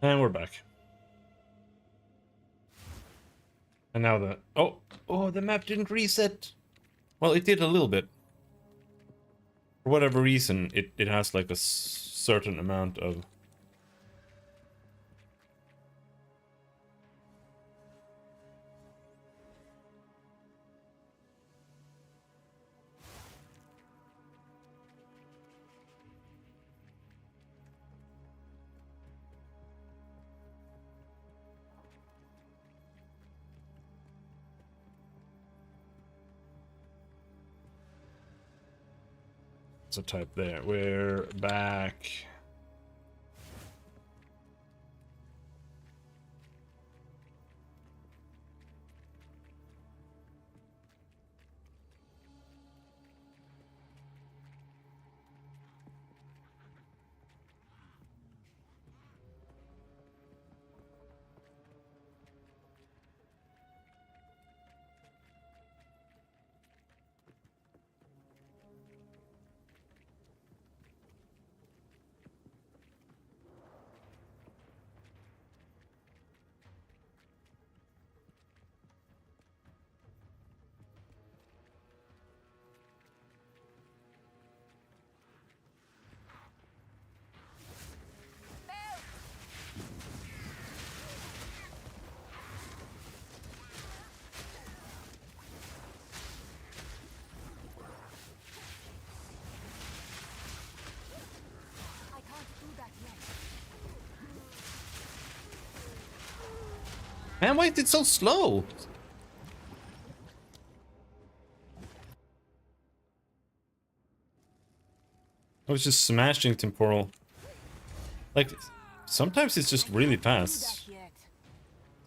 And we're back. And now the... Oh, the map didn't reset. Well, it did a little bit. For whatever reason, it has like a certain amount of... It's a type there. We're back. Man, why is it so slow? I was just smashing temporal. Like, sometimes it's just really fast.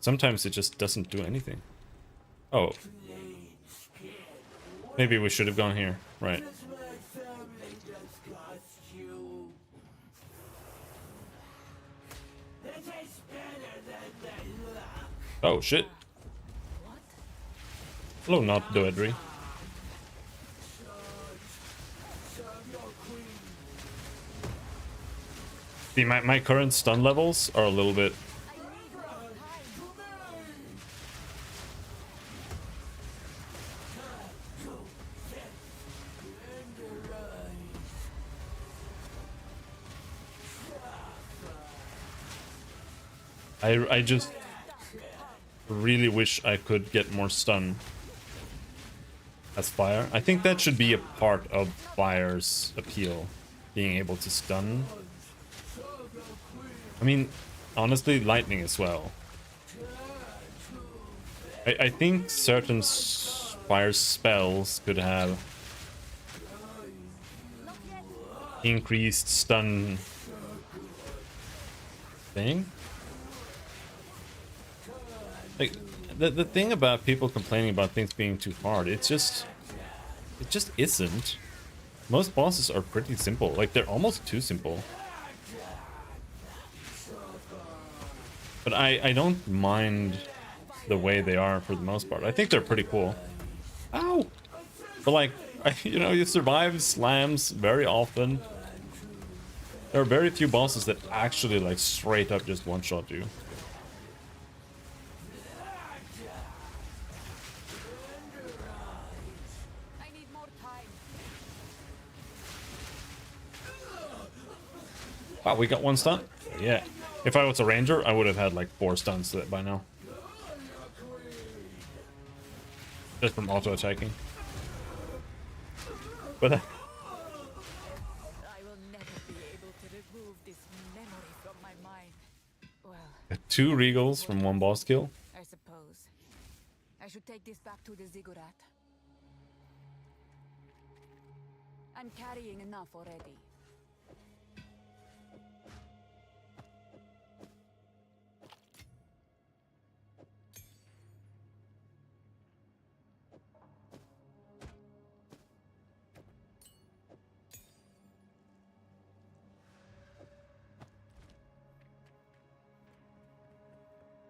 Sometimes it just doesn't do anything. Oh. Maybe we should have gone here. Right. Oh, shit. Hello, not Doedry. See, my current stun levels are a little bit... I just really wish I could get more stun as fire. I think that should be a part of fire's appeal, being able to stun. I mean, honestly, lightning as well. I think certain fire spells could have increased stun thing. Like, the thing about people complaining about things being too hard, it just isn't. Most bosses are pretty simple. Like, they're almost too simple. But I don't mind the way they are for the most part. I think they're pretty cool. Ow! But like, you know, you survive slams very often. There are very few bosses that actually like straight up just one-shot you. Wow, we got one stun? Yeah. If I was a ranger, I would have had like 4 stuns to it by now. Just from auto-attacking. But I will never be able to remove this memory from my mind. Well, 2 regals from 1 boss kill. I suppose I should take this back to the ziggurat. I'm carrying enough already.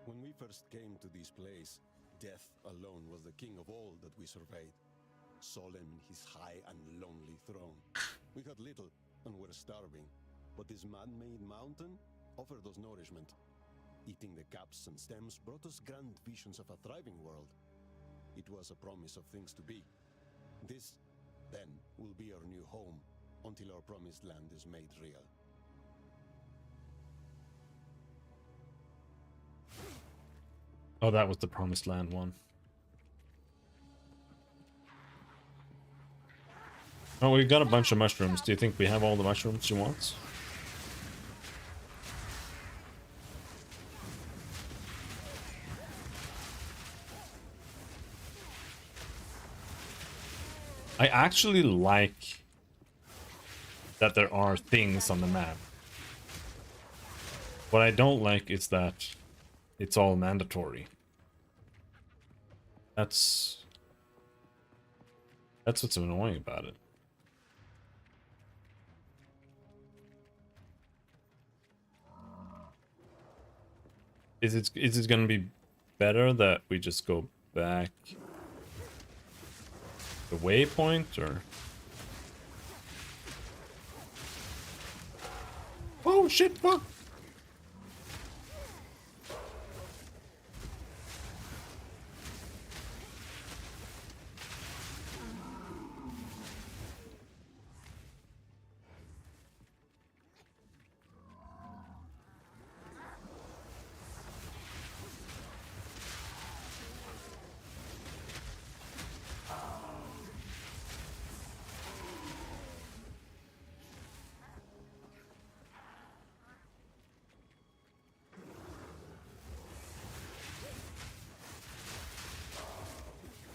When we first came to this place, death alone was the king of all that we surveyed. Solemn his high and lonely throne. We had little and were starving, but this man-made mountain offered us nourishment. Eating the caps and stems brought us grand visions of a thriving world. It was a promise of things to be. This, then, will be our new home until our promised land is made real. Oh, that was the Promised Land one. Oh, we got a bunch of mushrooms. Do you think we have all the mushrooms she wants? I actually like that there are things on the map. What I don't like is that it's all mandatory. That's what's annoying about it. Is it gonna be better that we just go back the waypoint, or? Oh shit! Fuck!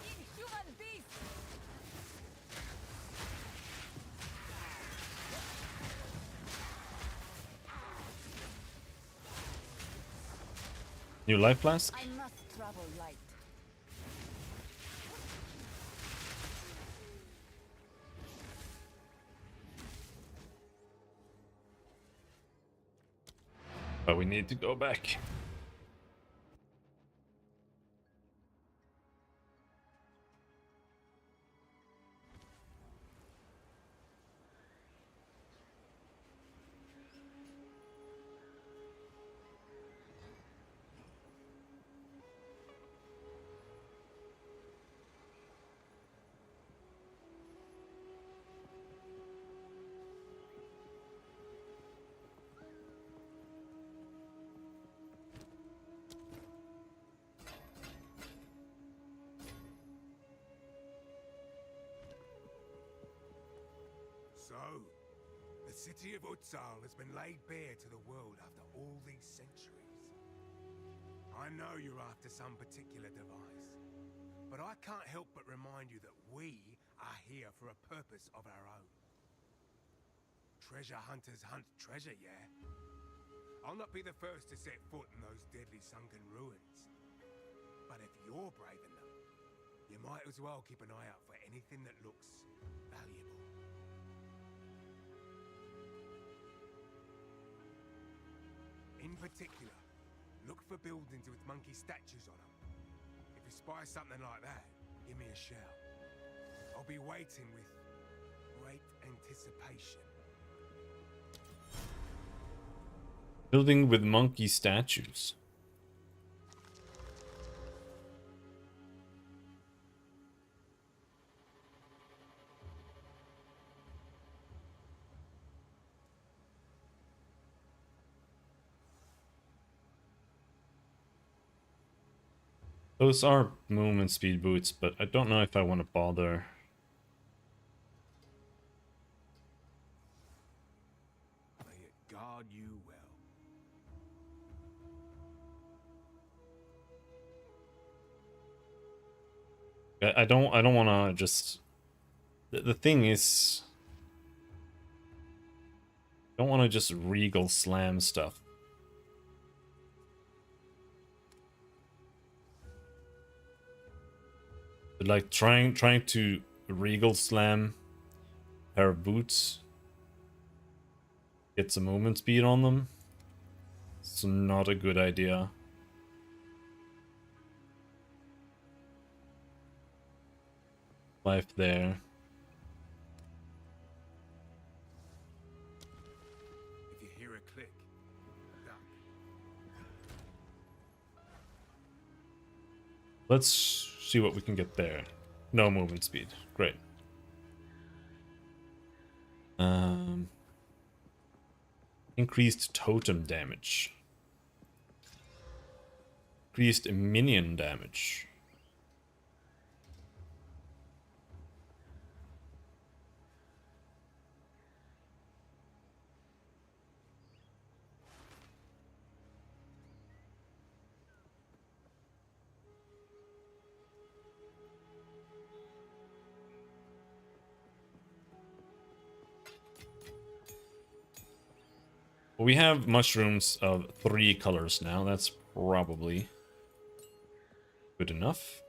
Inhuman beast! New life flask? I must travel light. But we need to go back. So, the city of Exile has been laid bare to the world after all these centuries. I know you're after some particular device, but I can't help but remind you that we are here for a purpose of our own. Treasure hunters hunt treasure, yeah? I'll not be the first to set foot in those deadly sunken ruins. But if you're brave enough, you might as well keep an eye out for anything that looks valuable. In particular, look for buildings with monkey statues on them. If you spy something like that, give me a shout. I'll be waiting with great anticipation. Building with monkey statues. Those are movement speed boots, but I don't know if I want to bother. May it guard you well. I don't want to just. The thing is, I don't want to just regal slam stuff. But like trying to regal slam a pair of boots, get some movement speed on them. It's not a good idea. Life there. If you hear a click, duck. Let's see what we can get there. No movement speed. Great. Increased totem damage. Increased minion damage. We have mushrooms of 3 colors now. That's probably good enough.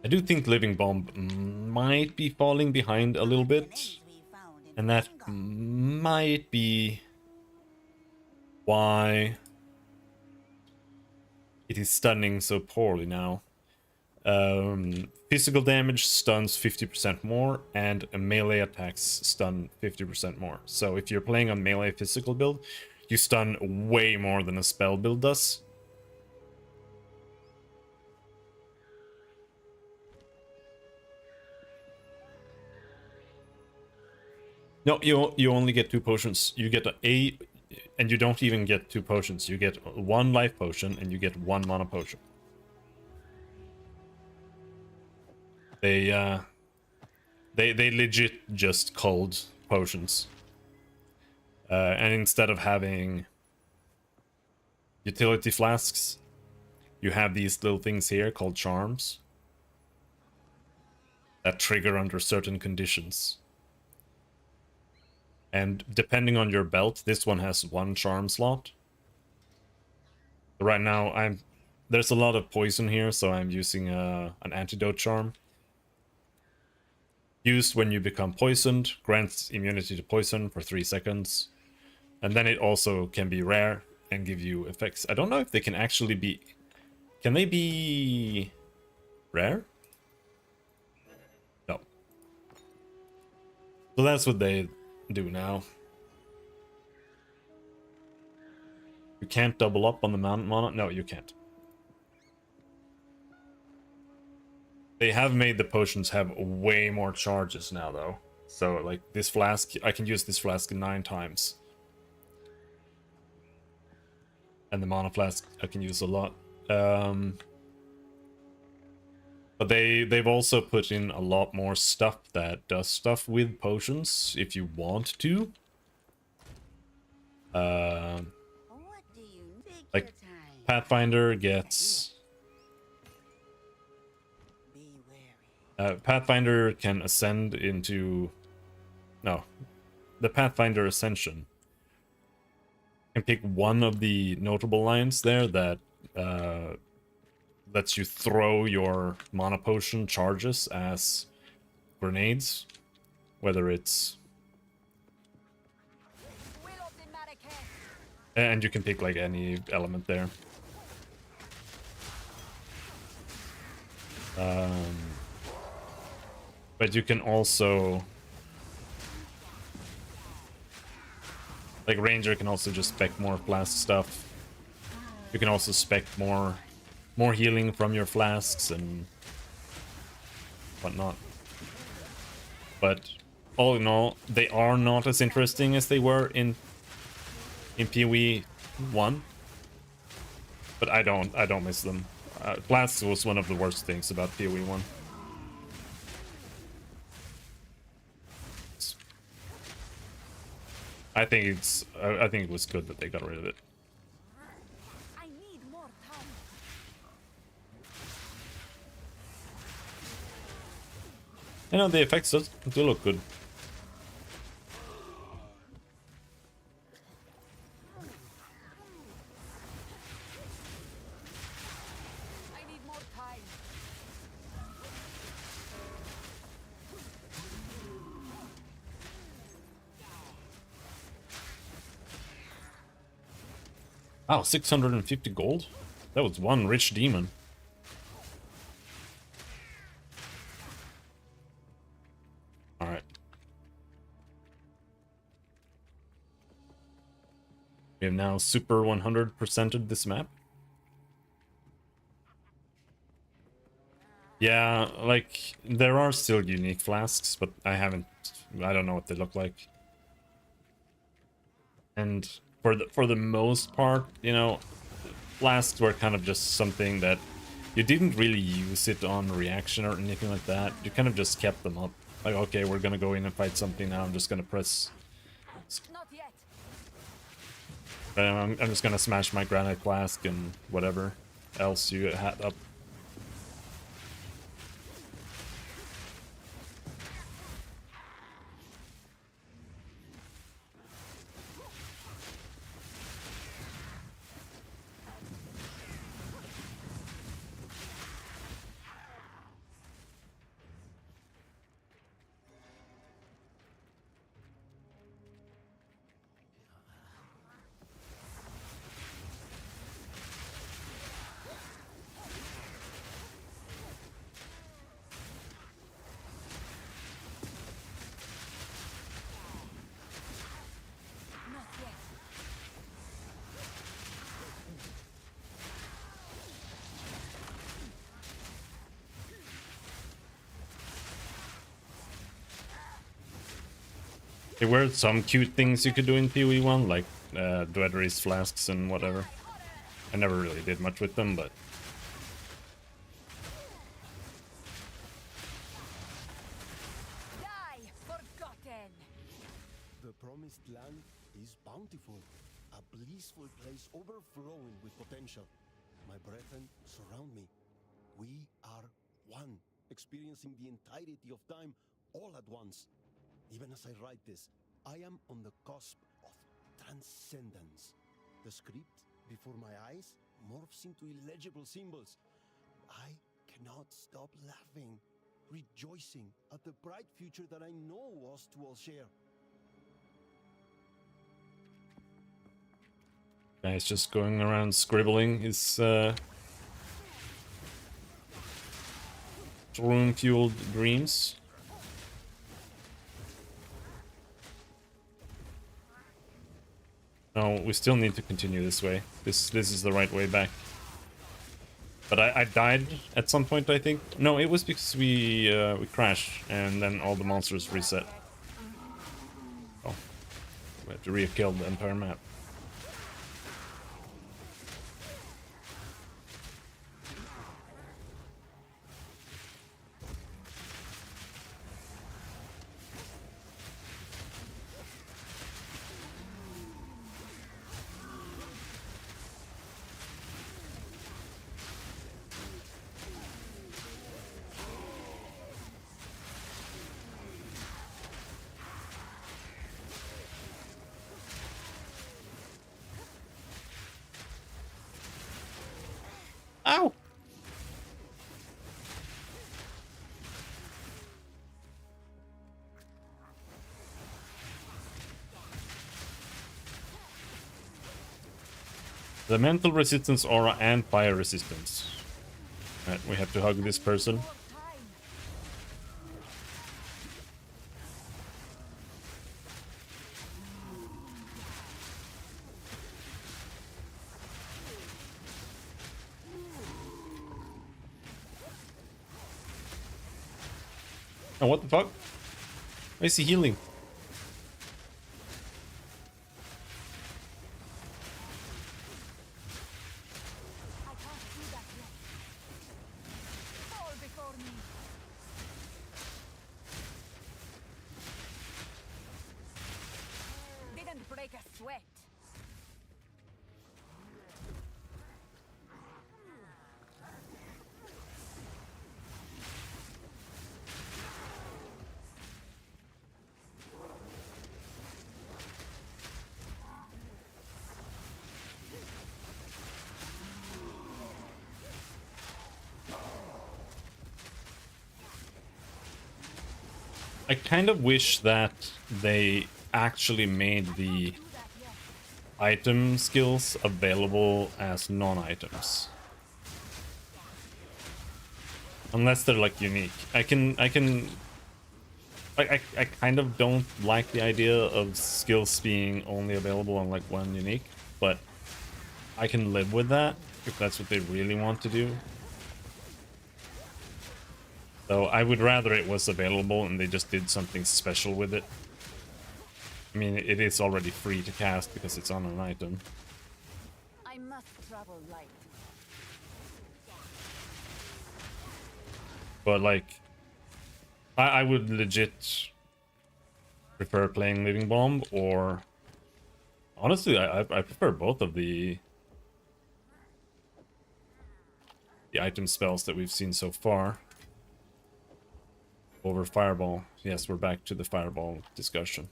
I do think Living Bomb might be falling behind a little bit. And that might be why it is stunning so poorly now. Physical damage stuns 50% more, and melee attacks stun 50% more. So if you're playing on melee physical build, you stun way more than a spell build does. No, you only get 2 potions. You get a, and you don't even get 2 potions. You get 1 life potion and you get 1 mana potion. They legit just culled potions. And instead of having utility flasks, you have these little things here called charms that trigger under certain conditions. And depending on your belt, this one has 1 charm slot. Right now, there's a lot of poison here, so I'm using an antidote charm. Used when you become poisoned, grants immunity to poison for 3 seconds. And then it also can be rare and give you effects. I don't know if they can actually be... Can they be rare? No. So that's what they do now. You can't double up on the mountain mana? No, you can't. They have made the potions have way more charges now, though. So, like, this flask, I can use this flask 9 times. And the mana flask, I can use a lot. But they've also put in a lot more stuff that does stuff with potions, if you want to. Like, Pathfinder gets... Pathfinder can ascend into... No. The Pathfinder Ascension can pick one of the notable lines there that lets you throw your mana potion charges as grenades. Whether it's... And you can pick like any element there. But you can also... Like Ranger can also just spec more flask stuff. You can also spec more healing from your flasks and whatnot. But all in all, they are not as interesting as they were in PoE 1. But I don't miss them. Flasks was one of the worst things about PoE 1. I think it was good that they got rid of it. I need more time. You know, the effects do look good. I need more time. Wow, 650 gold? That was one rich demon. Alright. We have now super 100%ed this map. Yeah, like, there are still unique flasks, but I don't know what they look like. And for the most part, you know, flasks were kind of just something that you didn't really use it on reaction or anything like that. You kind of just kept them up. Like, okay, we're gonna go in and fight something now. I'm just gonna press. Not yet. I'm just gonna smash my granite flask and whatever else you had up. Not yet. There were some cute things you could do in PoE1, like Dwedery's flasks and whatever. I never really did much with them, but Die, forgotten. The promised land is bountiful, a blissful place overflowing with potential. My brethren surround me. We are one, experiencing the entirety of time all at once. Even as I write this, I am on the cusp of transcendence. The script before my eyes morphs into illegible symbols. I cannot stop laughing, rejoicing at the bright future that I know us two will share. guy's just going around scribbling his shroom-fueled dreams. No, we still need to continue this way. This is the right way back. But I died at some point, I think. No, it was because we crashed and then all the monsters reset. Oh, we had to re-kill the entire map. Ow! The mental resistance, aura, and fire resistance. Alright, we have to hug this person. Oh, what the fuck? Why is he healing? I can't do that yet. Fall before me. Didn't break a sweat. I kind of wish that they actually made the item skills available as non-items. Unless they're like unique. I kind of don't like the idea of skills being only available on like one unique. but I can live with that if that's what they really want to do. So I would rather it was available and they just did something special with it. I mean, it is already free to cast because it's on an item. I must travel light. But like, I would legit prefer playing Living Bomb, or honestly, I prefer both of the item spells that we've seen so far over Fireball. Yes, we're back to the Fireball discussion.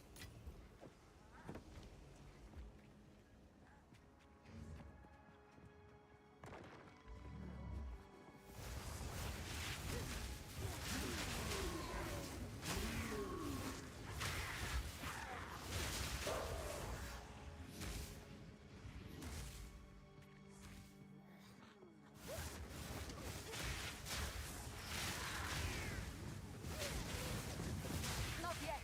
Not yet.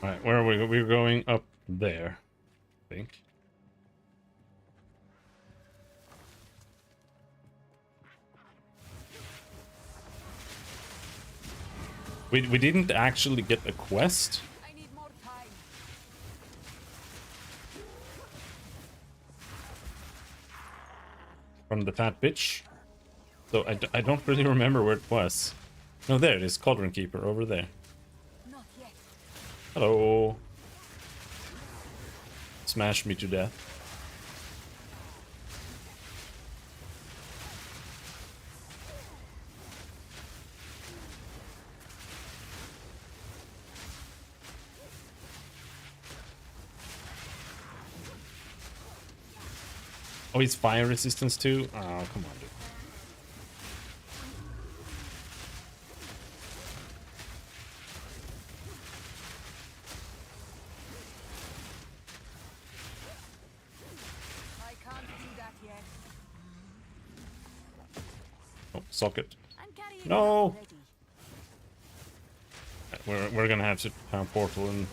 Alright, where are we? We're going up there, I think. We didn't actually get a quest I need more time. from the fat bitch. So I don't really remember where it was. No, there it is. Cauldron Keeper over there. Not yet. Hello. Smash me to death. Oh, he's fire resistance too? Oh, come on, dude. I can't do that yet. Oh, socket. I'm carrying No! it already. We're gonna have to pound portal and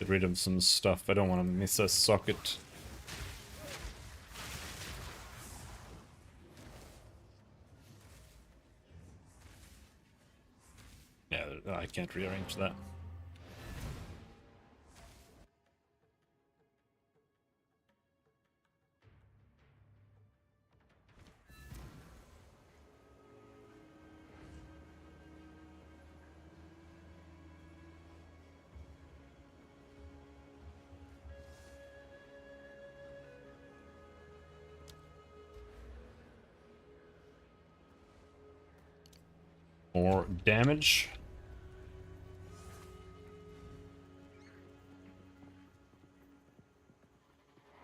get rid of some stuff. I don't want to miss a socket. Yeah, I can't rearrange that. More damage.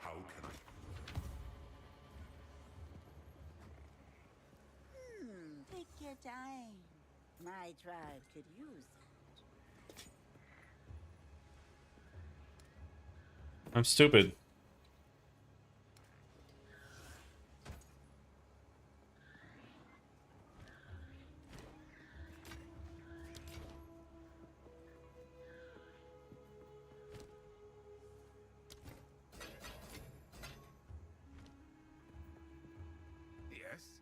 How can I? Take your time. My tribe could use that. I'm stupid. Yes?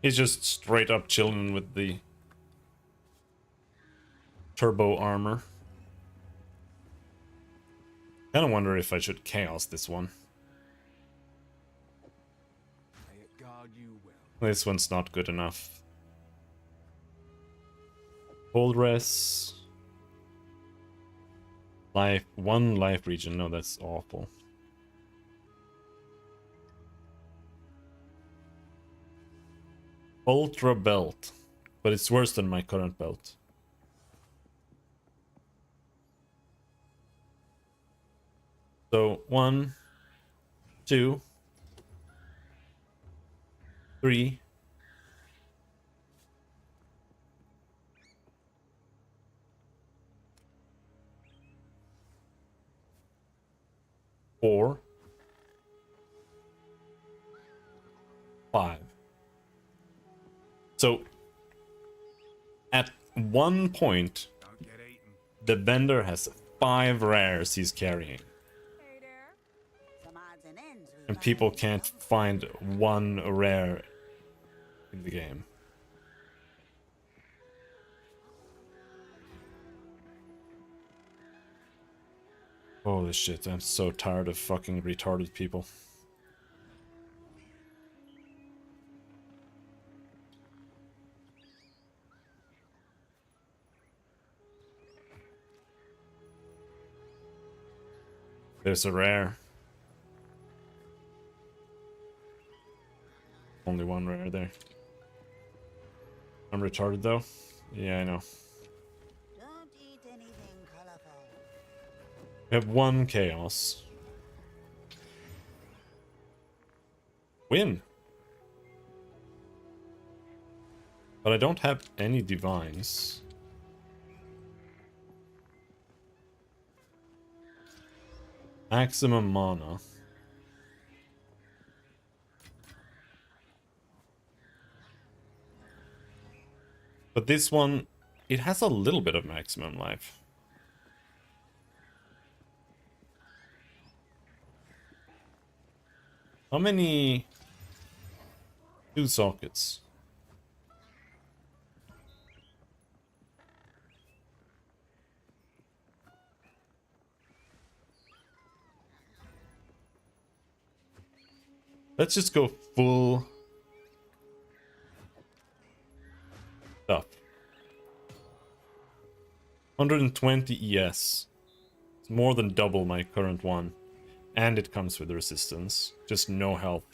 He's just straight up chilling with the turbo armor. Kinda wonder if I should chaos this one. May it guard you well. This one's not good enough. Cold res. Life. 1 life region. No, that's awful. Ultra belt. But it's worse than my current belt. So 1, 2, 3. 4, 5. So at one point, Don't get eaten. the vendor has 5 rares he's carrying. Hey there. Some odds and ends we And find people in can't them. find 1 rare in the game. Holy shit, I'm so tired of fucking retarded people. There's a rare. Only 1 rare there. I'm retarded though? Yeah, I know. Don't eat anything colorful. We have 1 chaos. Win! But I don't have any divines. Maximum mana. But this one, it has a little bit of maximum life. How many 2 sockets? Let's just go full stuff. 120 ES. It's more than double my current one. And it comes with resistance. Just no health.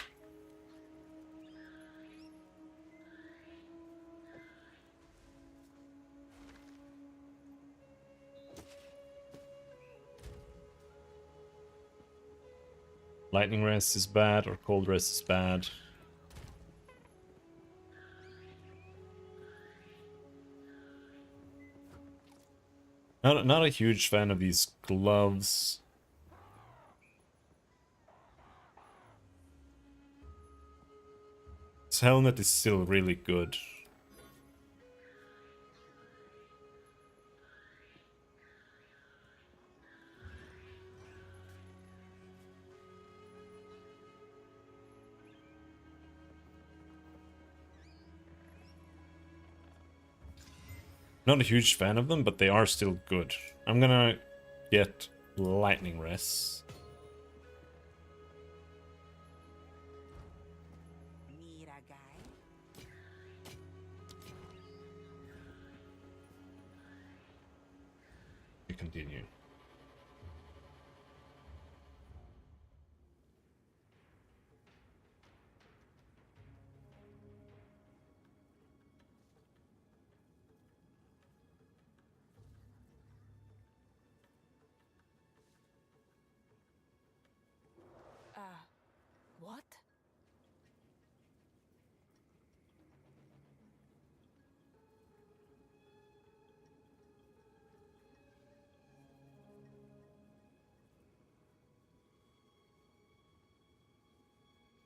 Lightning rest is bad, or cold rest is bad. Not a huge fan of these gloves. This helmet is still really good. Not a huge fan of them, but they are still good. I'm gonna get lightning rests. Need a guy? To continue. What?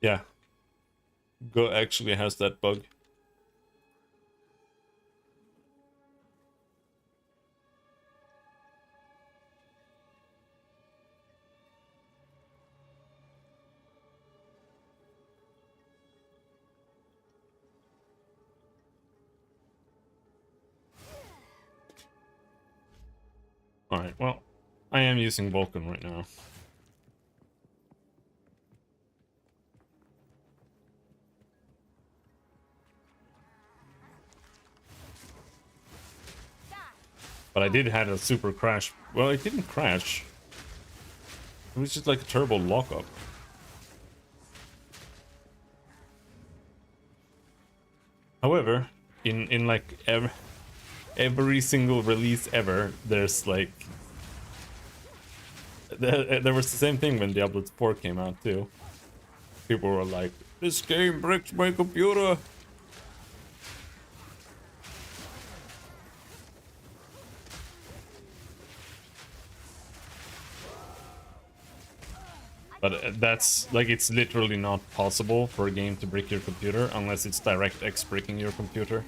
Yeah. Go actually has that bug. Alright, well, I am using Vulcan right now. But I did have a super crash. Well, it didn't crash. It was just like a turbo lockup. However, in like every single release ever, there's like there was the same thing when Diablo 4 came out too. People were like, "This game breaks my computer." But that's like, it's literally not possible for a game to brick your computer unless it's DirectX bricking your computer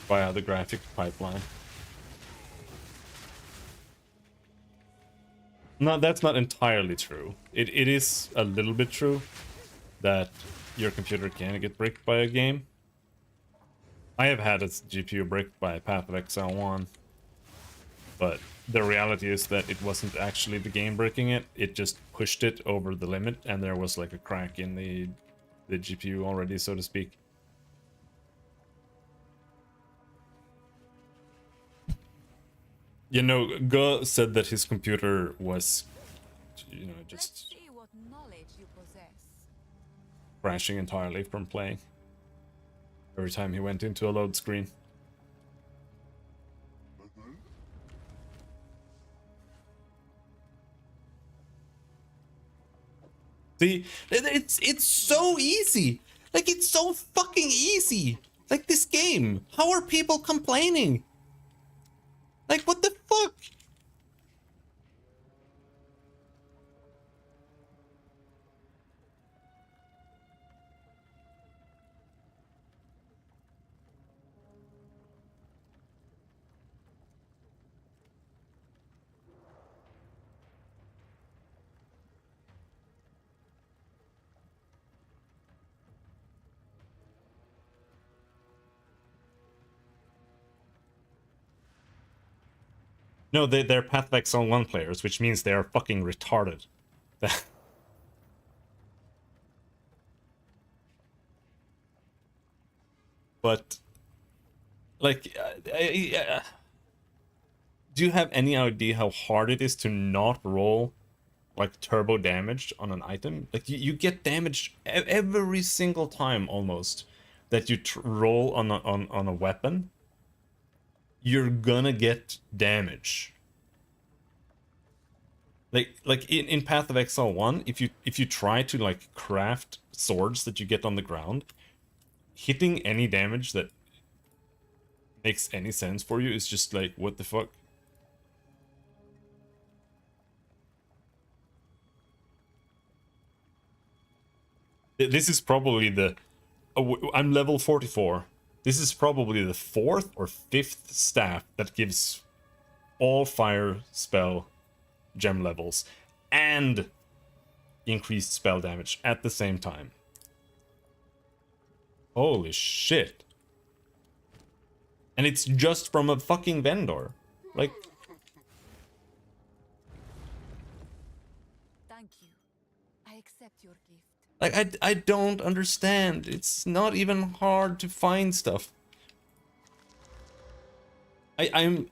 via the graphic pipeline. No, that's not entirely true. It is a little bit true that your computer can get bricked by a game. I have had its GPU bricked by Path of Exile 1, but the reality is that it wasn't actually the game breaking it, it just pushed it over the limit, and there was like a crack in the GPU already, so to speak. You know, Go said that his computer was, you know, Let's just see what knowledge you possess. crashing entirely from playing every time he went into a load screen. See, it's so easy. Like, it's so fucking easy. Like, this game. How are people complaining? Like, what the fuck? No, they're Path of Exile 1 players, which means they are fucking retarded. But, like, do you have any idea how hard it is to not roll, like, turbo damage on an item? Like, you get damaged every single time, almost, that you roll on a weapon. You're gonna get damage. Like in Path of Exile 1, if you try to like craft swords that you get on the ground, hitting any damage that makes any sense for you is just like, what the fuck? This is probably the I'm level 44. This is probably the 4th or 5th staff that gives all fire spell gem levels and increased spell damage at the same time. Holy shit. And it's just from a fucking vendor. Like, Thank you. I accept your gift. like I don't understand. It's not even hard to find stuff. I'm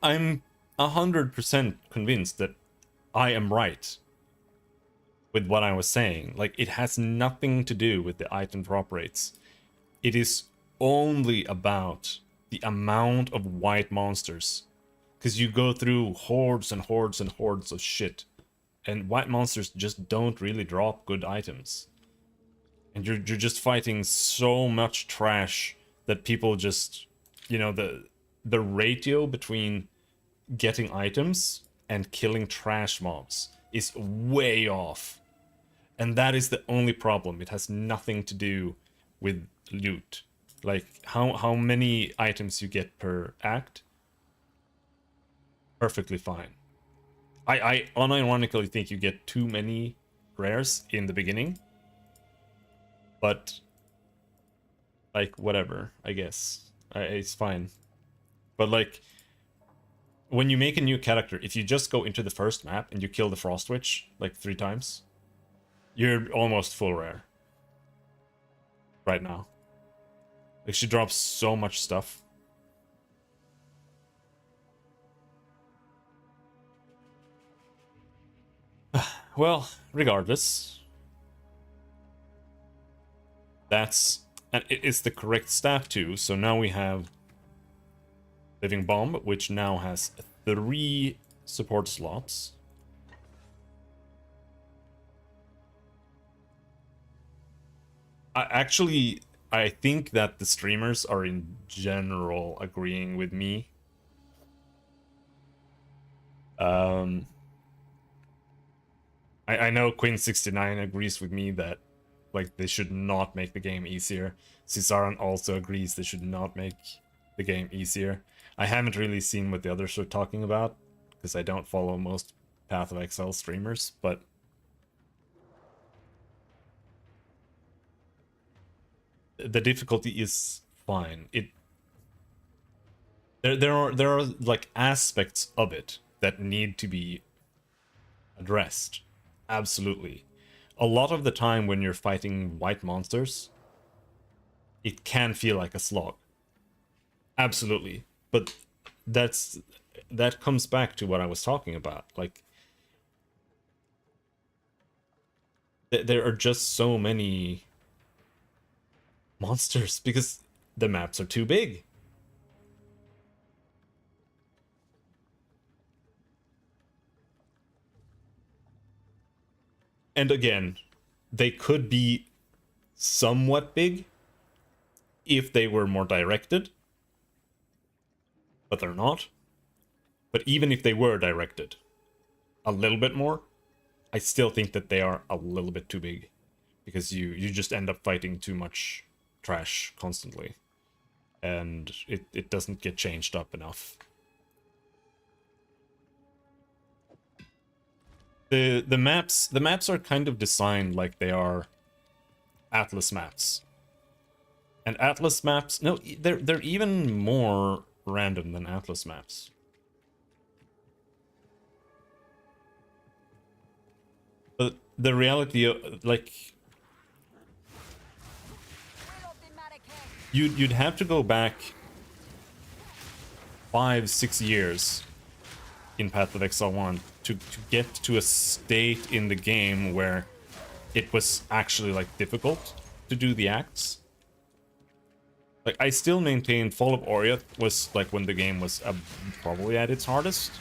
100% convinced that I am right with what I was saying. Like, it has nothing to do with the item drop rates. It is only about the amount of white monsters. Because you go through hordes and hordes and hordes of shit. And white monsters just don't really drop good items. And you're just fighting so much trash that people just, you know, the ratio between getting items and killing trash mobs is way off. And that is the only problem. It has nothing to do with loot. Like, how many items you get per act? Perfectly fine. I unironically think you get too many rares in the beginning. But, like, whatever, I guess. It's fine. But, like, when you make a new character, if you just go into the first map and you kill the Frost Witch, like, 3 times, you're almost full rare. Right now. Like, she drops so much stuff. Well, regardless. That's... And it's the correct staff too, so now we have Living Bomb, which now has 3 support slots. I think that the streamers are in general agreeing with me. I know Quinn69 agrees with me that like they should not make the game easier. Cisaran also agrees they should not make the game easier. I haven't really seen what the others are talking about because I don't follow most Path of Exile streamers, but the difficulty is fine. There are like aspects of it that need to be addressed. Absolutely. A lot of the time when you're fighting white monsters, it can feel like a slog. Absolutely. But that comes back to what I was talking about. Like, there are just so many monsters because the maps are too big. And again, they could be somewhat big if they were more directed, but they're not. But even if they were directed a little bit more, I still think that they are a little bit too big because you just end up fighting too much trash constantly, and it doesn't get changed up enough. The maps are kind of designed like they are Atlas maps. And Atlas maps, no, they're even more random than Atlas maps. But the reality of, like, you'd have to go back 5-6 years in Path of Exile 1 to get to a state in the game where it was actually like difficult to do the acts. Like, I still maintain Fall of Oriath was like when the game was probably at its hardest.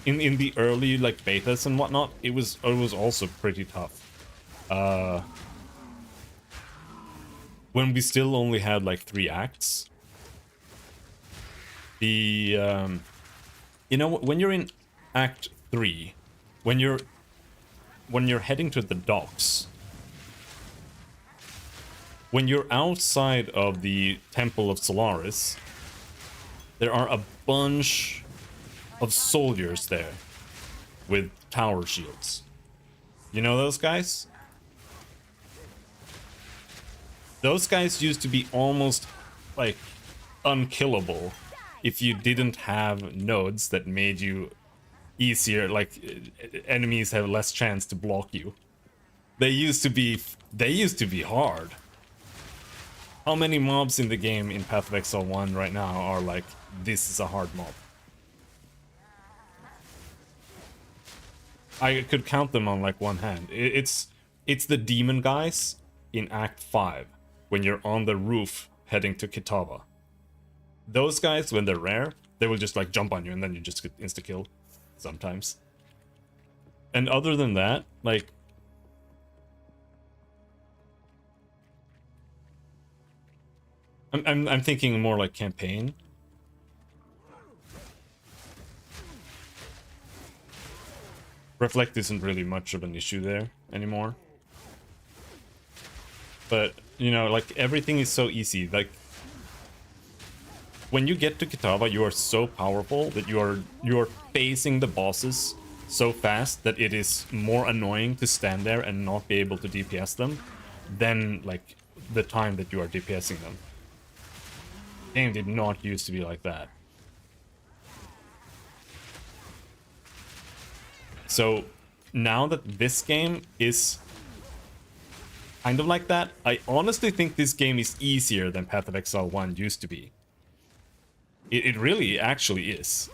In the early like betas and whatnot, it was also pretty tough. When we still only had like 3 acts. The you know, when you're in Act 3, when you're heading to the docks, when you're outside of the Temple of Solaris, there are a bunch of soldiers there with tower shields. You know those guys? Those guys used to be almost like unkillable if you didn't have nodes that made you easier, like enemies have less chance to block you. They used to be hard. How many mobs in the game in Path of Exile 1 right now are like, this is a hard mob? I could count them on like one hand. It's the demon guys in Act 5 when you're on the roof heading to Kitava. Those guys, when they're rare, they will just like jump on you and then you just get insta-kill sometimes. And other than that, like, I'm thinking more like campaign. Reflect isn't really much of an issue there anymore. But, you know, like, everything is so easy. Like, when you get to Kitava, you are so powerful that you are facing the bosses so fast that it is more annoying to stand there and not be able to DPS them than, like, the time that you are DPSing them. The game did not used to be like that. So now that this game is kind of like that. I honestly think this game is easier than Path of Exile 1 used to be. It really actually is.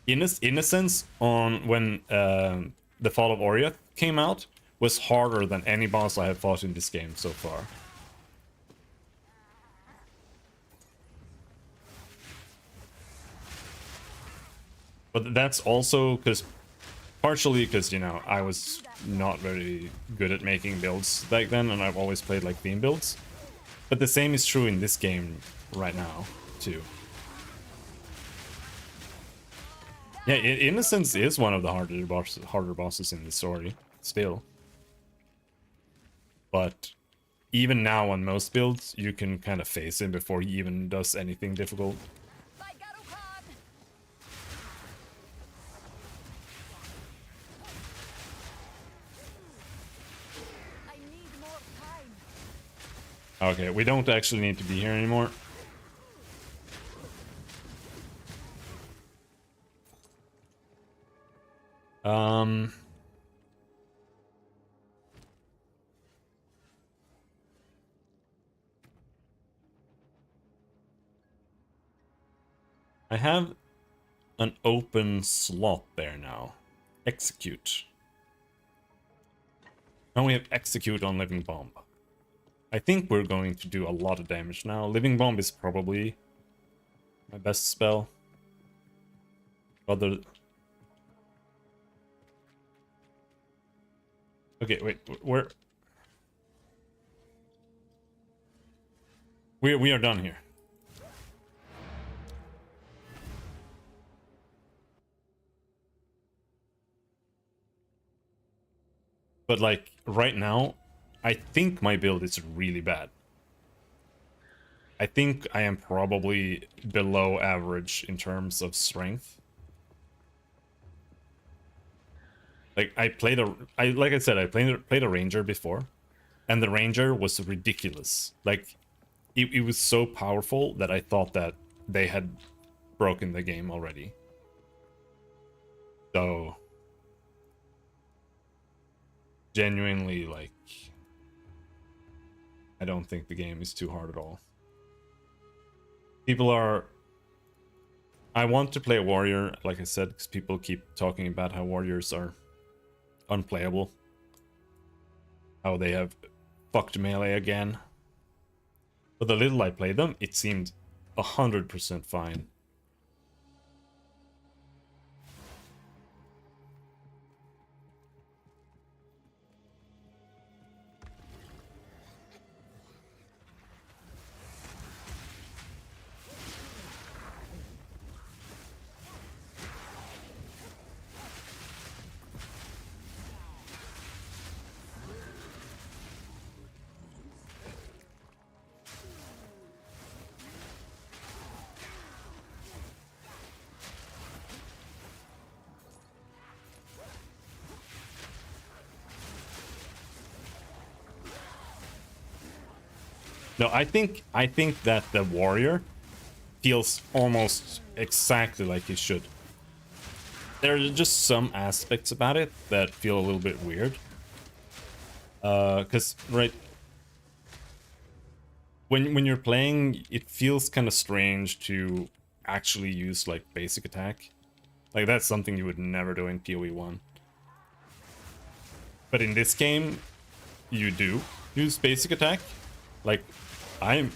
In a sense, on when the Fall of Oriath came out, was harder than any boss I have fought in this game so far. But that's also because, partially because, you know, I was not very good at making builds back then, and I've always played like theme builds. But the same is true in this game right now, too. Yeah, Innocence is one of the harder bosses in the story, still. But even now on most builds, you can kind of face him before he even does anything difficult. By Garukan! I need more time. Okay, we don't actually need to be here anymore. I have an open slot there now. Execute. Now we have execute on Living Bomb. I think we're going to do a lot of damage now. Living Bomb is probably my best spell. Other... Okay, wait, where... We are done here. But like, right now, I think my build is really bad. I think I am probably below average in terms of strength. Like, like I said, I played a ranger before, and the ranger was ridiculous. Like, it was so powerful that I thought that they had broken the game already. So, genuinely, like, I don't think the game is too hard at all. People are... I want to play a warrior, like I said, because people keep talking about how warriors are unplayable. How they have fucked melee again. But the little I played them, it seemed 100% fine. No, I think that the warrior feels almost exactly like he should. There are just some aspects about it that feel a little bit weird. Cause right when you're playing, it feels kind of strange to actually use like basic attack. Like that's something you would never do in PoE 1. But in this game, you do use basic attack. Like my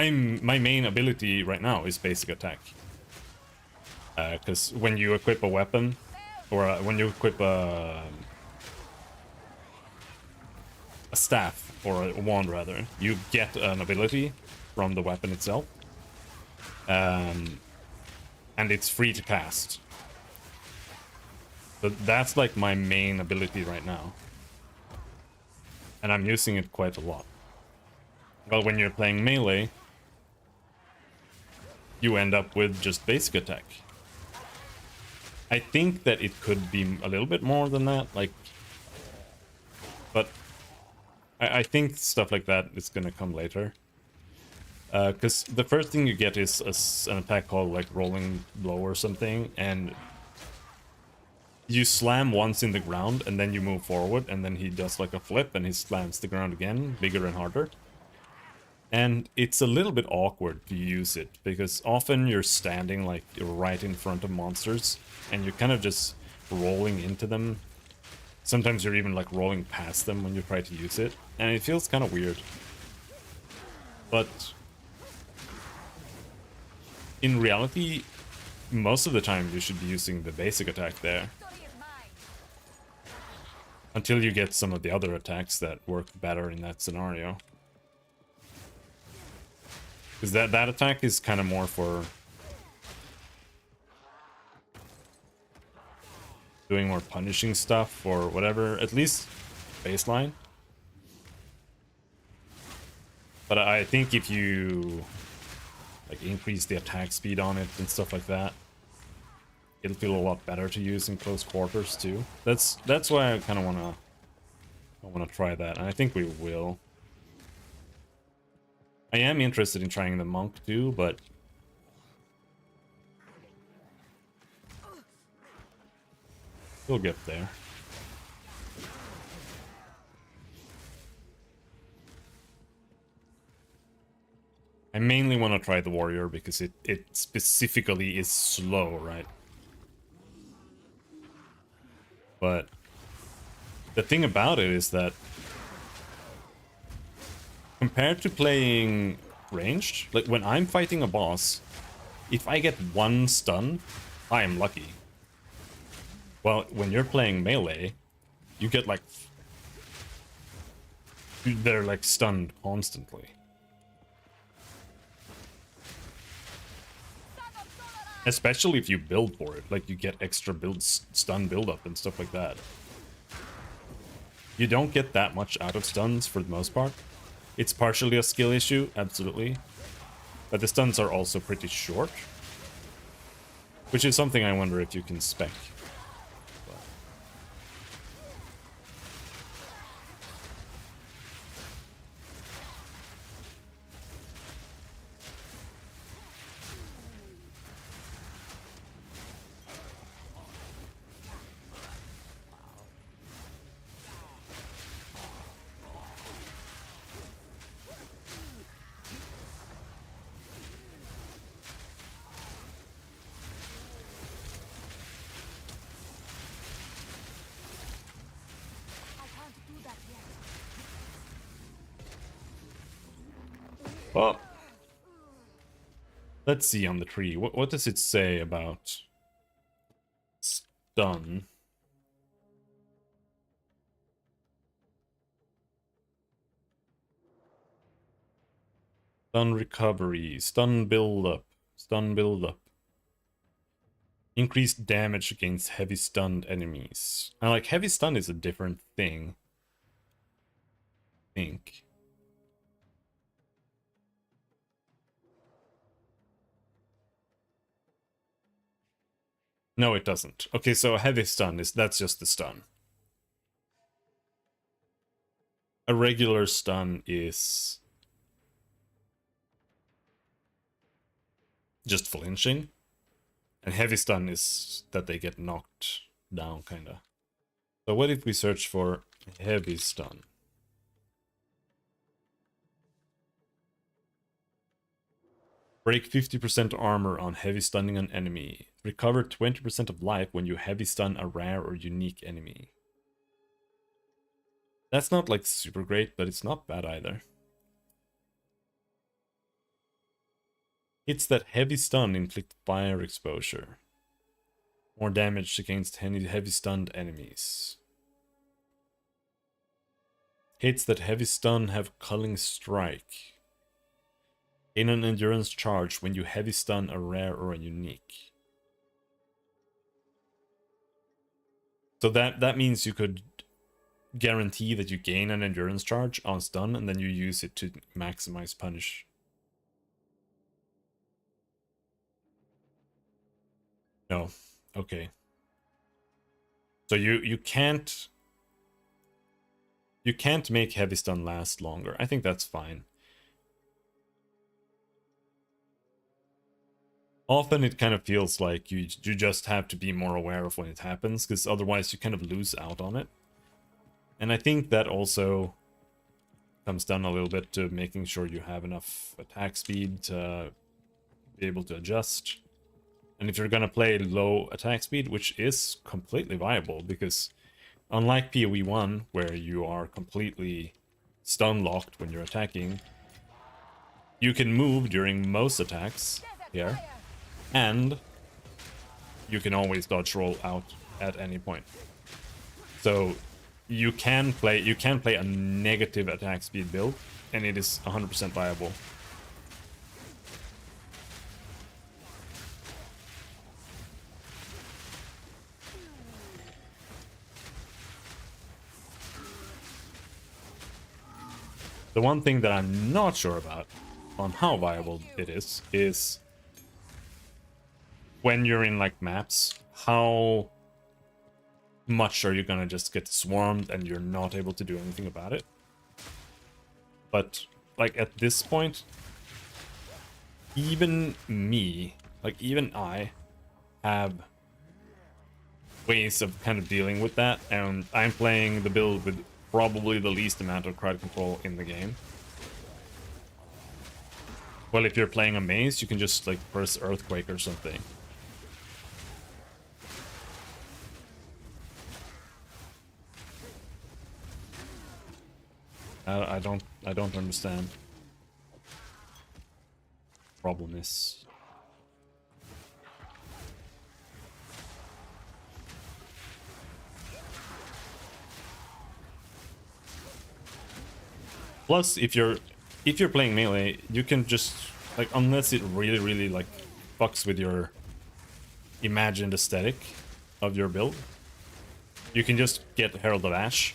main ability right now is basic attack. Because when you equip a weapon, or when you equip a staff, or a wand rather, you get an ability from the weapon itself. And it's free to cast. So that's like my main ability right now. And I'm using it quite a lot. Well, when you're playing melee, you end up with just basic attack. I think that it could be a little bit more than that, like... But I think stuff like that is gonna come later. Because the first thing you get is an attack called, like, Rolling Blow or something, and... you slam once in the ground and then you move forward and then he does like a flip and he slams the ground again, bigger and harder. And it's a little bit awkward to use it because often you're standing like you're right in front of monsters and you're kind of just rolling into them. Sometimes you're even like rolling past them when you try to use it, and it feels kind of weird. But in reality, most of the time you should be using the basic attack there. Victory is mine. Until you get some of the other attacks that work better in that scenario. Because that attack is kind of more for doing more punishing stuff or whatever, at least baseline. But I think if you like increase the attack speed on it and stuff like that, it'll feel a lot better to use in close quarters too. That's why I kind of wanna try that, and I think we will. I am interested in trying the monk too, but we'll get there. I mainly want to try the warrior because it specifically is slow, right? But the thing about it is that compared to playing ranged, like when I'm fighting a boss, if I get one stun, I am lucky. Well, when you're playing melee, you get like... they're like stunned constantly. Especially if you build for it, like you get extra stun build-up and stuff like that. You don't get that much out of stuns for the most part. It's partially a skill issue, absolutely. But the stuns are also pretty short. Which is something I wonder if you can spec. Well, let's see on the tree. What does it say about stun? Stun recovery, stun build-up, stun build-up. Increased damage against heavy stunned enemies. And like heavy stun is a different thing. I think. No, it doesn't. Okay, so a heavy stun that's just the stun. A regular stun is just flinching. And heavy stun is that they get knocked down, kinda. So what if we search for heavy stun? Break 50% armor on heavy stunning an enemy. Recover 20% of life when you heavy stun a rare or unique enemy. That's not like super great, but it's not bad either. Hits that heavy stun inflict fire exposure. More damage against heavy stunned enemies. Hits that heavy stun have culling strike. Gain an endurance charge when you heavy stun a rare or a unique. So that means you could guarantee that you gain an endurance charge on stun and then you use it to maximize punish. No. Okay. So you can't make heavy stun last longer. I think that's fine. often it kind of feels like you just have to be more aware of when it happens, because otherwise you kind of lose out on it. And I think that also comes down a little bit to making sure you have enough attack speed to be able to adjust. And if you're gonna play low attack speed, which is completely viable, because unlike PoE 1, where you are completely stun locked when you're attacking, you can move during most attacks here, and you can always dodge roll out at any point. So you can play a negative attack speed build, and it is 100% viable. The one thing that I'm not sure about on how viable it is when you're in like maps, how much are you gonna just get swarmed and you're not able to do anything about it? But like at this point, even me, like even I, have ways of kind of dealing with that, and I'm playing the build with probably the least amount of crowd control in the game. Well, if you're playing a maze, you can just like press Earthquake or something. I don't understand. Problem is. Plus, if you're playing melee, you can just like, unless it really like fucks with your imagined aesthetic of your build, you can just get Herald of Ash,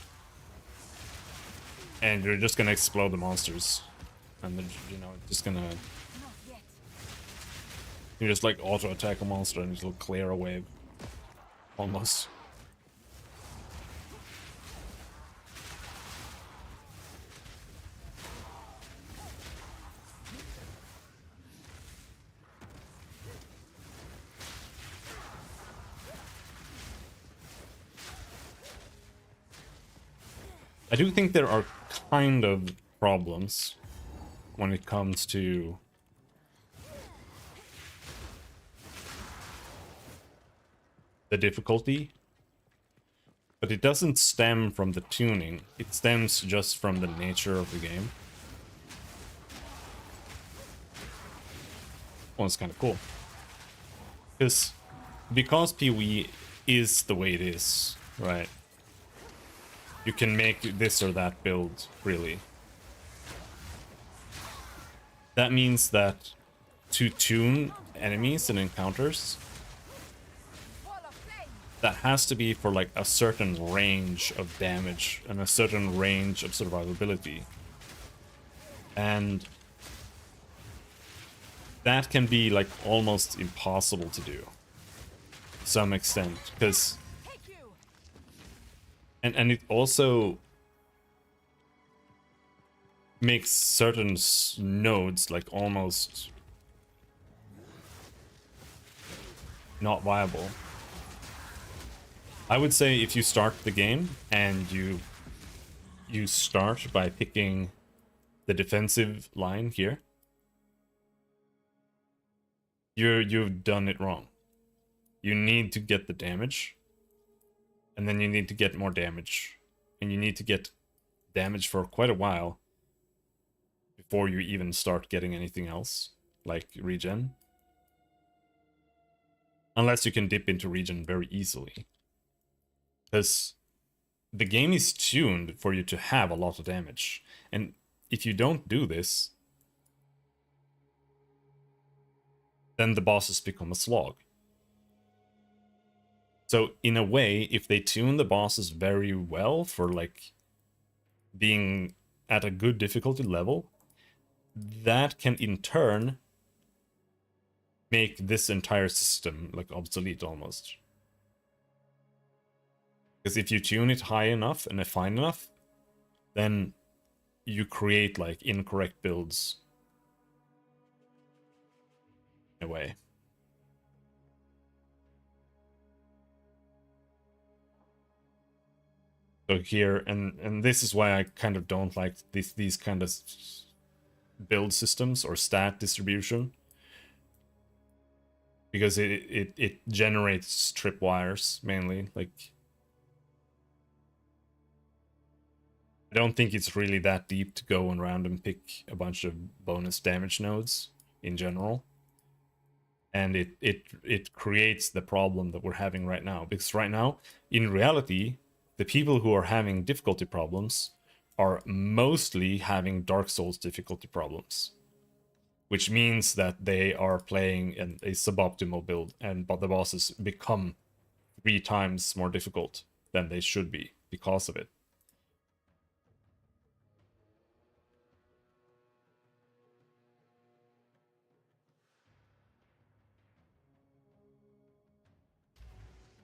and you're just gonna explode the monsters, and then, you know, just gonna, you just like auto attack a monster and it'll clear a wave, almost. I do think there are kind of problems when it comes to the difficulty, but it doesn't stem from the tuning. It stems just from the nature of the game. Well, it's kind of cool. Because PoE is the way it is, right? You can make this or that build, really. That means that to tune enemies and encounters, that has to be for like a certain range of damage and a certain range of survivability. And that can be like almost impossible to do to some extent, because and it also makes certain nodes like almost not viable. I would say if you start the game and you start by picking the defensive line here, you've done it wrong. You need to get the damage, and then you need to get more damage, and you need to get damage for quite a while before you even start getting anything else, like regen. Unless you can dip into regen very easily. Because the game is tuned for you to have a lot of damage. And if you don't do this, then the bosses become a slog. So in a way, if they tune the bosses very well for like being at a good difficulty level, that can in turn make this entire system like obsolete almost. Because if you tune it high enough and fine enough, then you create like incorrect builds in a way. So here, and this is why I kind of don't like these kind of build systems or stat distribution, because it generates tripwires mainly. Like, I don't think it's really that deep to go and random pick a bunch of bonus damage nodes in general. And it creates the problem that we're having right now. Because right now, in reality, the people who are having difficulty problems are mostly having Dark Souls difficulty problems. Which means that they are playing a suboptimal build, but the bosses become 3 times more difficult than they should be because of it.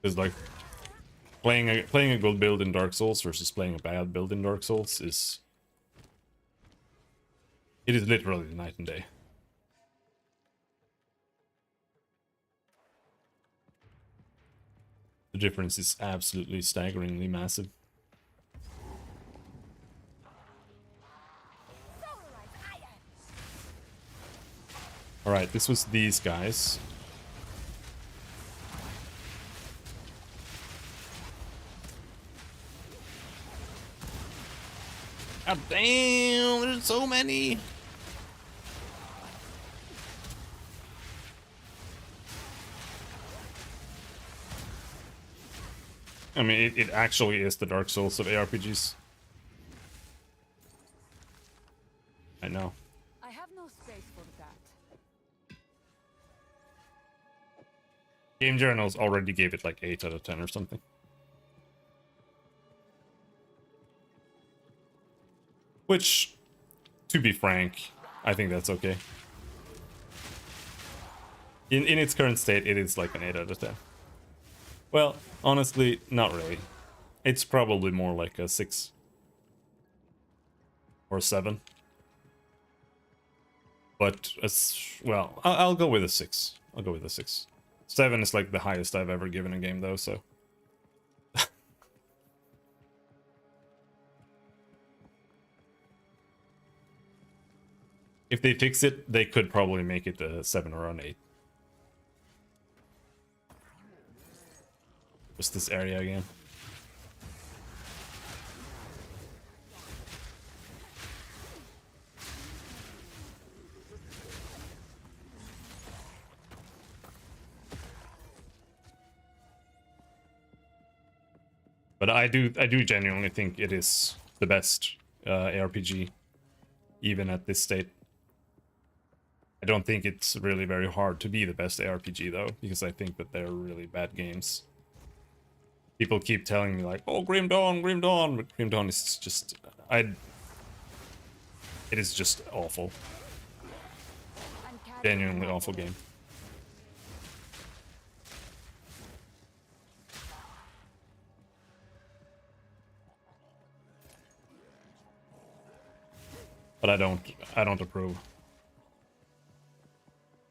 Because like playing a good build in Dark Souls versus playing a bad build in Dark Souls is literally night and day. The difference is absolutely staggeringly massive. Alright, this was these guys. God damn, there's so many! I mean, it actually is the Dark Souls of ARPGs. I know. I have no space for that. Game Journals already gave it like 8 out of 10 or something. Which, to be frank, I think that's okay. In its current state, it is like an 8 out of 10. Well, honestly, not really. It's probably more like a 6. Or 7. But, well, I'll go with a 6. I'll go with a 6. 7 is like the highest I've ever given a game, though, so... If they fix it, they could probably make it a 7 or an 8. Just this area again. But I do genuinely think it is the best ARPG, even at this state. I don't think it's really very hard to be the best ARPG though, because I think that they're really bad games. People keep telling me like, "Oh, Grim Dawn, Grim Dawn," but Grim Dawn is just, it is just awful. Genuinely awful game. But I don't approve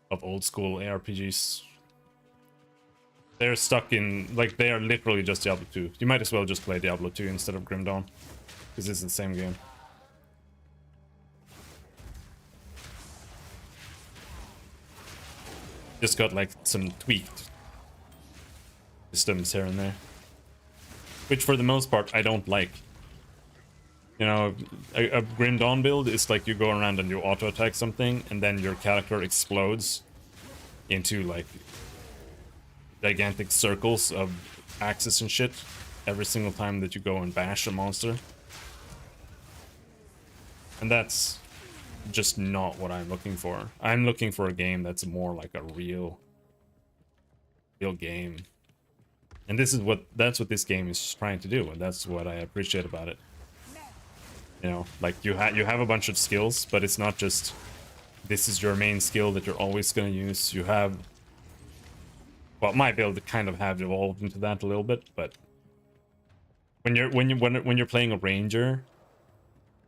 of old school ARPGs. They're stuck in, like, they are literally just Diablo 2. You might as well just play Diablo 2 instead of Grim Dawn, because it's the same game. Just got like some tweaked systems here and there, which for the most part I don't like. You know, a Grim Dawn build is like you go around and you auto attack something, and then your character explodes into like gigantic circles of axes and shit every single time that you go and bash a monster. And that's just not what I'm looking for. I'm looking for a game that's more like a real game. And that's what this game is trying to do, and that's what I appreciate about it. You know, like you have a bunch of skills, but it's not just this is your main skill that you're always going to use. You have, well, my build kind of have evolved into that a little bit, but when you're playing a ranger,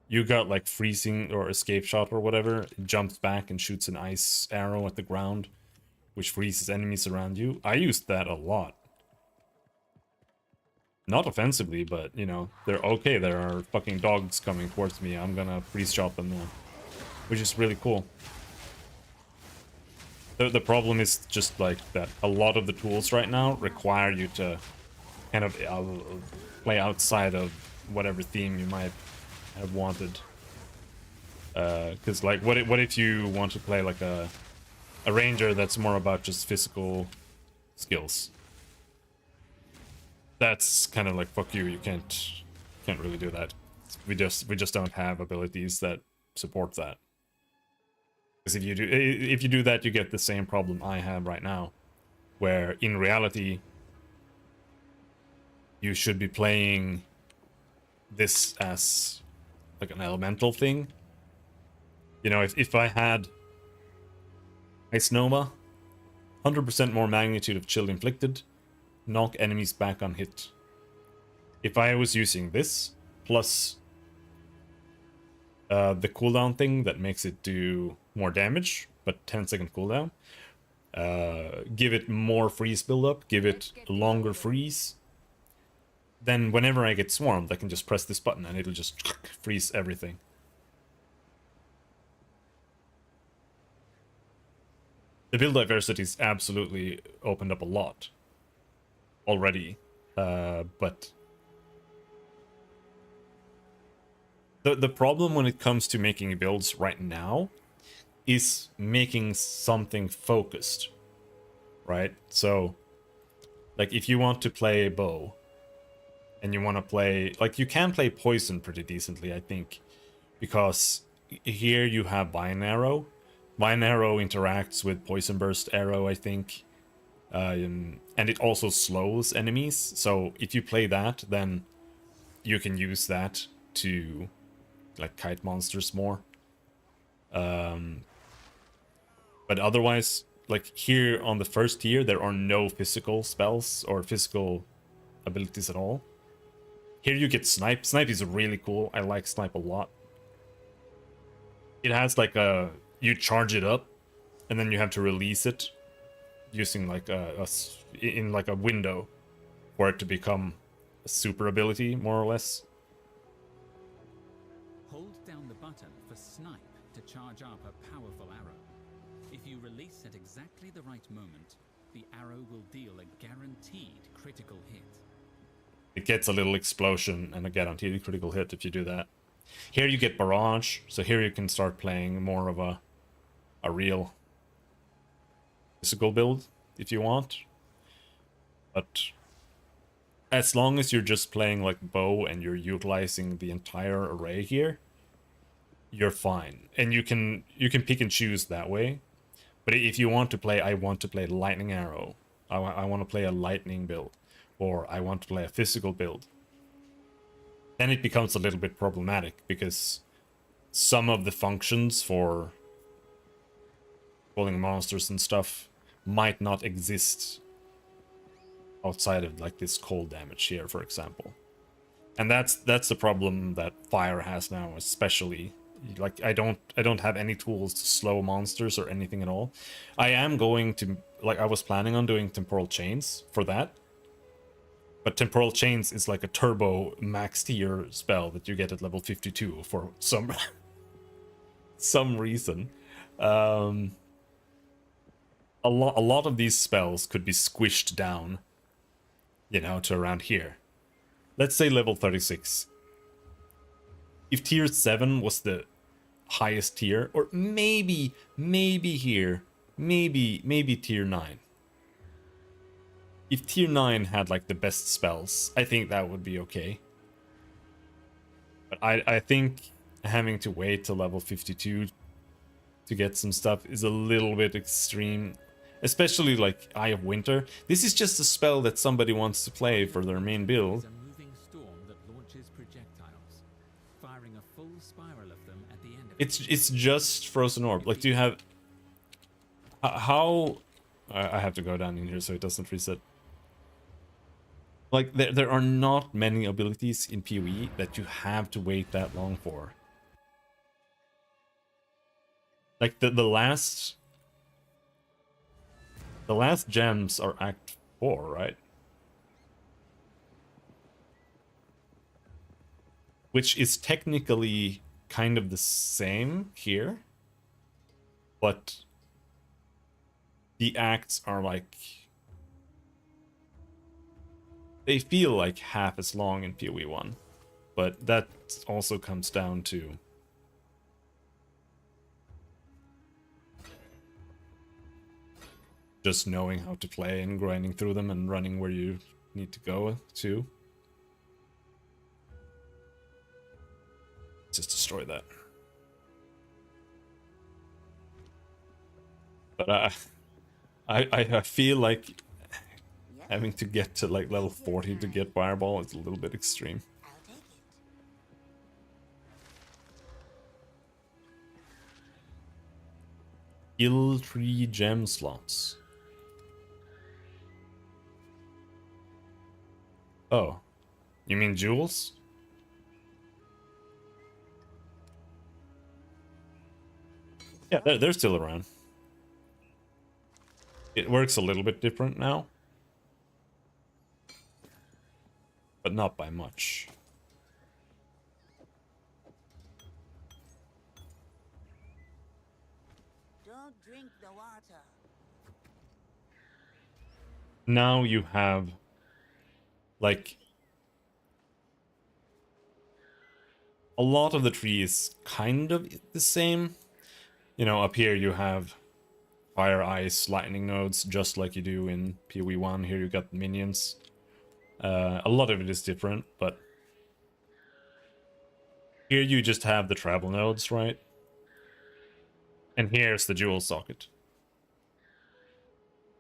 you got like freezing or escape shot or whatever. It jumps back and shoots an ice arrow at the ground, which freezes enemies around you. I used that a lot. Not offensively, but, you know, they're okay. There are fucking dogs coming towards me. I'm gonna freeze shot them now. Which is really cool. The problem is just like that a lot of the tools right now require you to kind of play outside of whatever theme you might have wanted. Because like, what if you want to play like a ranger that's more about just physical skills? That's kind of like, fuck you. You can't really do that. We just don't have abilities that support that. Because if you do that, you get the same problem I have right now, where in reality you should be playing this as like an elemental thing. You know, if I had Ice Nova, 100% more magnitude of chill inflicted, knock enemies back on hit. If I was using this, plus the cooldown thing that makes it do more damage, but 10-second cooldown, give it more freeze buildup, give it a longer freeze, then whenever I get swarmed, I can just press this button and it'll just freeze everything. The build diversity is absolutely opened up a lot already, but the problem when it comes to making builds right now is making something focused, right? So, like, if you want to play bow, and you want to play, like, you can play poison pretty decently, I think, because here you have Vine Arrow. Vine Arrow interacts with Poison Burst Arrow, I think, and it also slows enemies. So if you play that, then you can use that to like kite monsters more. But otherwise, like here on the first tier, there are no physical spells or physical abilities at all. Here you get Snipe. Snipe is really cool. I like Snipe a lot. It has like a... You charge it up, and then you have to release it using like in like a window for it to become a super ability, more or less. Hold down the button for Snipe to charge up a powerful arrow. If you release at exactly the right moment, the arrow will deal a guaranteed critical hit. It gets a little explosion and a guaranteed critical hit if you do that. Here you get Barrage, so here you can start playing more of a real physical build if you want. But as long as you're just playing like bow and you're utilizing the entire array here, you're fine. And you can pick and choose that way. But if you want to play, I want to play Lightning Arrow, I want to play a lightning build, or I want to play a physical build, then it becomes a little bit problematic, because some of the functions for pulling monsters and stuff might not exist outside of like this cold damage here, for example. And that's the problem that Fire has now, especially. Like I don't have any tools to slow monsters or anything at all. I am going to, like, I was planning on doing Temporal Chains for that. But Temporal Chains is like a turbo max tier spell that you get at level 52 for some reason. A lot of these spells could be squished down, you know, to around here. Let's say level 36. If tier 7 was the highest tier, or maybe here, maybe tier 9. If tier 9 had like the best spells, I think that would be okay. But I think having to wait till level 52 to get some stuff is a little bit extreme. Especially like Eye of Winter. This is just a spell that somebody wants to play for their main build. It's a moving storm that launches projectiles, firing a full spiral of them at the end of It's just Frozen Orb. Like, do you have... how... I have to go down in here so it doesn't reset. Like, there are not many abilities in PoE that you have to wait that long for. Like, the last gems are Act 4, right? which is technically kind of the same here, but the acts are like, they feel like half as long in PoE 1, but that also comes down to just knowing how to play and grinding through them and running where you need to go to. Just destroy that. But I feel like Yep, having to get to like level 40 to get Fireball is a little bit extreme. I'll take it. Kill 3 gem slots. Oh, you mean jewels? Yeah, they're still around. It works a little bit different now, but not by much. Don't drink the water. Now you have like a lot of the trees kind of the same. You know, up here you have fire, ice, lightning nodes, just like you do in PoE 1. Here you got minions. A lot of it is different, but here you just have the travel nodes, right? And here's the jewel socket.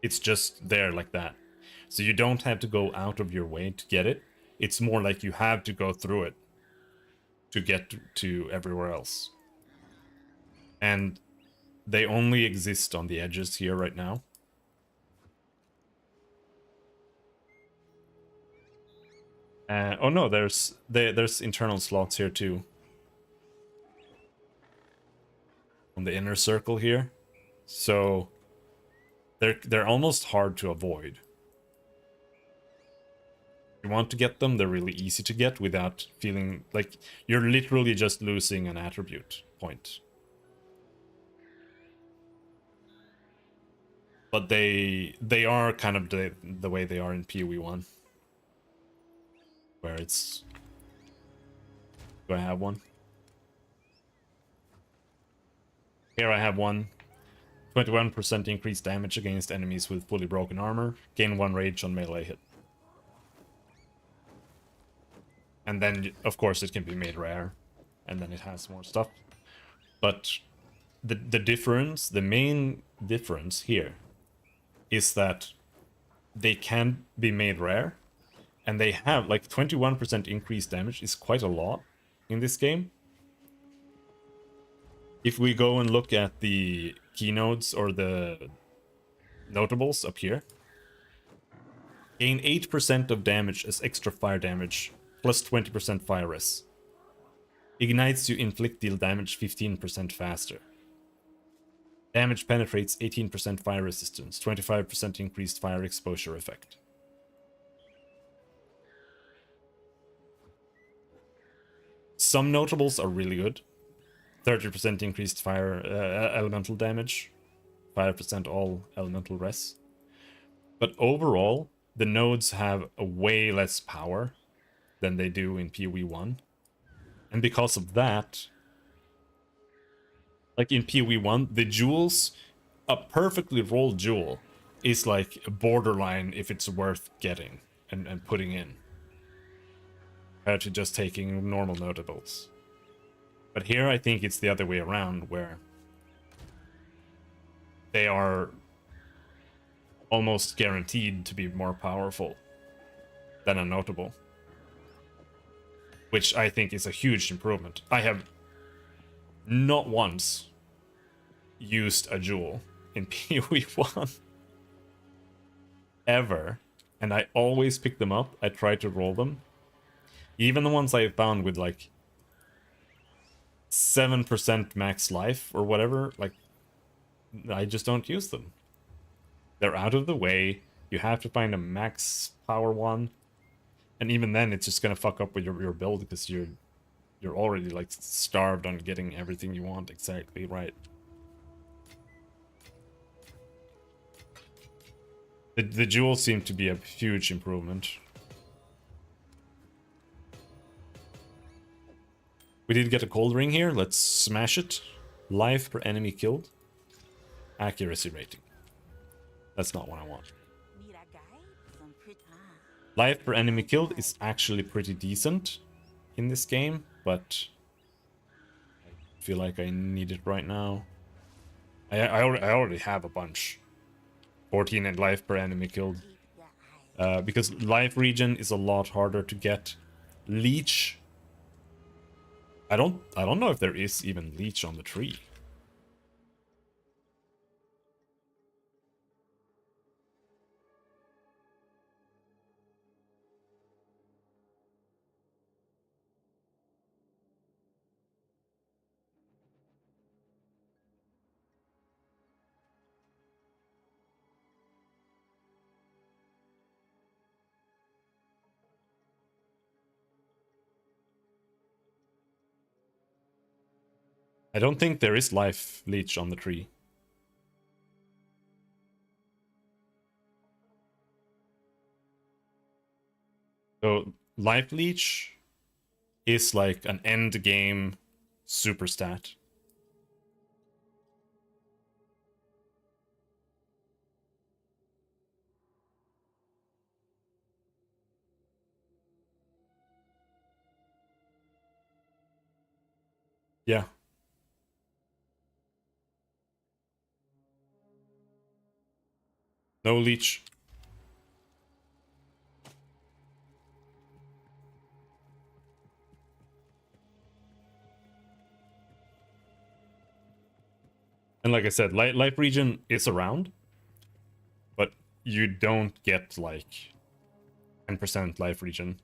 It's just there like that. So you don't have to go out of your way to get it. It's more like you have to go through it to get to everywhere else. And they only exist on the edges here right now. Oh no, there's internal slots here too. On the inner circle here. So they're almost hard to avoid. If you want to get them, they're really easy to get without feeling like you're literally just losing an attribute point. But they are kind of the way they are in PoE 1. Where it's... Do I have one? Here I have one. 21% increased damage against enemies with fully broken armor. Gain 1 rage on melee hit. And then, of course, it can be made rare. And then it has more stuff. But the difference, the main difference here is that they can be made rare. And they have, like, 21% increased damage is quite a lot in this game. If we go and look at the keynotes or the notables up here, gain 8% of damage as extra fire damage, plus 20% fire res. Ignites to inflict deal damage 15% faster. Damage penetrates 18% fire resistance, 25% increased fire exposure effect. Some notables are really good. 30% increased fire elemental damage, 5% all elemental res. But overall, the nodes have a way less power than they do in PoE 1. And because of that, like in PoE 1, the jewels, a perfectly rolled jewel is like a borderline if it's worth getting and putting in, compared to just taking normal notables. But here I think it's the other way around, where they are almost guaranteed to be more powerful than a notable. Which I think is a huge improvement. I have not once used a jewel in PoE 1. Ever. And I always pick them up. I try to roll them. Even the ones I found with like 7% max life or whatever, like, I just don't use them. They're out of the way. You have to find a max power one. And even then, it's just gonna fuck up with your build because you're you're already like starved on getting everything you want exactly right. The jewels seem to be a huge improvement. We did get a cold ring here. Let's smash it. Life per enemy killed. Accuracy rating. That's not what I want. Need a guide? Some pretty. Life per enemy killed is actually pretty decent in this game, but I feel like I need it right now. I already have a bunch. 14 and life per enemy killed. Because life regen is a lot harder to get. Leech. I don't know if there is even leech on the tree. I don't think there is life leech on the tree. So life leech is like an end game super stat. Yeah. No leech. And like I said, life regen is around, but you don't get like 10% life regen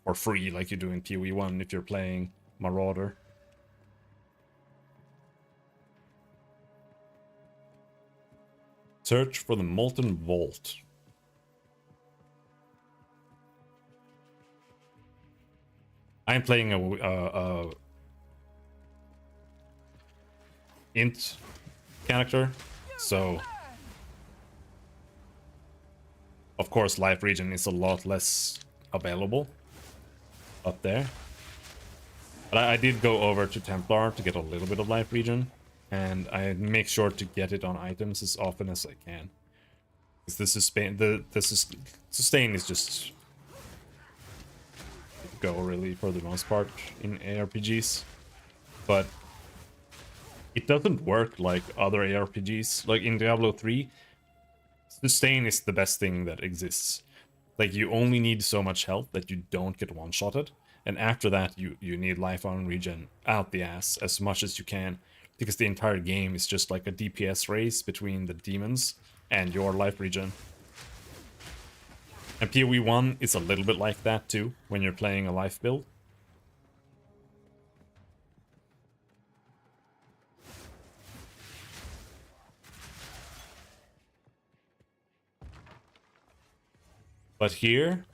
for free like you do in PoE 1 if you're playing Marauder. Search for the Molten Vault. I'm playing a int character, so of course life regen is a lot less available up there. But I did go over to Templar to get a little bit of life regen, and I make sure to get it on items as often as I can. Because the sustain is just go really for the most part in ARPGs, but it doesn't work like other ARPGs. Like in Diablo 3, sustain is the best thing that exists. Like you only need so much health that you don't get one-shotted, and after that you need life on regen out the ass as much as you can, because the entire game is just like a DPS race between the demons and your life regen. And PoE 1 is a little bit like that too, when you're playing a life build. But here,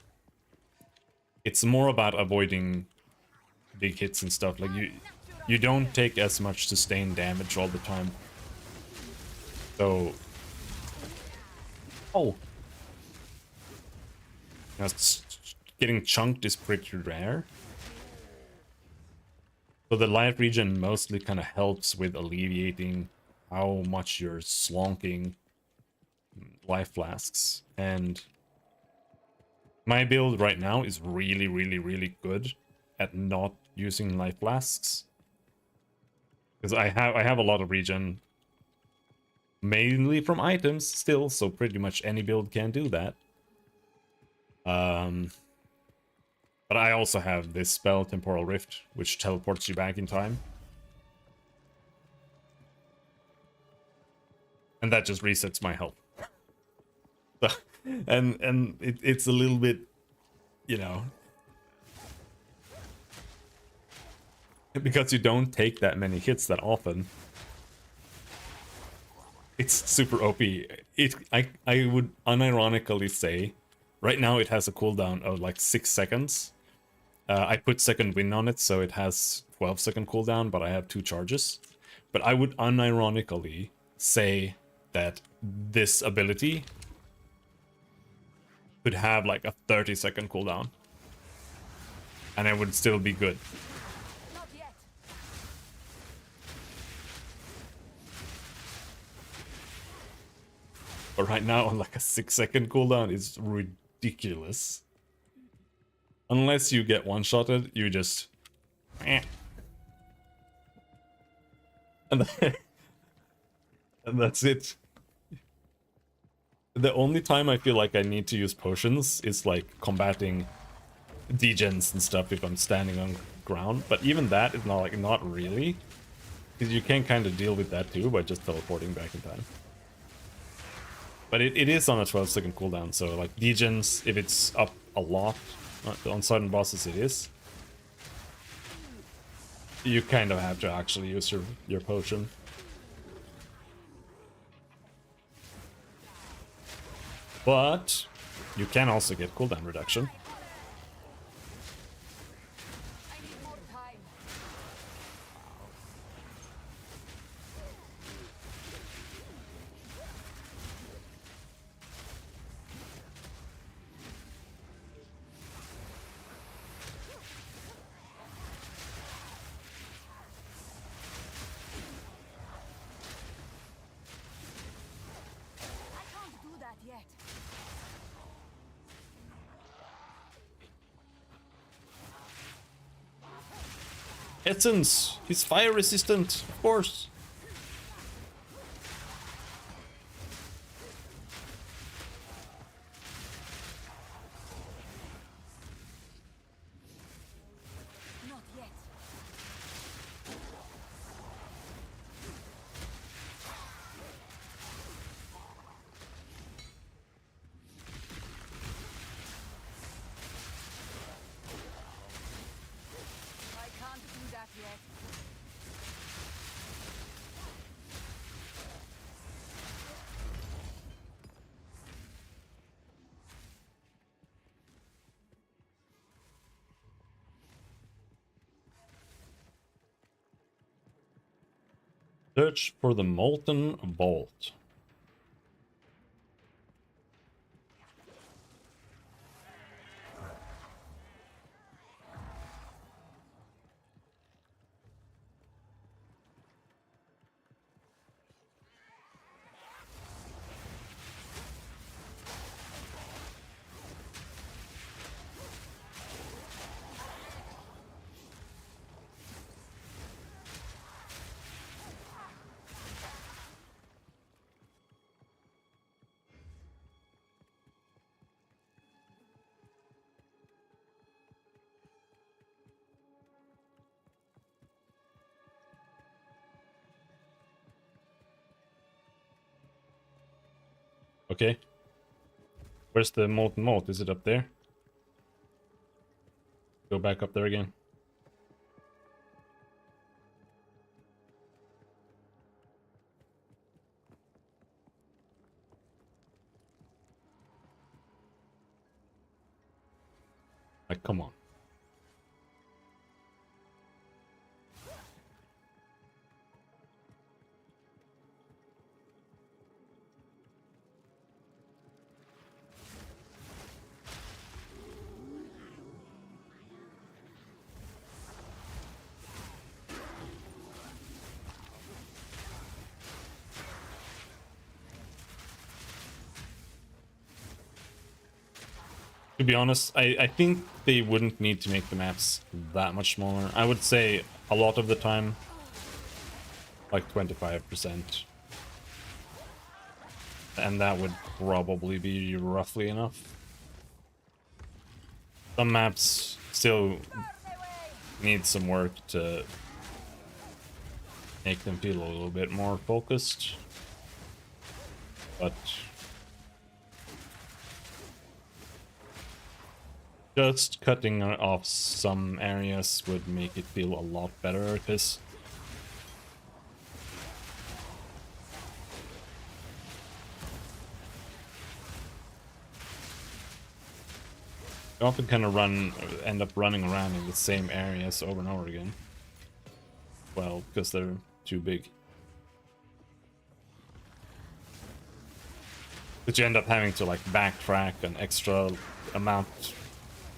it's more about avoiding big hits and stuff. Like you don't take as much sustained damage all the time. So, oh, now, getting chunked is pretty rare. So the life regen mostly kind of helps with alleviating how much you're slonking life flasks. And my build right now is really, really, really good at not using life flasks. Because I have a lot of regen, mainly from items still, so pretty much any build can do that. But I also have this spell, Temporal Rift, which teleports you back in time. And that just resets my health. and it's a little bit, you know, because you don't take that many hits that often. It's super OP. I would unironically say, right now it has a cooldown of like 6 seconds. I put second wind on it, so it has 12-second cooldown, but I have 2 charges. But I would unironically say that this ability could have like a 30-second cooldown. And it would still be good. Not yet. But right now, like a 6-second cooldown is ridiculous. Unless you get one-shotted, you just... eh. And, and that's it. The only time I feel like I need to use potions is like combating degens and stuff if I'm standing on ground. But even that is not like not really. Because you can kind of deal with that too by just teleporting back in time. But it is on a 12-second cooldown, so like degens, if it's up a lot, on certain bosses it is, you kind of have to actually use your potion. But you can also get cooldown reduction. I need more time. I can't do that yet. Essence! He's fire resistant, of course! Not yet. I can't do that yet. Search for the Molten Vault. Okay. Where's the Molten Vault? Is it up there? Go back up there again. Like, come on. To be honest, I think they wouldn't need to make the maps that much smaller. I would say a lot of the time, like 25%. And that would probably be roughly enough. Some maps still need some work to make them feel a little bit more focused. But just cutting off some areas would make it feel a lot better, because You often kind of end up running around in the same areas over and over again. Well, because they're too big. But you end up having to like backtrack an extra amount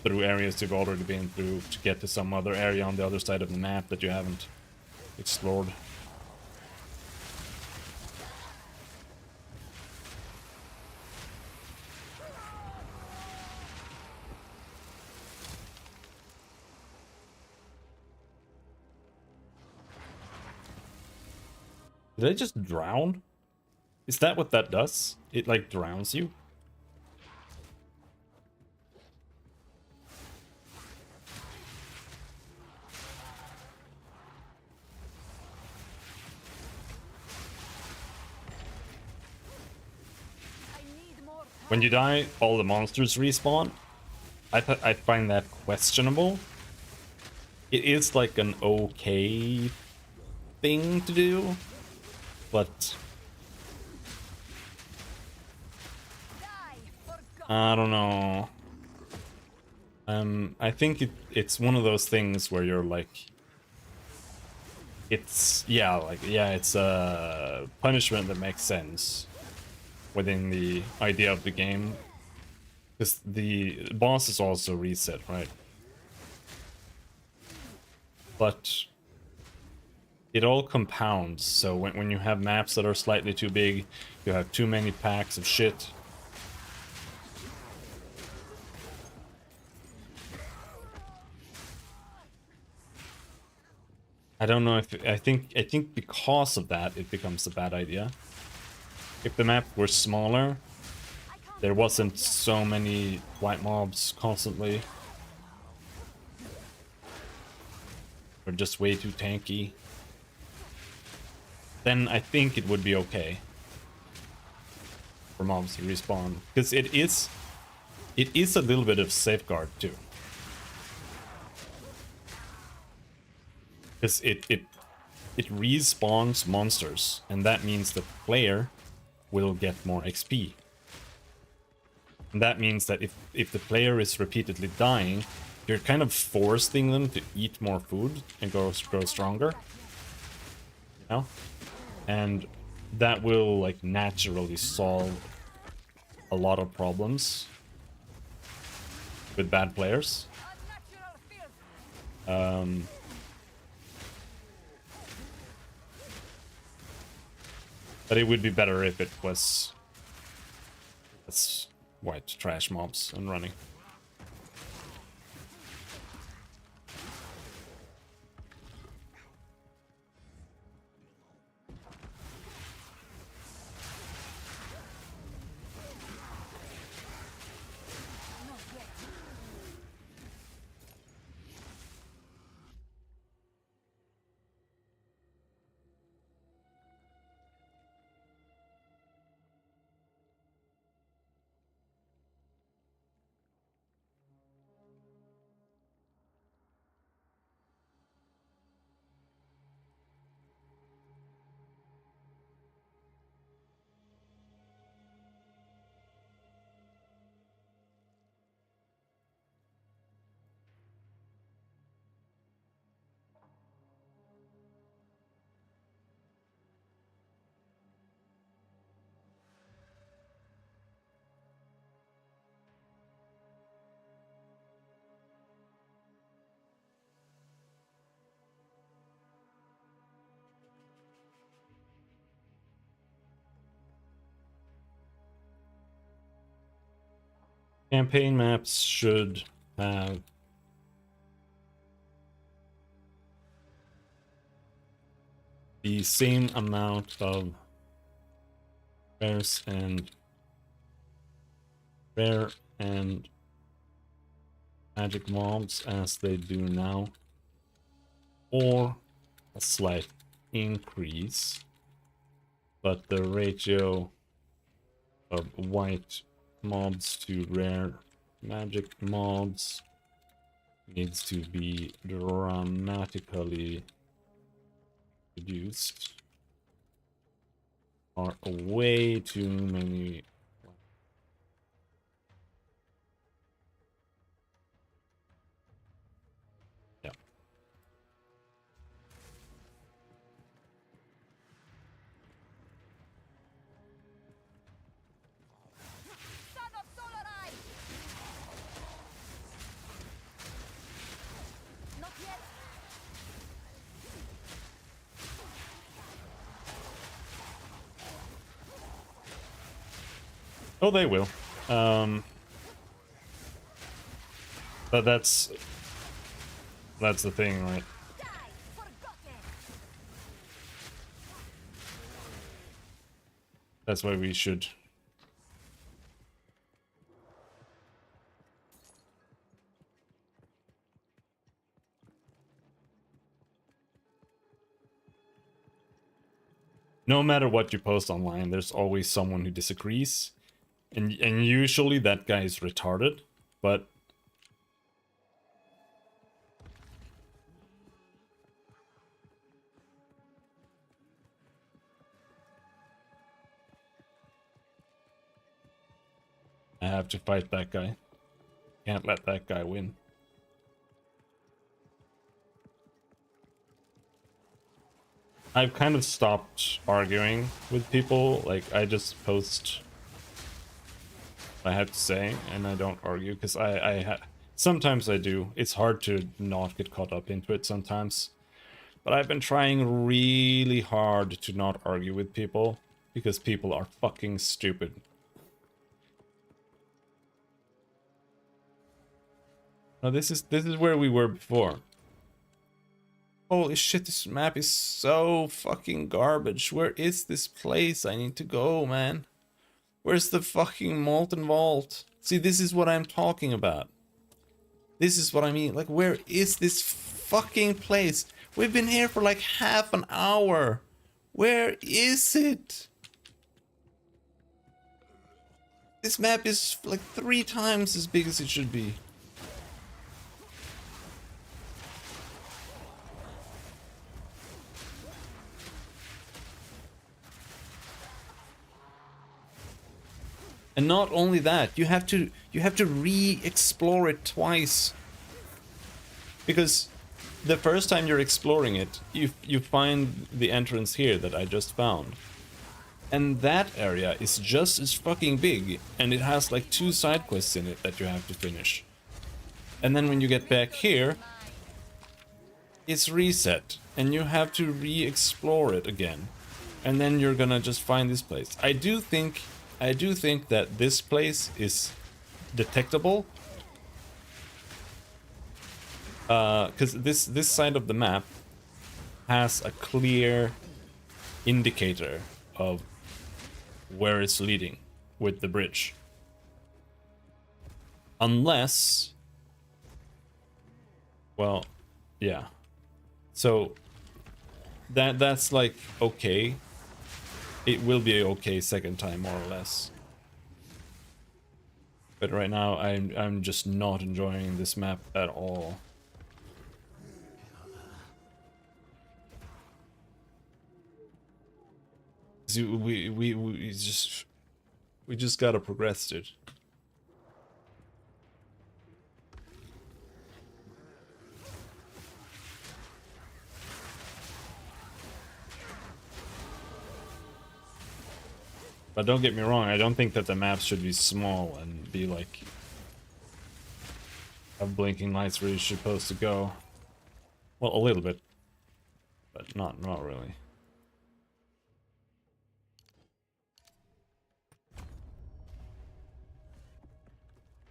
through areas you've already been through to get to some other area on the other side of the map that you haven't explored. Did I just drown? Is that what that does? It like drowns you? I need more When you die, all the monsters respawn. I find that questionable. It is like an okay thing to do, but die for God. I don't know. I think it's one of those things where you're like, it's it's a punishment that makes sense within the idea of the game, because the boss is also reset, right? But it all compounds, so when you have maps that are slightly too big, you have too many packs of shit. I don't know if I think because of that it becomes a bad idea. If the map were smaller, there wasn't so many white mobs constantly. Or just way too tanky. Then I think it would be okay for mobs to respawn, because it is a little bit of safeguard too. Because it respawns monsters, and that means that the player will get more XP. And that means that if the player is repeatedly dying, you're kind of forcing them to eat more food and grow stronger. You know? And that will like naturally solve a lot of problems with bad players. But it would be better if it was white trash mobs and running. Campaign maps should have the same amount of rare and magic mobs as they do now, or a slight increase, but the ratio of white mobs to rare magic mobs needs to be dramatically reduced. Are way too many. Oh, they will. But that's the thing, right? Die, forgotten. That's why we should. No matter what you post online, there's always someone who disagrees. And usually that guy is retarded, but I have to fight that guy. Can't let that guy win. I've kind of stopped arguing with people. Like, I just post what I have to say, and I don't argue, because sometimes I do. It's hard to not get caught up into it sometimes. But I've been trying really hard to not argue with people, because people are fucking stupid. Now this is where we were before. Holy shit, this map is so fucking garbage. Where is this place I need to go, man? Where's the fucking Molten Vault? See, this is what I'm talking about. This is what I mean. Like, where is this fucking place? We've been here for like half an hour. Where is it? This map is like 3 times as big as it should be. And not only that, you have to re-explore it twice. Because the first time you're exploring it, you find the entrance here that I just found. And that area is just as fucking big, and it has like 2 side quests in it that you have to finish. And then when you get back here, it's reset, and you have to re-explore it again. And then you're gonna just find this place. I do think that this place is detectable. Because this side of the map has a clear indicator of where it's leading with the bridge. Unless... well, yeah. So that's like okay. It will be okay second time, more or less. But right now, I'm just not enjoying this map at all. See, we just gotta progress, dude. But don't get me wrong, I don't think that the maps should be small and be like... have blinking lights where you're supposed to go. Well, a little bit. But not really.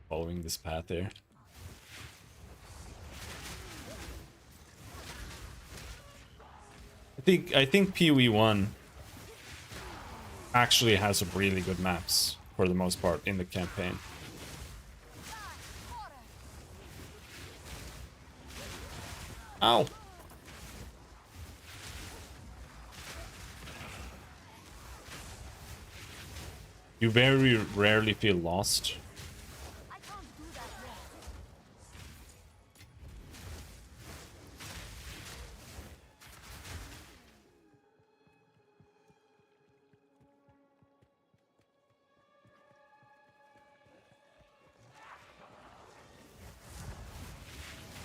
Following this path there. I think PoE 1 actually has some really good maps for the most part in the campaign. Ow! You very rarely feel lost. I can't do that yet.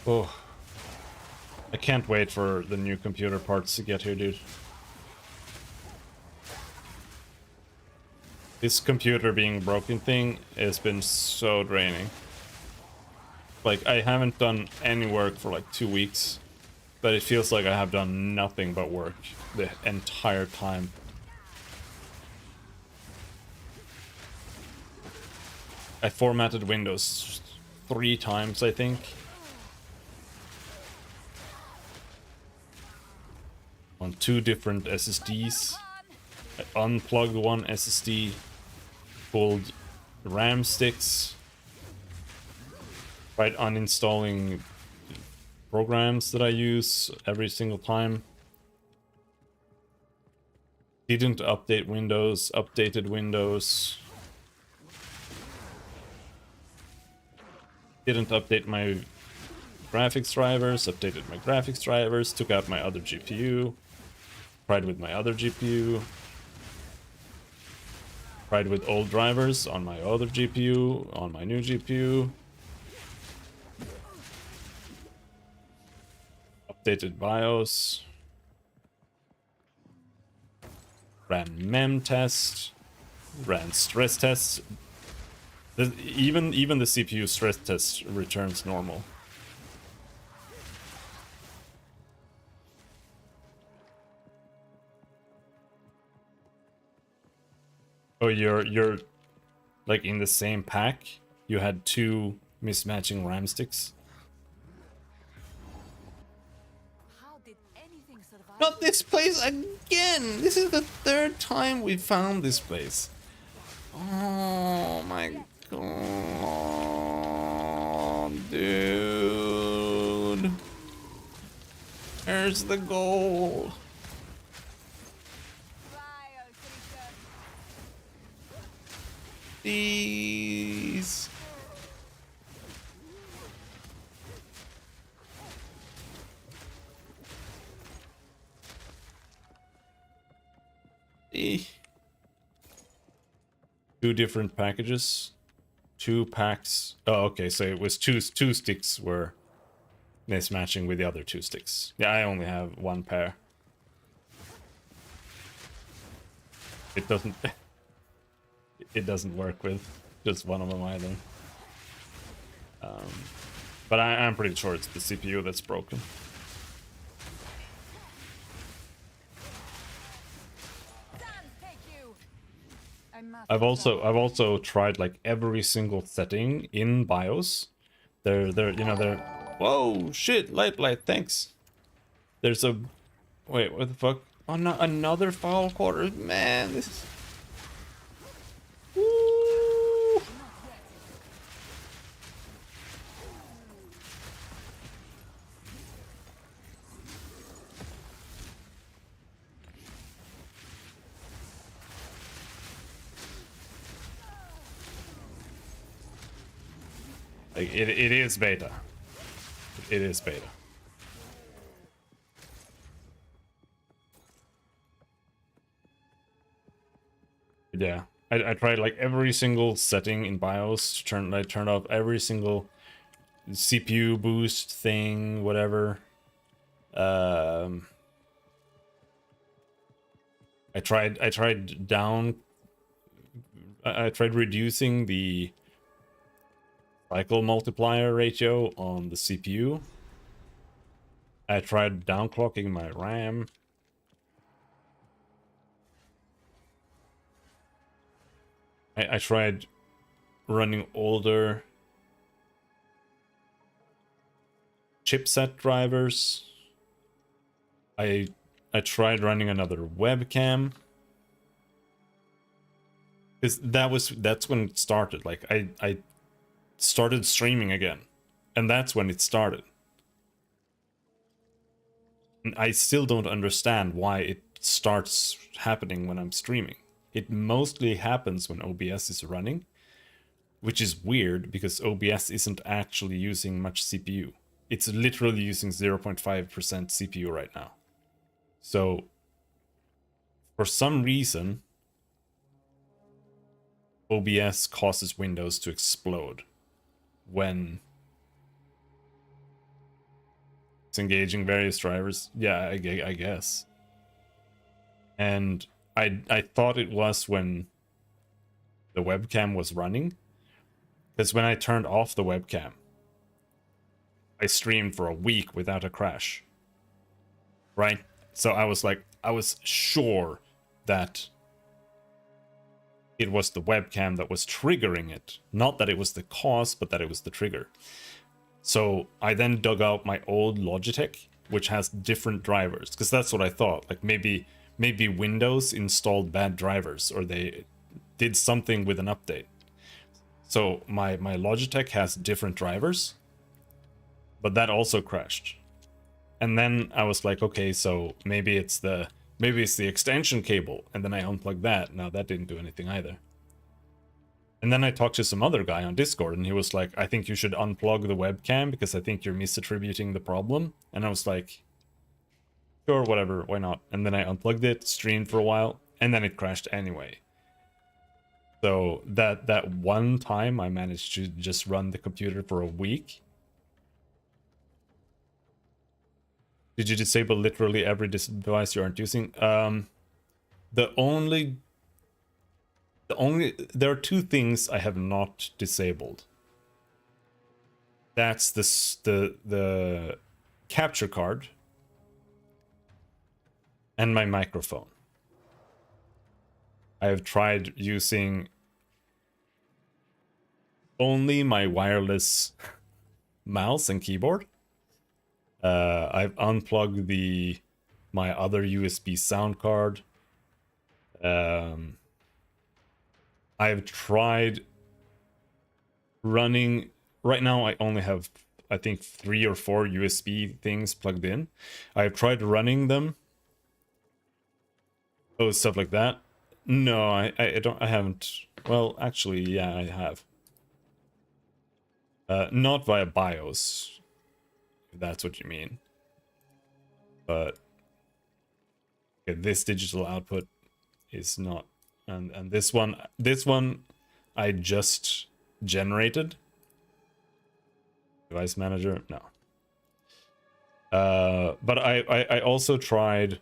Oh. I can't wait for the new computer parts to get here, dude. This computer being broken thing has been so draining. Like, I haven't done any work for like 2 weeks, but it feels like I have done nothing but work the entire time. I formatted Windows 3 times, I think. On 2 different SSDs. I unplugged one SSD, pulled RAM sticks, tried uninstalling programs that I use every single time. Didn't update Windows, updated Windows. Didn't update my graphics drivers, updated my graphics drivers, took out my other GPU, tried with my other GPU, tried with old drivers on my other GPU, on my new GPU. Updated BIOS. Ran mem test. Ran stress tests. Even the CPU stress test returns normal. Oh, you're like in the same pack. You had 2 mismatching RAM sticks. How did anything survive? Not this place again! This is the 3rd time we found this place. Oh my god, dude. There's the gold. Vile creature. These. Eh. 2 different packages. 2 packs. Oh, okay, so it was two sticks were mismatching with the other 2 sticks. Yeah, I only have 1 pair. It doesn't... it doesn't work with just one of them either. But I'm pretty sure it's the CPU that's broken. Sans take you. I must I've also tried like every single setting in BIOS. They're whoa shit, light, thanks. There's a wait, what the fuck? Oh no, another foul quarter, man. This is woo. Like it is beta. It is beta. Yeah, I tried like every single setting in BIOS. I turned off every single CPU boost thing, whatever. I tried reducing the cycle multiplier ratio on the CPU. I tried downclocking my RAM. I tried running older chipset drivers. I tried running another webcam. That's when it started. Like I started streaming again. And that's when it started. And I still don't understand why it starts happening when I'm streaming. It mostly happens when OBS is running, which is weird because OBS isn't actually using much CPU. It's literally using 0.5% CPU right now. So, for some reason, OBS causes Windows to explode when it's engaging various drivers. Yeah, I guess. And I thought it was when the webcam was running. Because when I turned off the webcam, I streamed for a week without a crash. Right? So I was sure that it was the webcam that was triggering it. Not that it was the cause, but that it was the trigger. So I then dug out my old Logitech, which has different drivers, because that's what I thought. Like maybe Windows installed bad drivers, or they did something with an update. So my Logitech has different drivers, but that also crashed. And then I was like, okay, so maybe it's the extension cable, and then I unplugged that. Now that didn't do anything either. And then I talked to some other guy on Discord, and he was like, I think you should unplug the webcam because I think you're misattributing the problem. And I was like, sure, whatever, why not? And then I unplugged it, streamed for a while, and then it crashed anyway. So that one time I managed to just run the computer for a week. Did you disable literally every device you aren't using? There are two things I have not disabled. That's the capture card and my microphone. I have tried using only my wireless mouse and keyboard. I've unplugged my other USB sound card. I've tried running. Right now I only have, I think, 3 or 4 USB things plugged in. I've tried running them. Oh, stuff like that. No, I haven't. Well, actually, yeah, I have. Not via BIOS, if that's what you mean. But okay, this digital output is not, and this one I just generated. Device manager, no. But I also tried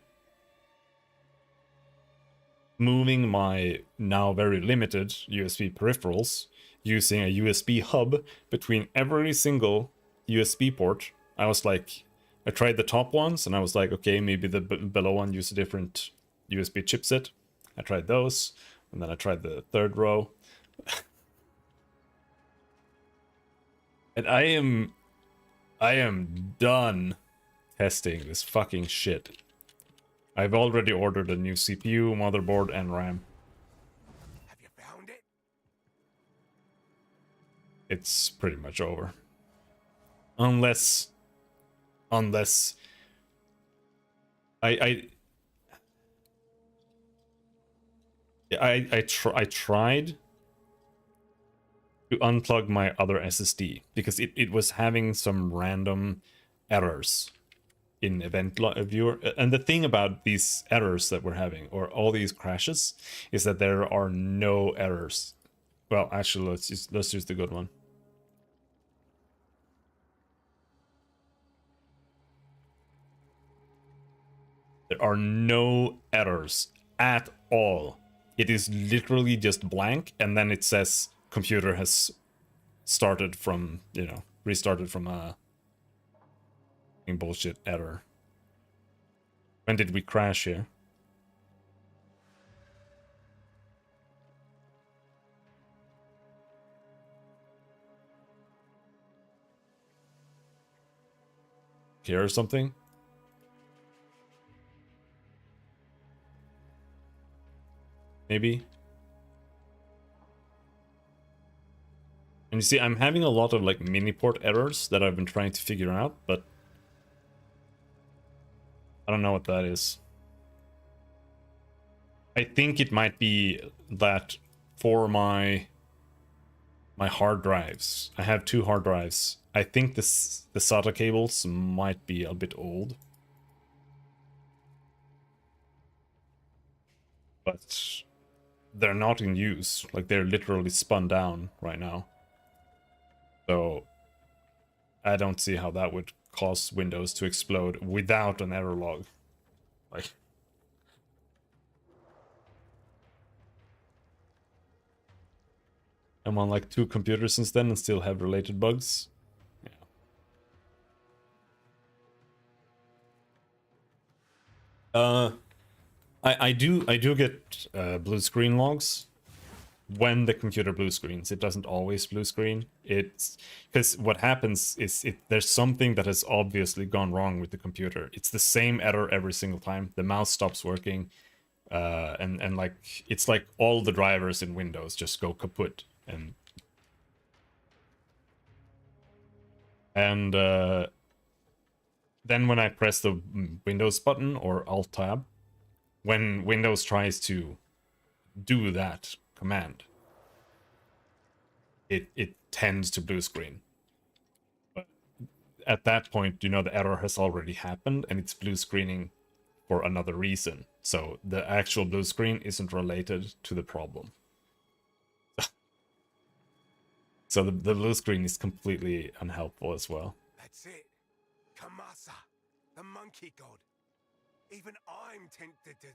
moving my now very limited USB peripherals using a USB hub between every single USB port. I was like, I tried the top ones and I was like, okay, maybe the below one use a different USB chipset. I tried those, and then I tried the third row. And I am done testing this fucking shit. I've already ordered a new CPU, motherboard, and RAM. Have you found it? It's pretty much over. Unless I tried to unplug my other SSD because it was having some random errors in event viewer. And the thing about these errors that we're having, or all these crashes, is that there are no errors. Well, actually, let's use the good one. There are no errors at all. It is literally just blank, and then it says computer has started from, restarted from a bullshit error. When did we crash here? Here or something? Maybe. And you see, I'm having a lot of like mini port errors that I've been trying to figure out, but I don't know what that is. I think it might be that for my hard drives. I have 2 hard drives. I think the SATA cables might be a bit old. But they're not in use. Like, they're literally spun down right now. So I don't see how that would cause Windows to explode without an error log. Like, I'm on like 2 computers since then and still have related bugs. Yeah. I do get blue screen logs when the computer blue screens. It doesn't always blue screen. It's because what happens is there's something that has obviously gone wrong with the computer. It's the same error every single time. The mouse stops working, and like it's like all the drivers in Windows just go kaput. And then when I press the Windows button or Alt tab, when Windows tries to do that command, it tends to blue screen. But at that point, you know, the error has already happened and it's blue screening for another reason. So the actual blue screen isn't related to the problem. So the blue screen is completely unhelpful as well. That's it. Kamasa, the monkey god. Even I'm tempted to...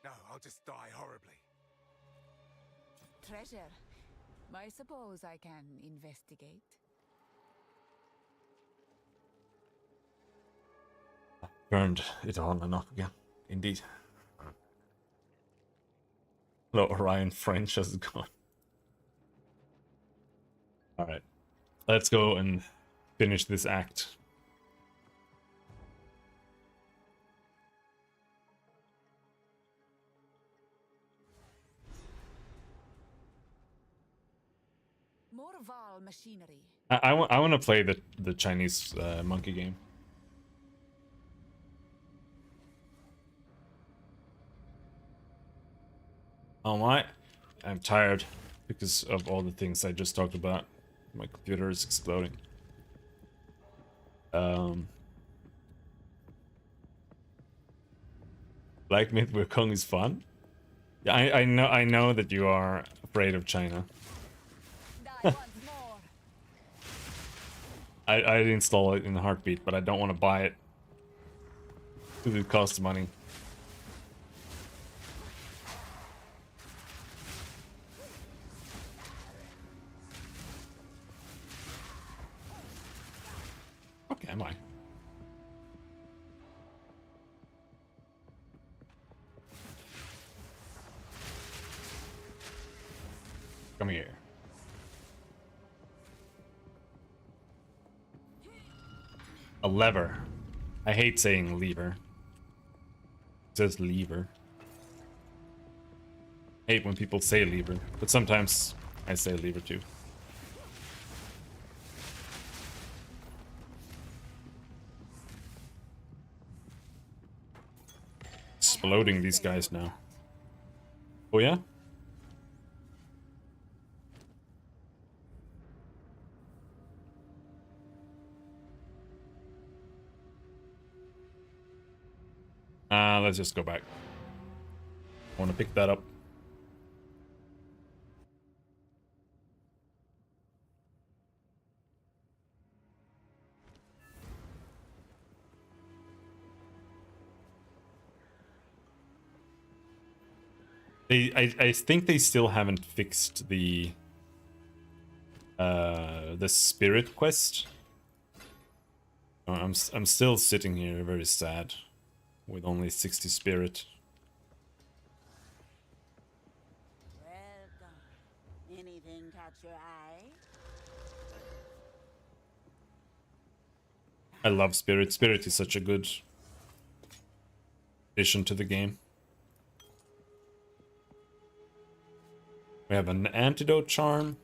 No, I'll just die horribly. Treasure. I suppose I can investigate. Turned it on and off again. Indeed. Hello, Orion French has gone. Alright. Let's go and finish this act. More Val machinery. I want to play the Chinese monkey game. Oh my, I'm tired because of all the things I just talked about. My computer is exploding. Black Myth Wukong is fun. Yeah, I know that you are afraid of China. Die once more. I'd install it in a heartbeat, but I don't want to buy it because it costs money. Okay, am I? Come here. A lever. I hate saying lever. It says lever. I hate when people say lever, but sometimes I say lever too. Exploding these guys now. Oh yeah? Let's just go back. I want to pick that up. I think they still haven't fixed the spirit quest. I'm still sitting here very sad with only 60 spirit. Welcome. Anything catch your eye? I love spirit. Spirit is such a good addition to the game. We have an antidote charm.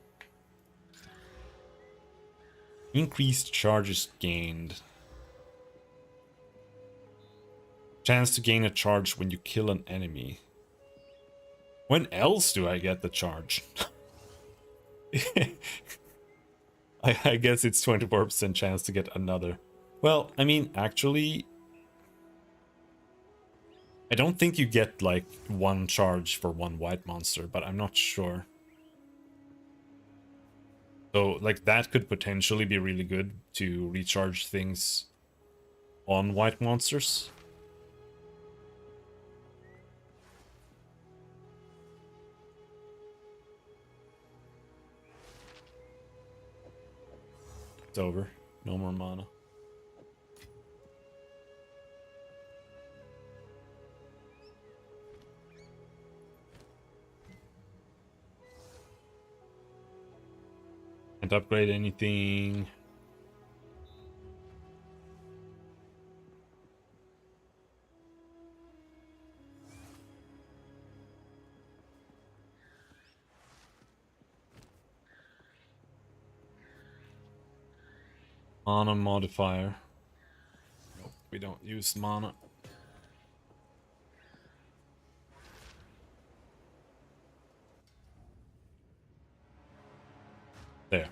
Increased charges gained. Chance to gain a charge when you kill an enemy. When else do I get the charge? I guess it's 24% chance to get another. Well, I mean, actually, I don't think you get like one charge for one white monster, but I'm not sure. So like that could potentially be really good to recharge things on white monsters. It's over. No more mana. Can't upgrade anything. Mana modifier. Nope, we don't use mana. There.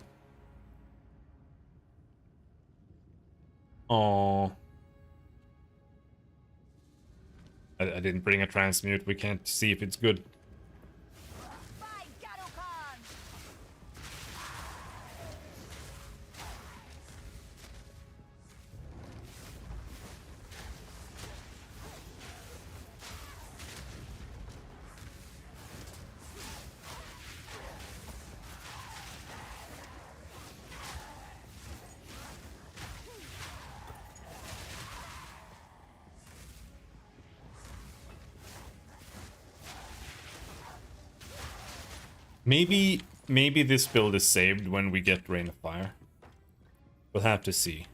Oh, I didn't bring a transmute. We can't see if it's good. By Garukan! Maybe this build is saved when we get Rain of Fire. We'll have to see.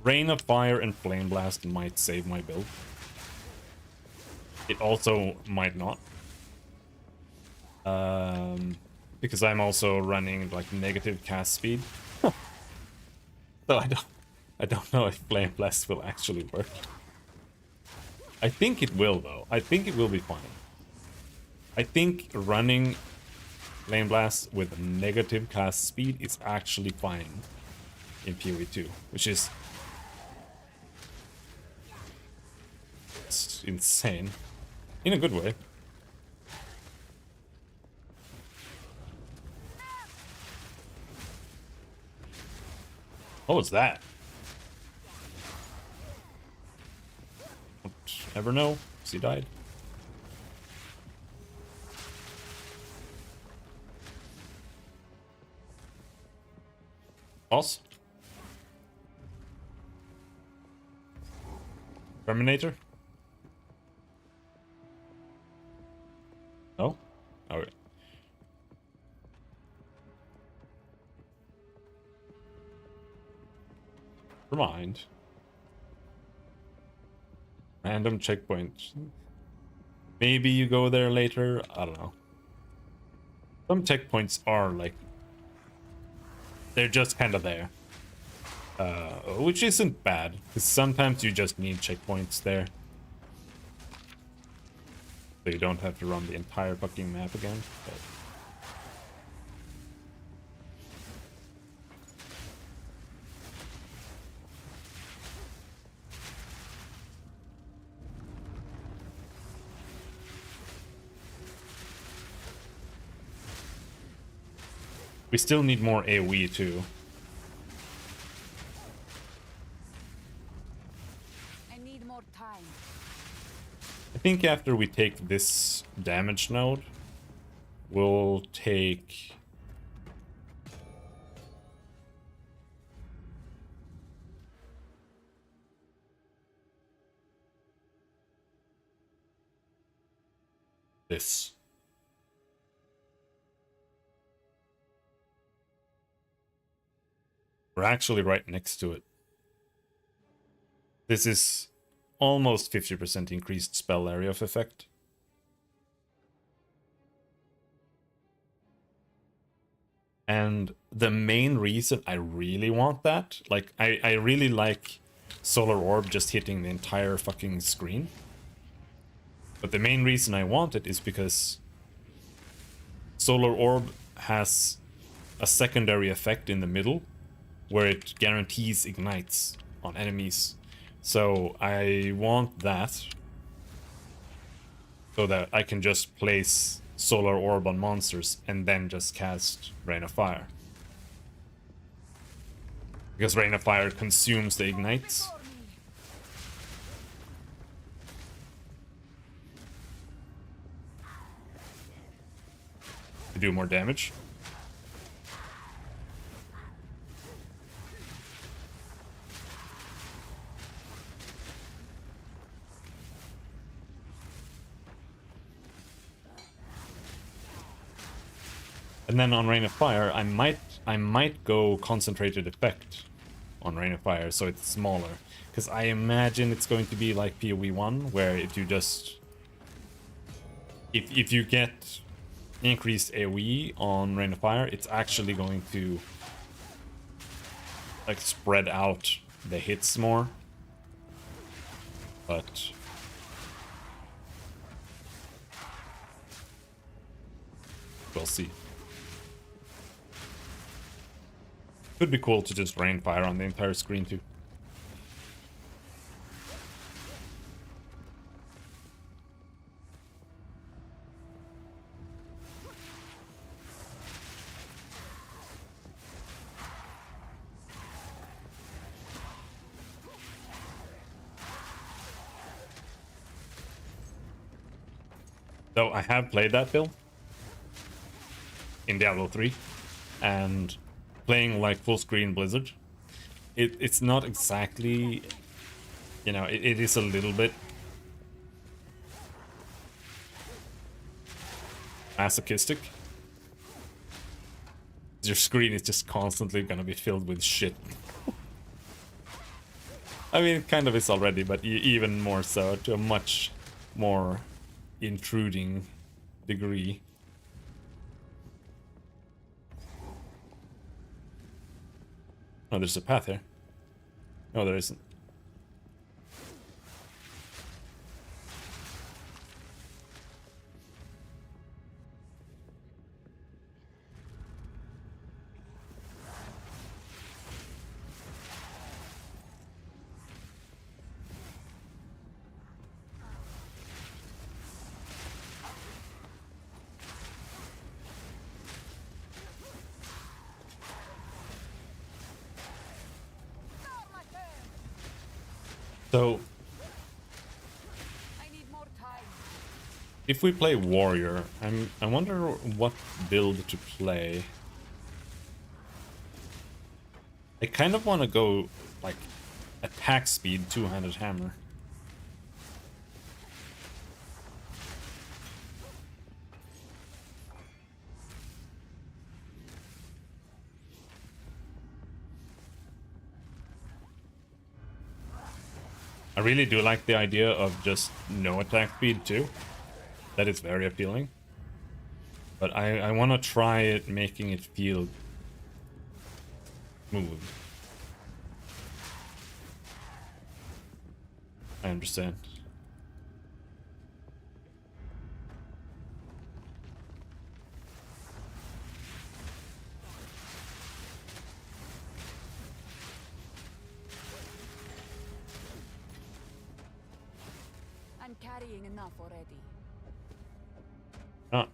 Rain of Fire and Flame Blast might save my build. It also might not. Because I'm also running like negative cast speed. So I don't know if Flame Blast will actually work. I think it will though. I think it will be fine. I think running Flame Blast with negative cast speed is actually fine in PoE2, which is it's insane in a good way. What was that? Don't ever know. He died. Boss? Terminator? No? Okay. Never mind. Random checkpoint. Maybe you go there later. I don't know. Some checkpoints are like they're just kind of there, which isn't bad because sometimes you just need checkpoints there, so you don't have to run the entire fucking map again. But we still need more AoE too. I need more time. I think after we take this damage node, we'll take this. We're actually right next to it. This is almost 50% increased spell area of effect. And the main reason I really want that, like, I really like Solar Orb just hitting the entire fucking screen. But the main reason I want it is because Solar Orb has a secondary effect in the middle where it guarantees ignites on enemies. So I want that so that I can just place Solar Orb on monsters and then just cast Rain of Fire. Because Rain of Fire consumes the ignites. To do more damage. And then on Rain of Fire, I might I might go concentrated effect on Rain of Fire so it's smaller. Because I imagine it's going to be like PoE 1, where if you just... If you get increased AoE on Rain of Fire, it's actually going to like spread out the hits more. But we'll see. Could be cool to just rain fire on the entire screen too. So I have played that build in Diablo 3, and playing like full screen Blizzard, it's not exactly, you know, it is a little bit masochistic. Your screen is just constantly gonna be filled with shit. I mean, it kind of is already, but even more so, to a much more intruding degree. Oh, there's a path here. No, there isn't. So, I need more time. if we play warrior, I wonder what build to play. I kind of want to go like attack speed two-handed hammer. I really do like the idea of just no attack speed too. That is very appealing. But I want to try it, making it feel smooth. I understand. I'm carrying enough already. Ah.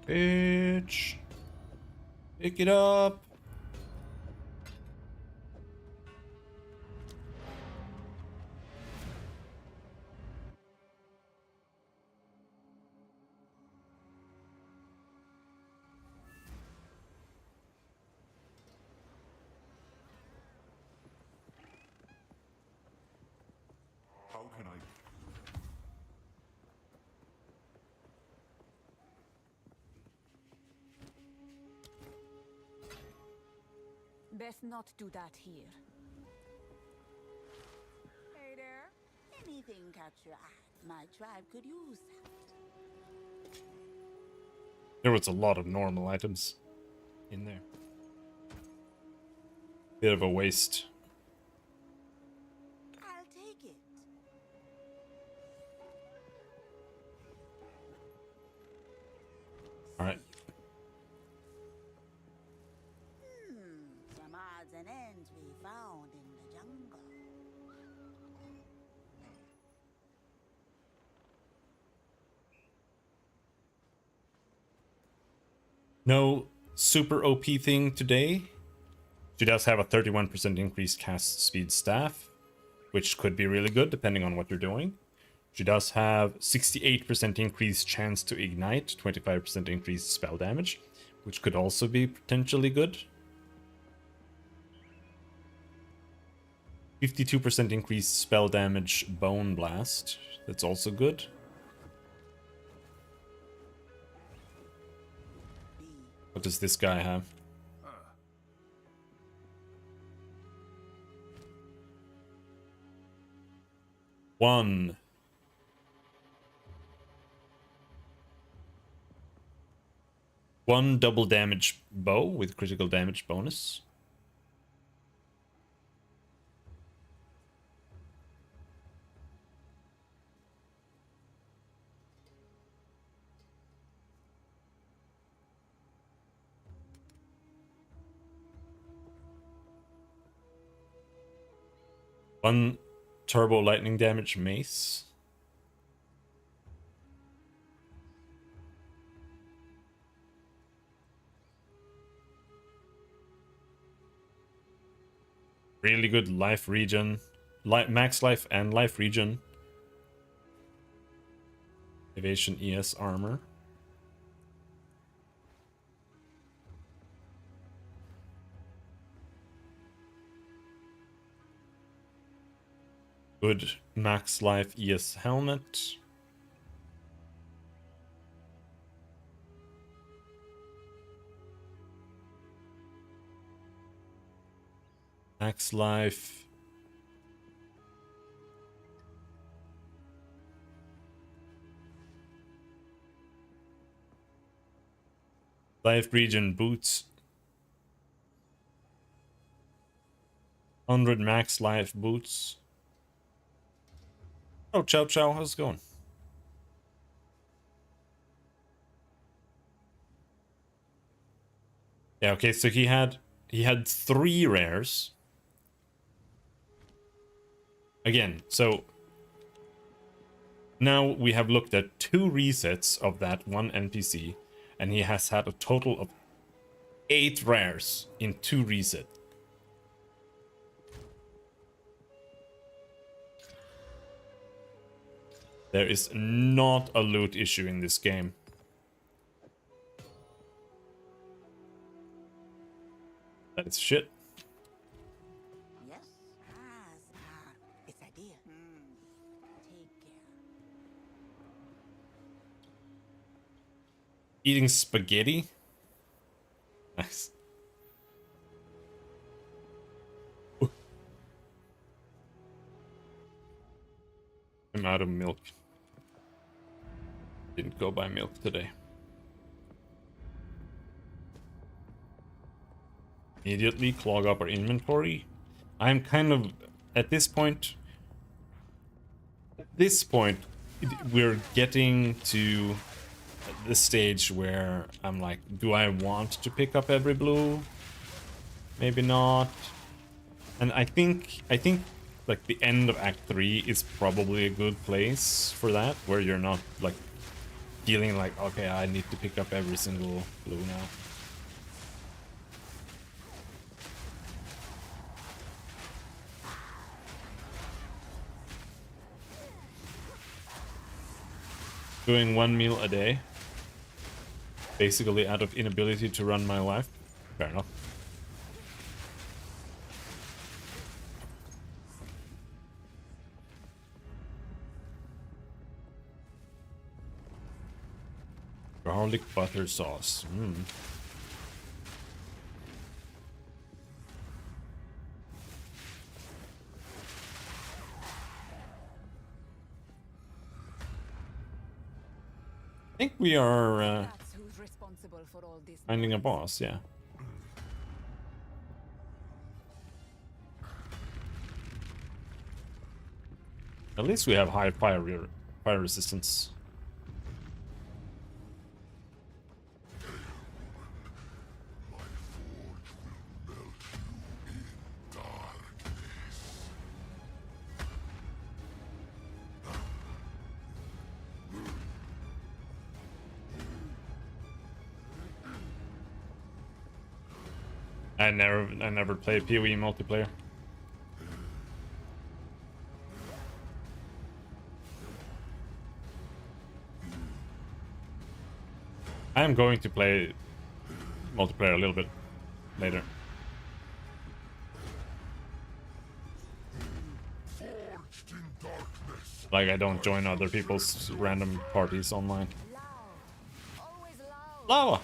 Bitch. Pick it up. How can I? Best not do that here. Hey there. Anything catch your eye? My tribe could use that. There was a lot of normal items in there. Bit of a waste. I'll take it. Alright. Some odds and ends we found in the jungle. No super OP thing today. She does have a 31% increased cast speed staff, which could be really good depending on what you're doing. She does have 68% increased chance to ignite, 25% increased spell damage, which could also be potentially good. 52% increased spell damage bone blast, that's also good. What does this guy have? One. One double damage bow with critical damage bonus. One turbo lightning damage mace. Really good life regen. Max life and life regen. Evasion ES armor. Good max life ES helmet. Max life. Life regen boots. 100 max life boots. Oh, Chow Chow, how's it going? Yeah, okay, so he had 3 rares. Again, so now we have looked at 2 resets of that one NPC, and he has had a total of 8 rares in 2 resets. There is not a loot issue in this game. That is shit. Yes? It's idea. Take care. Eating spaghetti? Nice. Ooh. I'm out of milk. Didn't go buy milk today. Immediately clog up our inventory. I'm kind of at this point. We're getting to the stage where I'm like, do I want to pick up every blue? Maybe not. And I think like the end of Act 3 is probably a good place for that, where you're not like feeling like, okay, I need to pick up every single blue now. Doing 1 meal a day. Basically out of inability to run my life. Fair enough. Garlic butter sauce. I think we are That's who's responsible for all this. finding a boss, yeah. At least we have high fire resistance. I never played PoE multiplayer. I am going to play multiplayer a little bit later. Like, I don't join other people's random parties online. Loud. Always loud. Lava!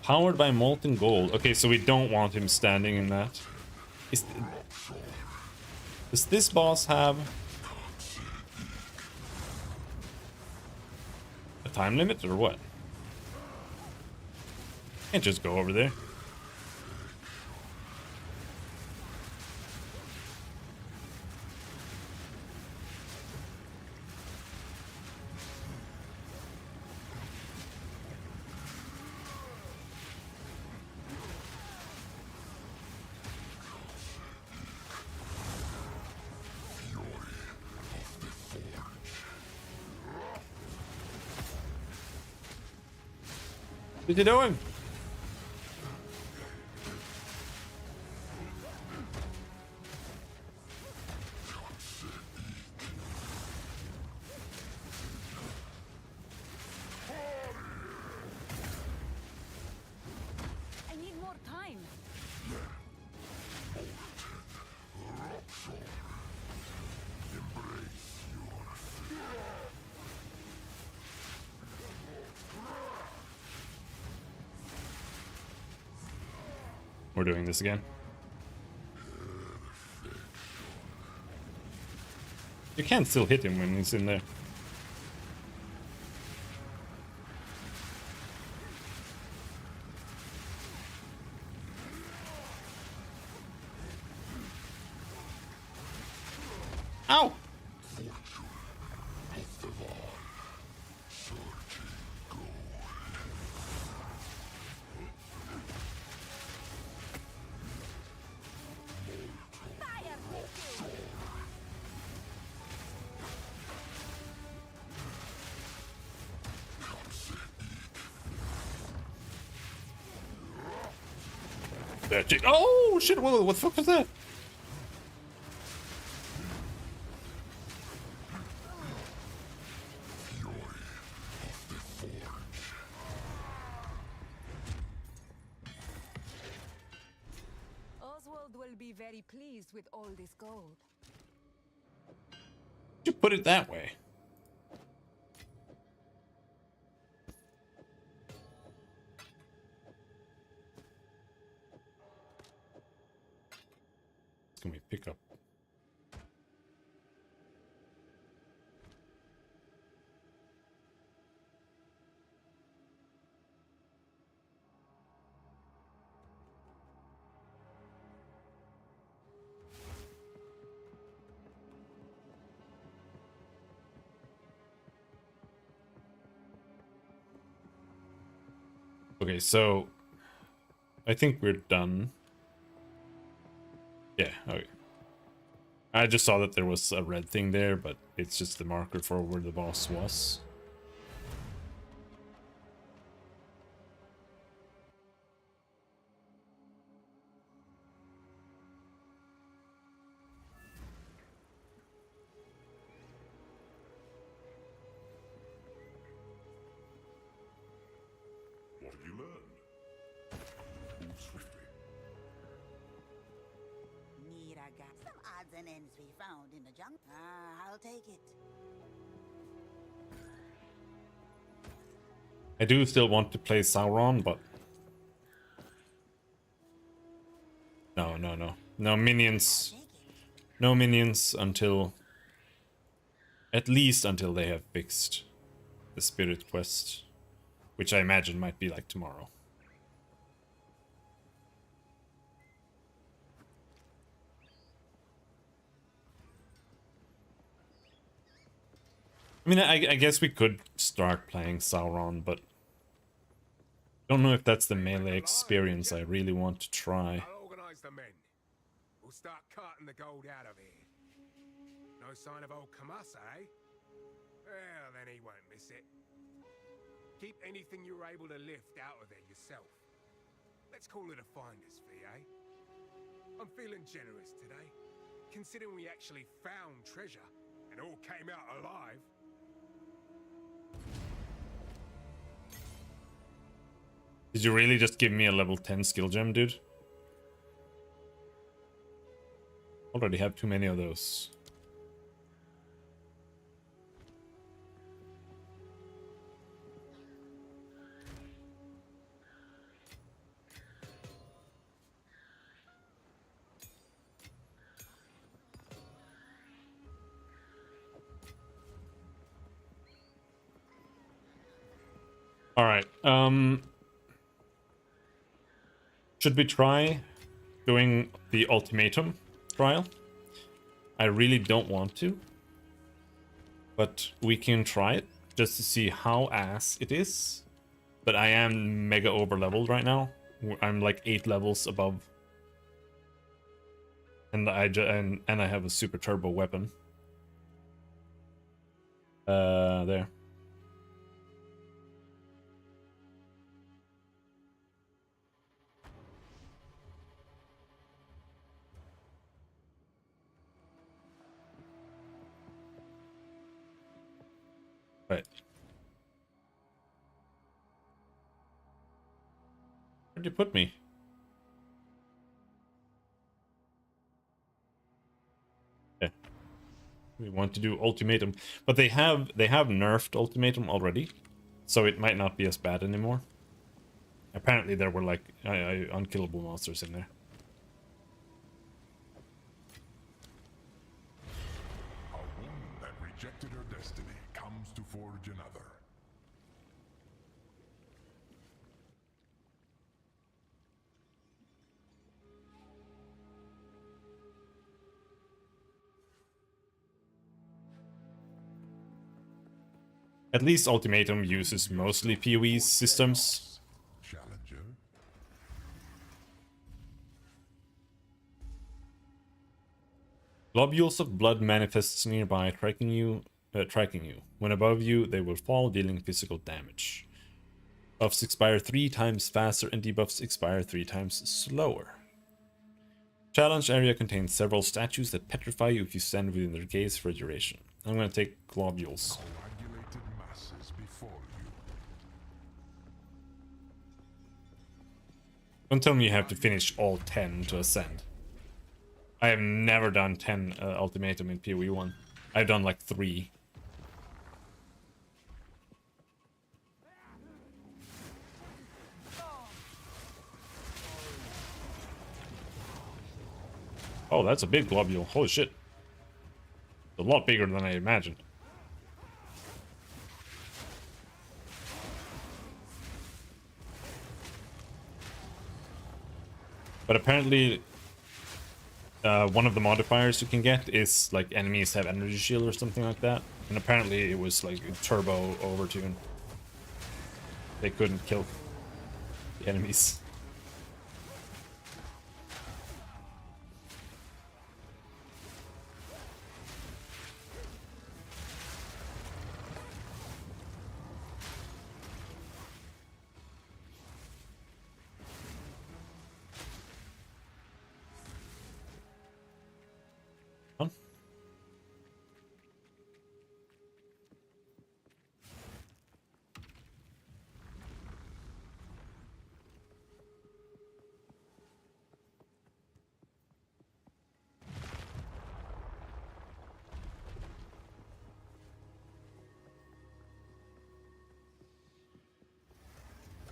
Powered by molten gold. Okay, so we don't want him standing in that. Does this boss have a time limit or what? Can't just go over there. What are you doing? I need more time. We're doing this again. You can still hit him when he's in there. Ow! Oh shit! What the fuck was that? Oswald will be very pleased with all this gold. You put it that way. Can we pick up? Okay, so I think we're done. Yeah, okay. I just saw that there was a red thing there, but it's just the marker for where the boss was. What have you learned? Move swiftly. Need I got some odds and ends we found in the jungle. I'll take it. I do still want to play Sauron, but no. No minions. No minions until at least until they have fixed the spirit quest, which I imagine might be like tomorrow. I mean, I guess we could start playing Sauron, but I don't know if that's the melee experience I really want to try. I'll organize the men. We'll start carting the gold out of here. No sign of old Kamas, eh? Well, then he won't miss it. Keep anything you're able to lift out of there yourself. Let's call it a finder's fee, eh? I'm feeling generous today, considering we actually found treasure and all came out alive. Did you really just give me a level 10 skill gem, dude? Already have too many of those. All right. Should we try doing the ultimatum trial? I really don't want to, but we can try it just to see how ass it is. But I am mega over leveled right now. I'm like 8 levels above, and and I have a super turbo weapon. There. Right. Where'd you put me? Okay. We want to do ultimatum, but they have nerfed ultimatum already, so it might not be as bad anymore. Apparently there were like unkillable monsters in there. A woman that rejected her destiny comes to forge another. At least ultimatum uses mostly PoE systems. Challenger. Globules of blood manifests nearby, tracking you. When above you, they will fall, dealing physical damage. Buffs expire 3 times faster and debuffs expire 3 times slower. Challenge area contains several statues that petrify you if you stand within their gaze for a duration. I'm gonna take globules. Coagulated masses before you. Don't tell me you have to finish all 10 to ascend. I have never done 10 ultimatum in PoE 1. I've done like 3. Oh, that's a big globule. Holy shit. A lot bigger than I imagined. But apparently, one of the modifiers you can get is like enemies have energy shield or something like that. And apparently it was like turbo overtune. They couldn't kill the enemies. Huh?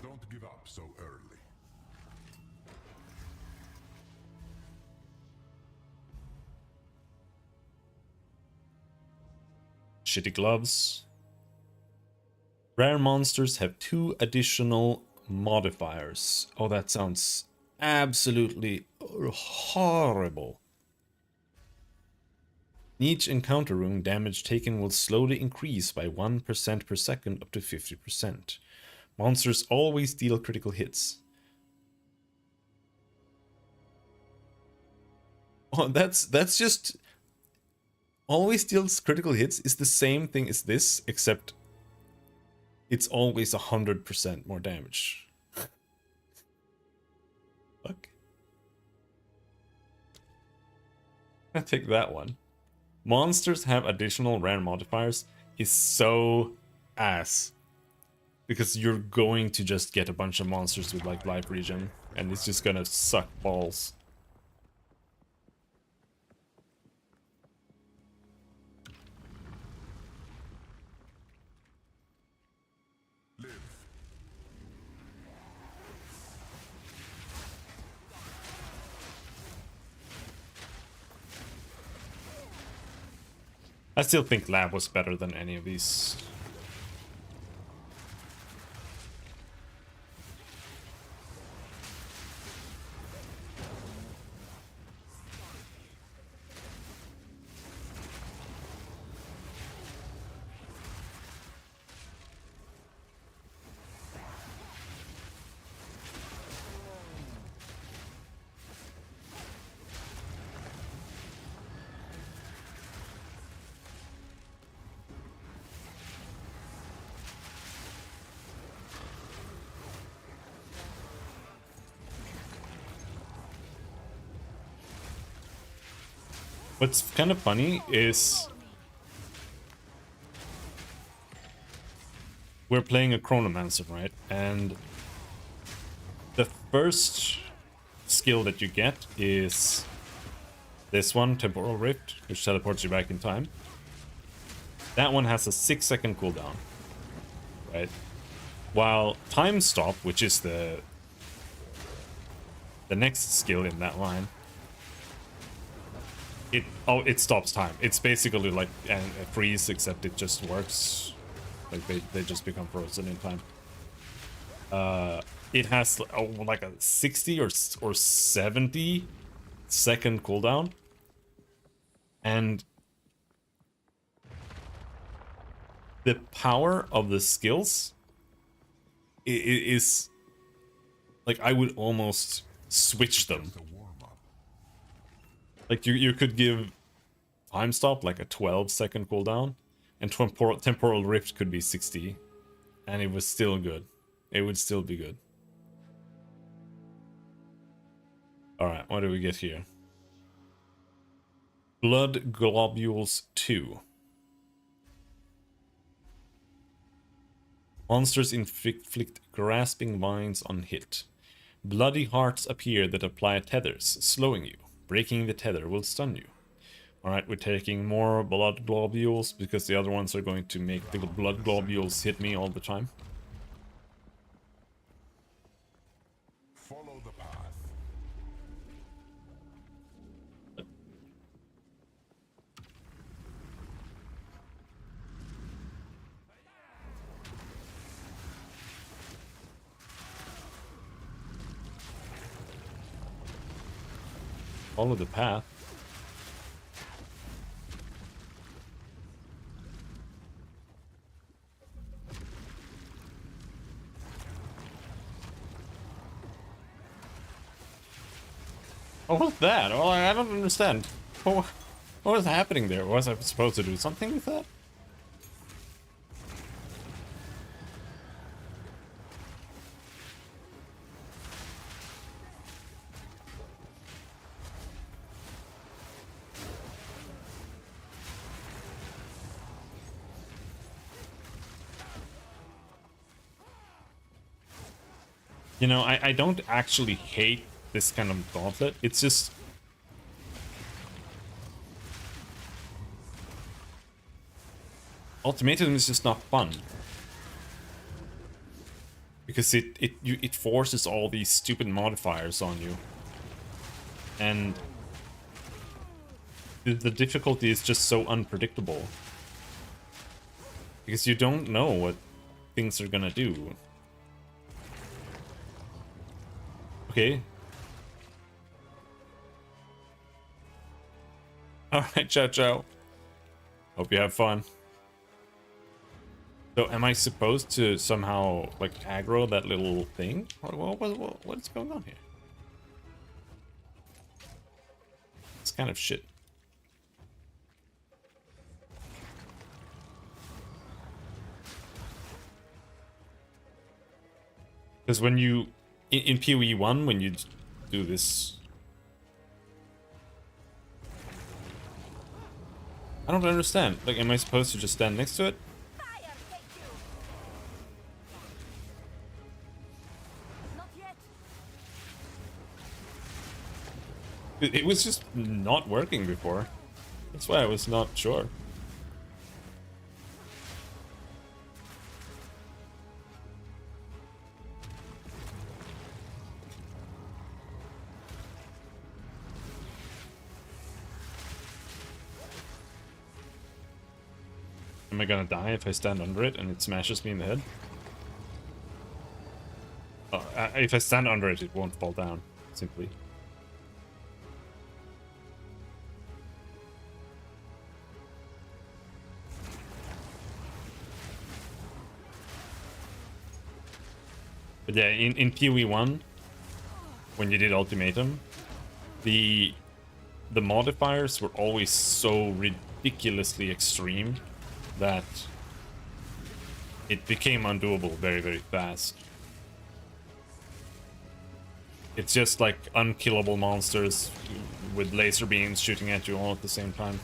Don't give up so early. Shitty gloves. Rare monsters have 2 additional modifiers. Oh, that sounds absolutely horrible. In each encounter room, damage taken will slowly increase by 1% per second up to 50%. Monsters always deal critical hits. Oh, that's just... Always deals critical hits is the same thing as this, except it's always 100% more damage. Fuck. I'll take that one. Monsters have additional rare modifiers is so ass. Because you're going to just get a bunch of monsters with like life regen, and it's just gonna suck balls. Live. I still think Lab was better than any of these. What's kind of funny is we're playing a Chronomancer, right? And the first skill that you get is this one, Temporal Rift, which teleports you back in time. That one has a 6-second cooldown, right? While Time Stop, which is the next skill in that line, it stops time. It's basically like a freeze, except it just works. Like they just become frozen in time. It has like a 60 or 70 second cooldown, and the power of the skills is like, I would almost switch them. Like you could give Time Stop like a 12-second cooldown, and Temporal Rift could be 60, and it was still good. It would still be good. Alright, what do we get here? Blood Globules 2. Monsters inflict grasping vines on hit. Bloody hearts appear that apply tethers, slowing you. Breaking the tether will stun you. Alright, we're taking more blood globules because the other ones are going to make the blood globules hit me all the time. Follow the path. Follow the path. What was that? Well, I don't understand. What was happening there? Was I supposed to do something with that? You know, I don't actually hate this kind of gauntlet. It's just... Ultimatum is just not fun. Because it forces all these stupid modifiers on you. And the difficulty is just so unpredictable. Because you don't know what things are gonna do. Okay. Alright, ciao ciao. Hope you have fun. So am I supposed to somehow, like, aggro that little thing? What's going on here? It's kind of shit. Because when you... In PoE 1, when you do this... I don't understand. Like, am I supposed to just stand next to it? Fire, take you. Not yet. It was just not working before. That's why I was not sure. Am I gonna die if I stand under it and it smashes me in the head? Oh, if I stand under it, it won't fall down, simply. But yeah, in PoE 1, when you did Ultimatum, the modifiers were always so ridiculously extreme that it became undoable very, very fast. It's just like unkillable monsters with laser beams shooting at you all at the same time.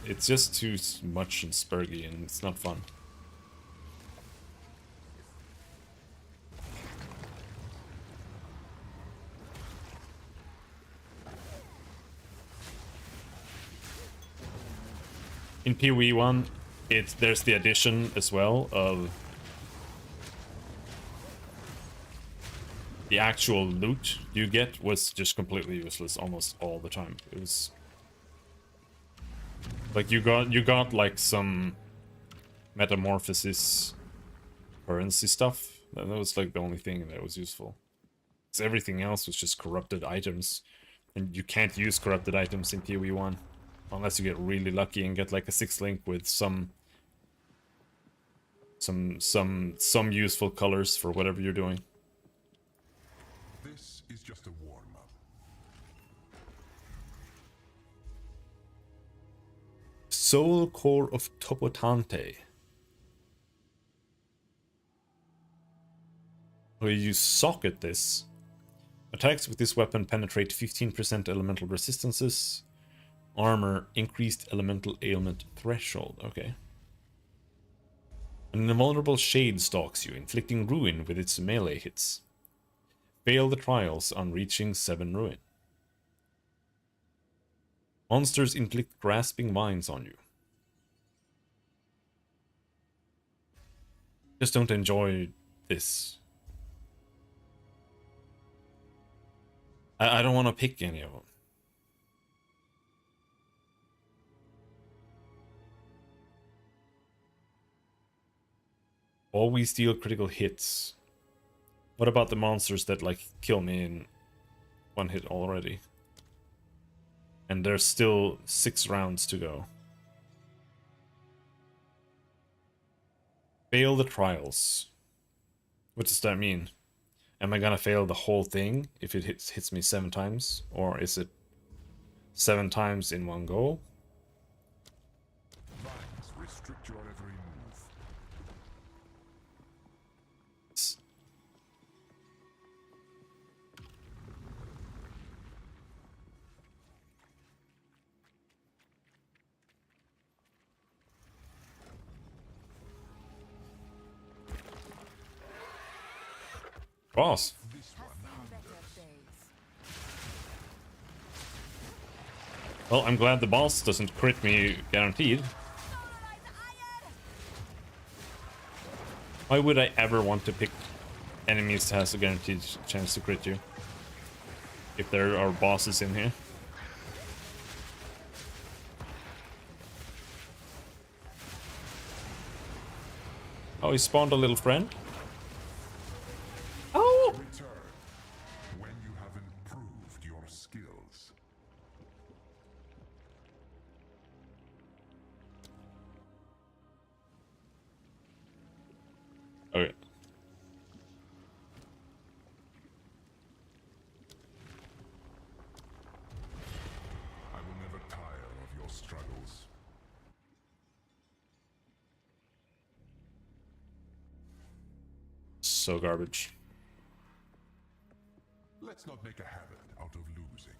It's just too much and spurgy, and it's not fun. In PoE 1, there's the addition as well of the actual loot you get was just completely useless almost all the time. It was like you got like some metamorphosis currency stuff. That was like the only thing that was useful. Because everything else was just corrupted items, and you can't use corrupted items in PoE 1 unless you get really lucky and get like a 6 link with some useful colors for whatever you're doing. This is just a warm-up. Soul Core of Topotante. Where you socket this. Attacks with this weapon penetrate 15% elemental resistances. Armor, increased elemental ailment threshold. Okay. An invulnerable shade stalks you, inflicting ruin with its melee hits. Fail the trials on reaching 7 ruin. Monsters inflict grasping vines on you. Just don't enjoy this. I don't want to pick any of them. Always deal critical hits. What about the monsters that like kill me in 1 hit already? And there's still 6 rounds to go. Fail the trials. What does that mean? Am I gonna fail the whole thing if it hits me 7 times? Or is it 7 times in one go? Vines restrict your every move. Boss. Well, I'm glad the boss doesn't crit me guaranteed. Why would I ever want to pick enemies that has a guaranteed chance to crit you? If there are bosses in here. Oh, he spawned a little friend? Oh! Return when you have improved your skills. Okay. I will never tire of your struggles. So garbage. Let's not make a habit out of losing.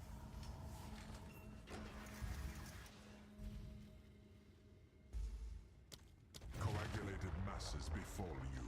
Coagulated masses befall you.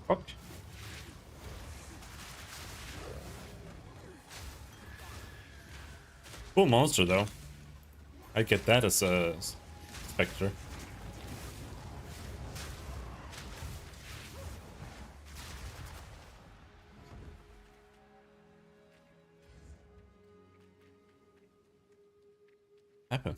Fuck. Cool monster though. I get that as a specter. Happened.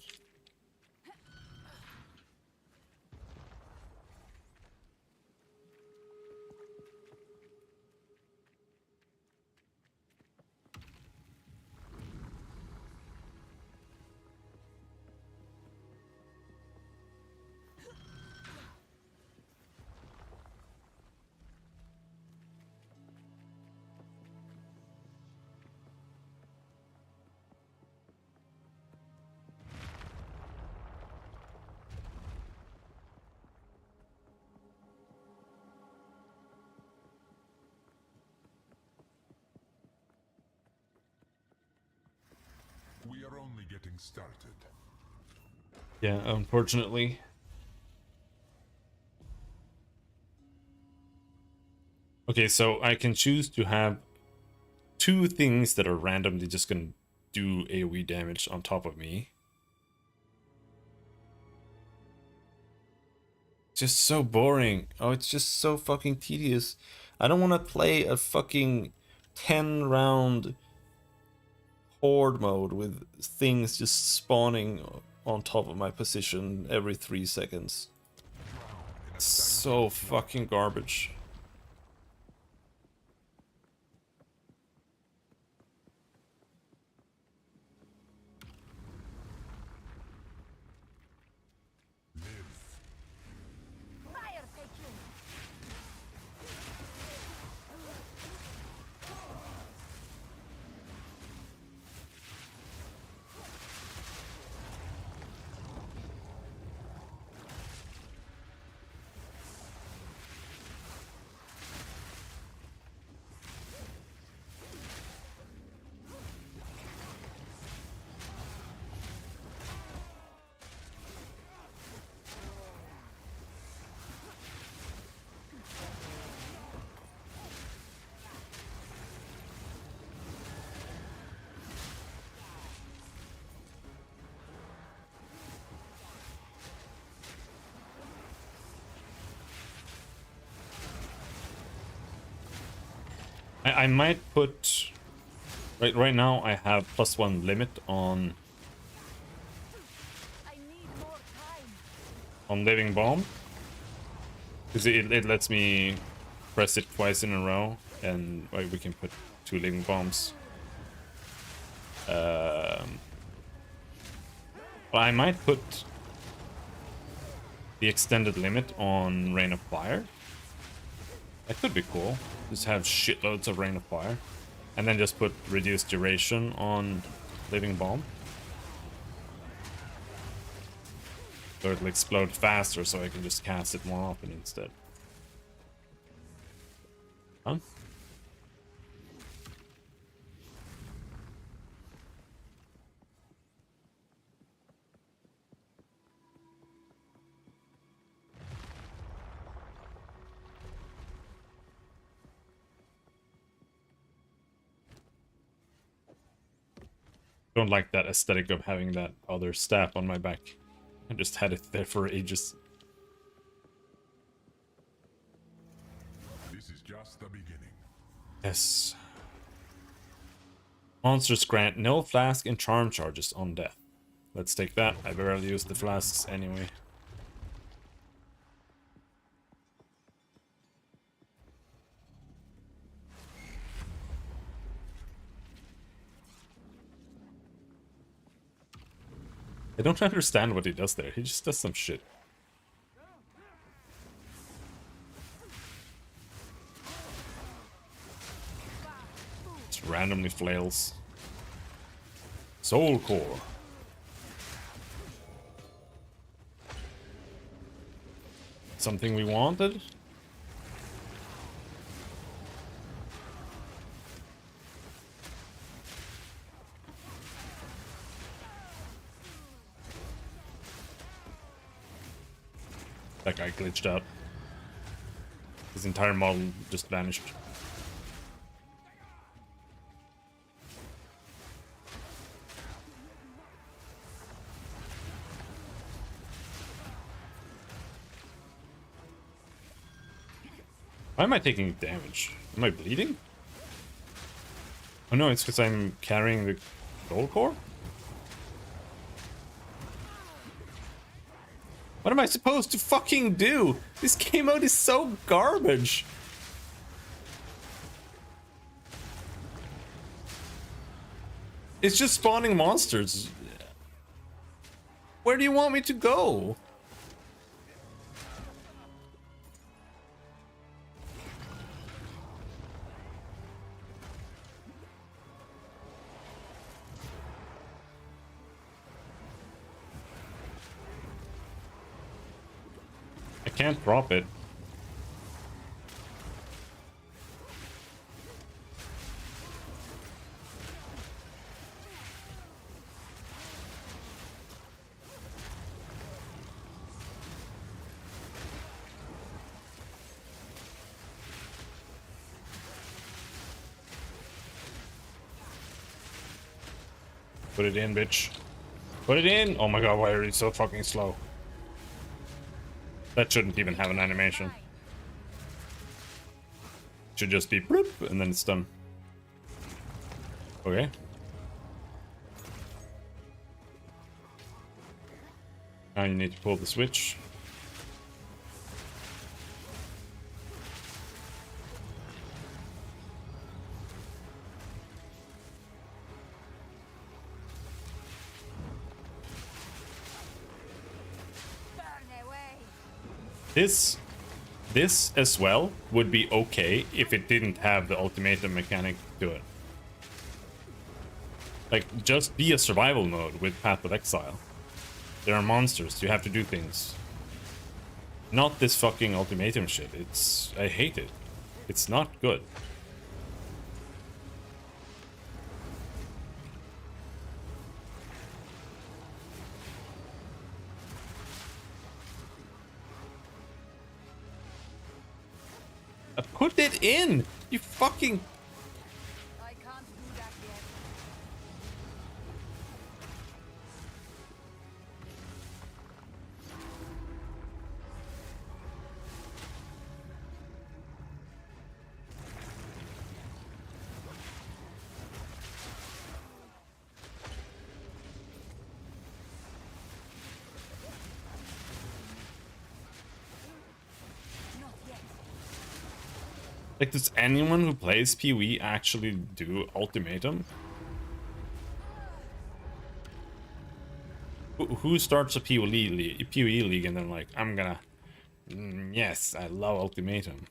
We are only getting started. Yeah, unfortunately. Okay, so I can choose to have two things that are randomly just gonna do AoE damage on top of me. Just so boring. Oh, it's just so fucking tedious. I don't want to play a fucking 10 round horde mode with things just spawning on top of my position every 3 seconds. So fucking garbage. Fire take you. I might put right now I have +1 limit on I need more time. Living Bomb, because it lets me press it twice in a row, and we can put 2 Living Bombs. But I might put the extended limit on Rain of Fire. That could be cool. Just have shitloads of Rain of Fire. And then just put reduced duration on Living Bomb. So it'll explode faster, so I can just cast it more often instead. Huh? Don't like that aesthetic of having that other staff on my back. I just had it there for ages. This is just the beginning. Yes. Monsters grant no flask and charm charges on death. Let's take that. I barely use the flasks anyway. I don't understand what he does there. He just does some shit. Just randomly flails. Soul Core. Something we wanted? That guy glitched out. His entire model just vanished. Why am I taking damage? Am I bleeding? Oh no, it's because I'm carrying the gold core? What am I supposed to fucking do? This game mode is so garbage. It's just spawning monsters. Where do you want me to go? I can't drop it. Put it in, bitch. Put it in! Oh my god, why are you so fucking slow? That shouldn't even have an animation. Should just be bloop, and then it's done. Okay. Now you need to pull the switch. Burn away. This as well would be okay if it didn't have the ultimatum mechanic to it. Like, just be a survival mode with Path of Exile. There are monsters, you have to do things. Not this fucking ultimatum shit. I hate it. It's not good. Put it in! You fucking... I can't do that yet. Not yet. Like, does anyone who plays PoE actually do ultimatum? Who starts a PoE league and then like, I'm gonna... yes, I love ultimatum.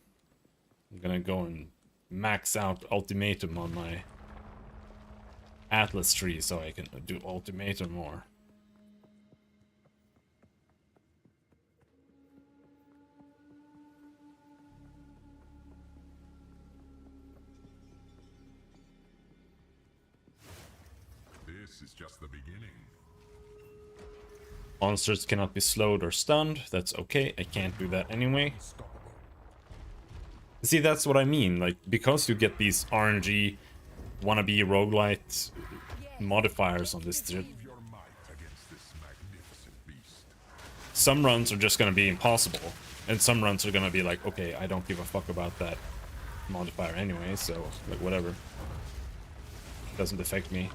I'm gonna go and max out ultimatum on my Atlas tree so I can do ultimatum more. This is just the beginning. Monsters cannot be slowed or stunned. That's okay. I can't do that anyway. See, that's what I mean. Like, because you get these RNG wannabe roguelite modifiers on this shit, Use your might against this magnificent beast. some runs are just gonna be impossible. And some runs are gonna be like, okay, I don't give a fuck about that modifier anyway, so, like, whatever. Doesn't affect me.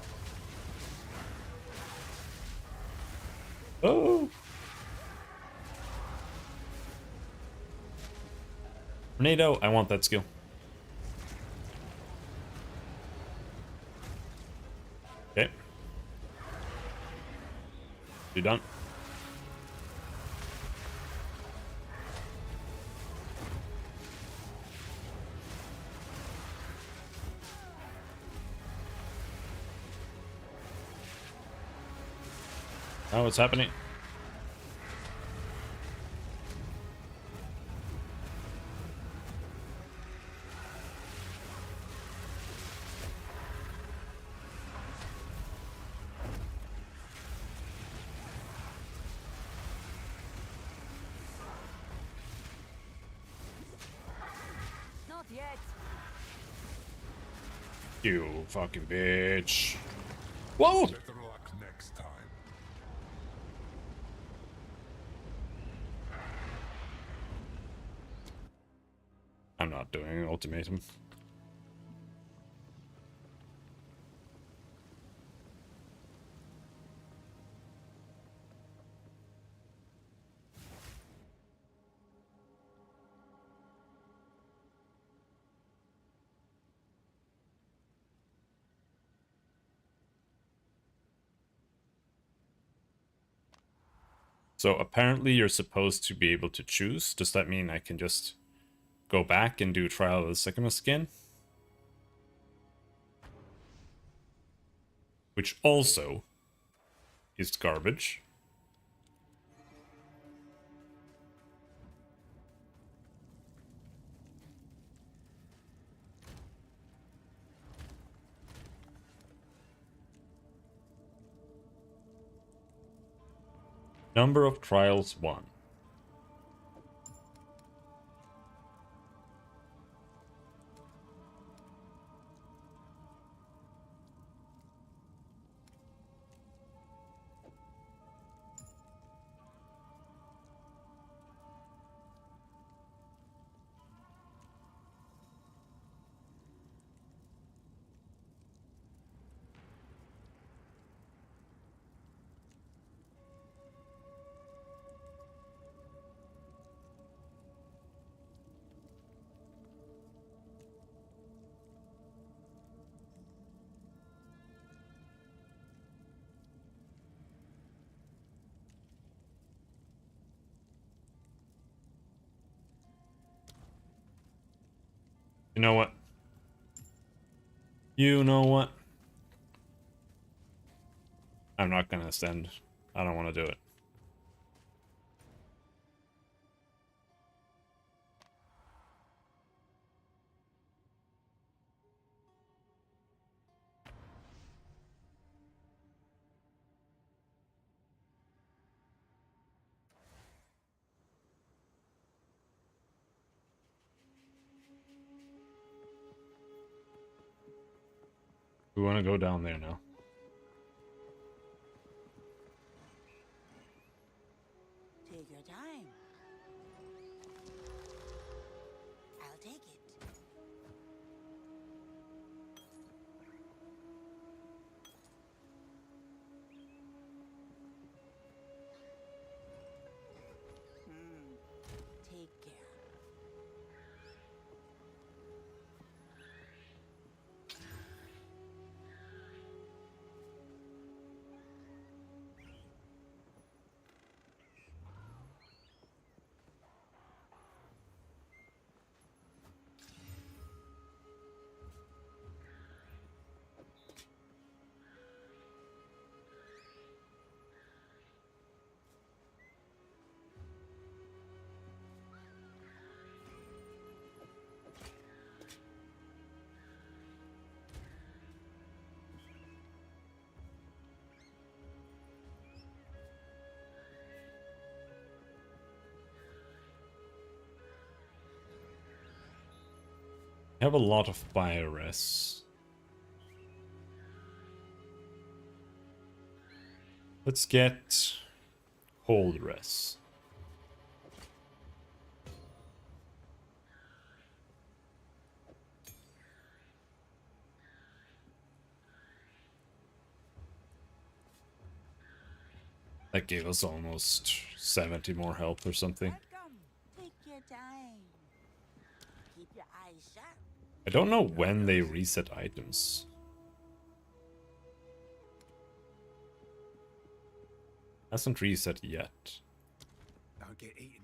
Oh! Tornado, I want that skill. Okay. You done? Oh, what's happening? yet. You fucking bitch. Whoa! Better luck next time. I'm not doing an ultimatum. So apparently you're supposed to be able to choose. Does that mean I can just go back and do Trial of the Sycamore again? Which also is garbage. Number of trials 1. You know what? You know what? I'm not gonna send. I don't want to do it. We want to go down there now. Take your time. I'll take it. Take care. I have a lot of biores. Let's get cold res. That gave us almost 70 more health or something. Welcome. Take your time. Keep your eyes sharp. I don't know when they reset items. Hasn't reset yet. Don't get eaten.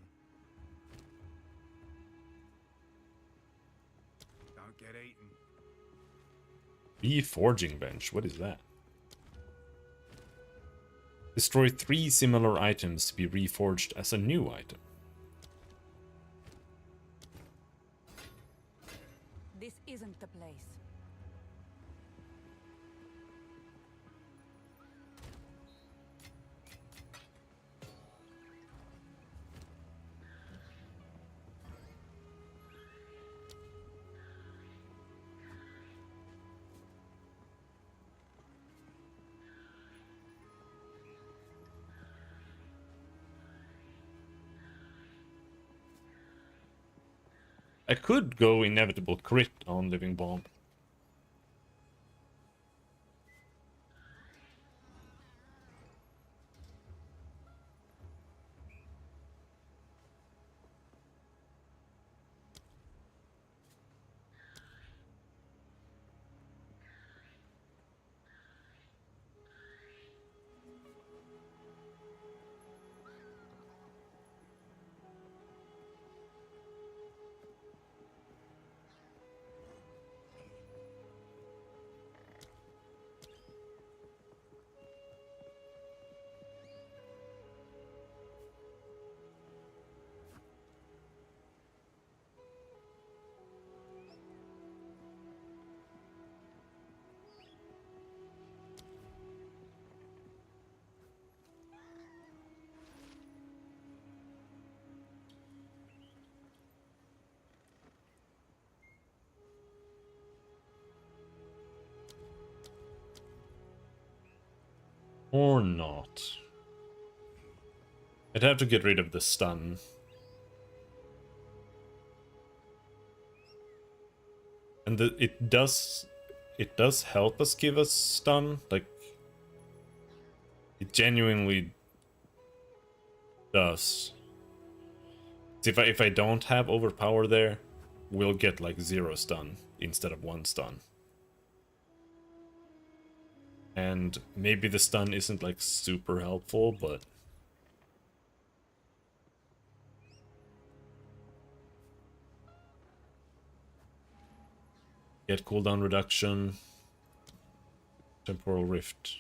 Don't get eaten. Reforging bench, what is that? Destroy 3 similar items to be reforged as a new item. This isn't the place. I could go inevitable crit on Living Bomb. Or not. I'd have to get rid of the stun. And it does help us give us stun. Like, it genuinely does. If I don't have overpower there, we'll get like 0 stun instead of 1 stun. And maybe the stun isn't like super helpful, but get cooldown reduction, temporal rift.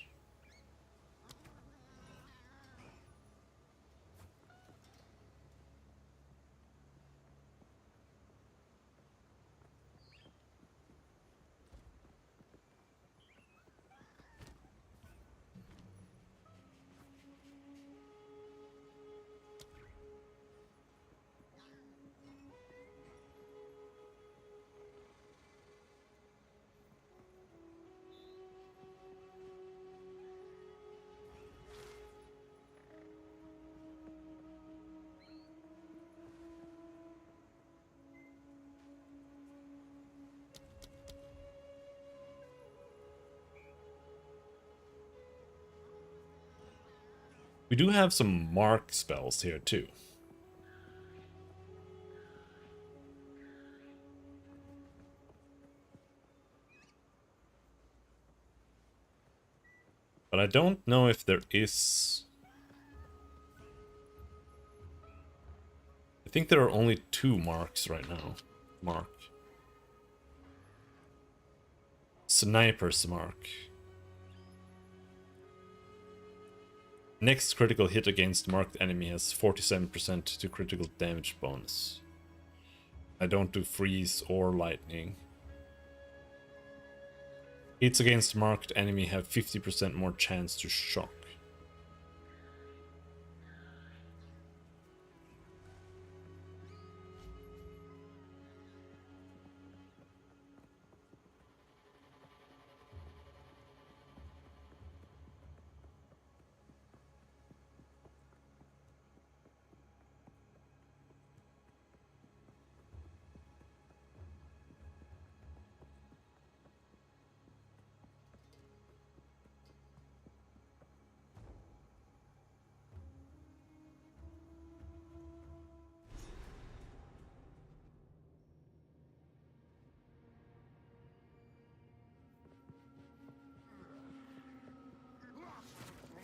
We do have some mark spells here too. But I don't know if there is... I think there are only 2 marks right now. Mark. Sniper's mark. Next critical hit against marked enemy has 47% to critical damage bonus. I don't do freeze or lightning. Hits against marked enemy have 50% more chance to shock.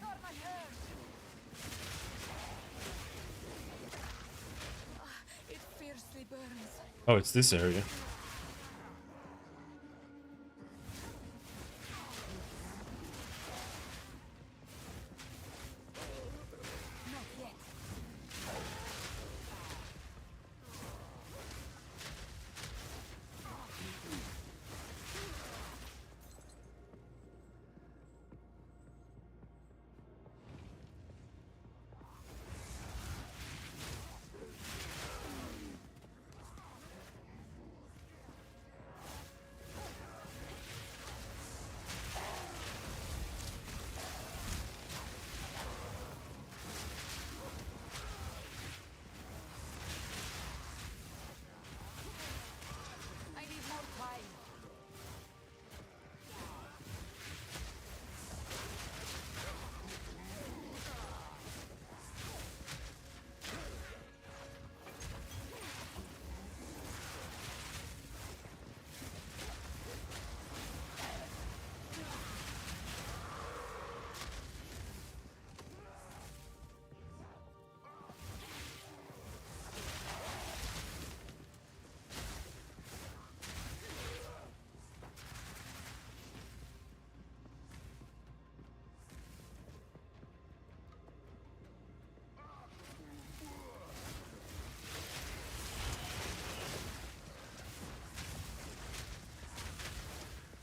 Norman hurt. It fiercely burns. Oh, it's this area. Not yet.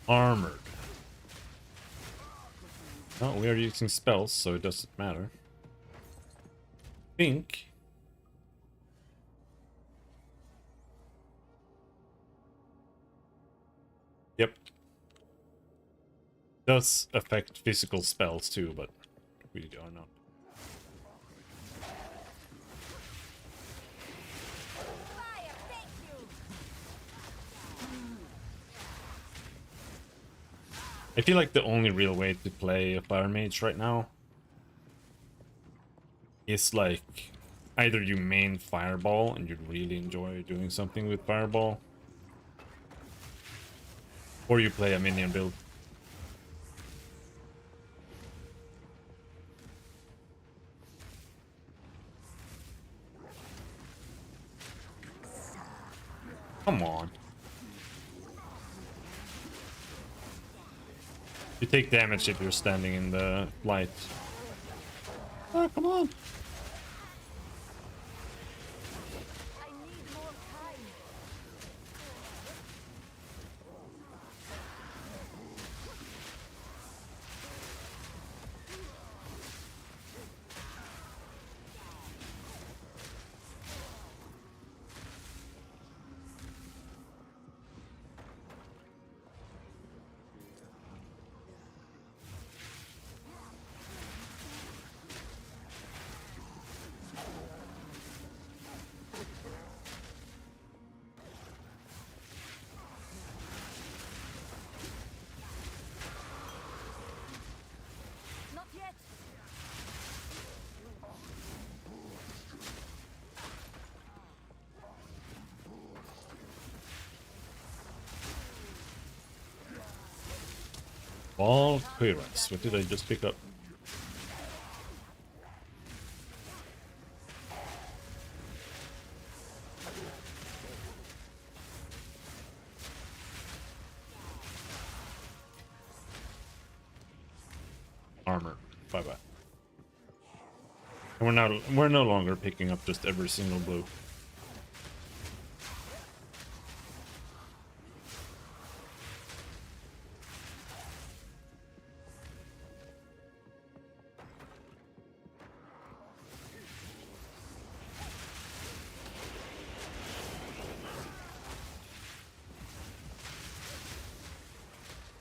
Armored. Oh, we are using spells, so it doesn't matter. Think. Yep. Does affect physical spells too, but we are not. Fire, thank you. I feel like the only real way to play a fire mage right now is like either you main fireball and you really enjoy doing something with fireball, or you play a minion build. Come on. You take damage if you're standing in the light. Oh, come on. I need more time. Not yet. Valkyries. What did I just pick up? Armor. Bye-bye. And we're no longer picking up just every single blue.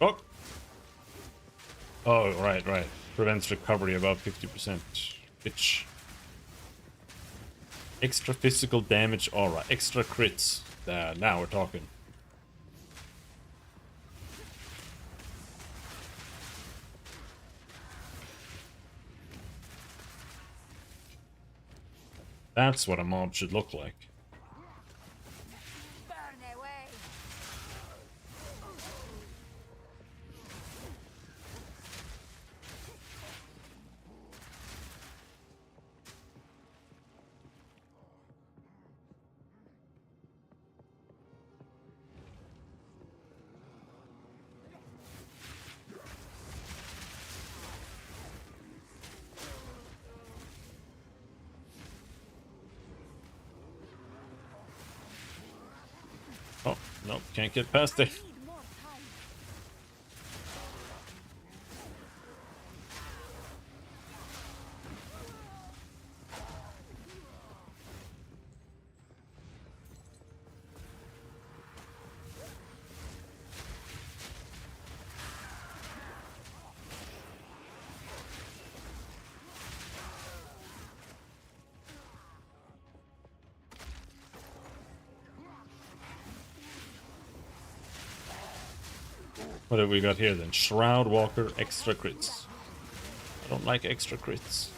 Oh! Oh, right. Prevents recovery above 50%. Bitch. Extra physical damage, alright. Extra crits. Now we're talking. That's what a mob should look like. Burn away. Oh, nope, can't get past it. Need more time. What have we got here then? Shroud Walker, extra crits. I don't like extra crits.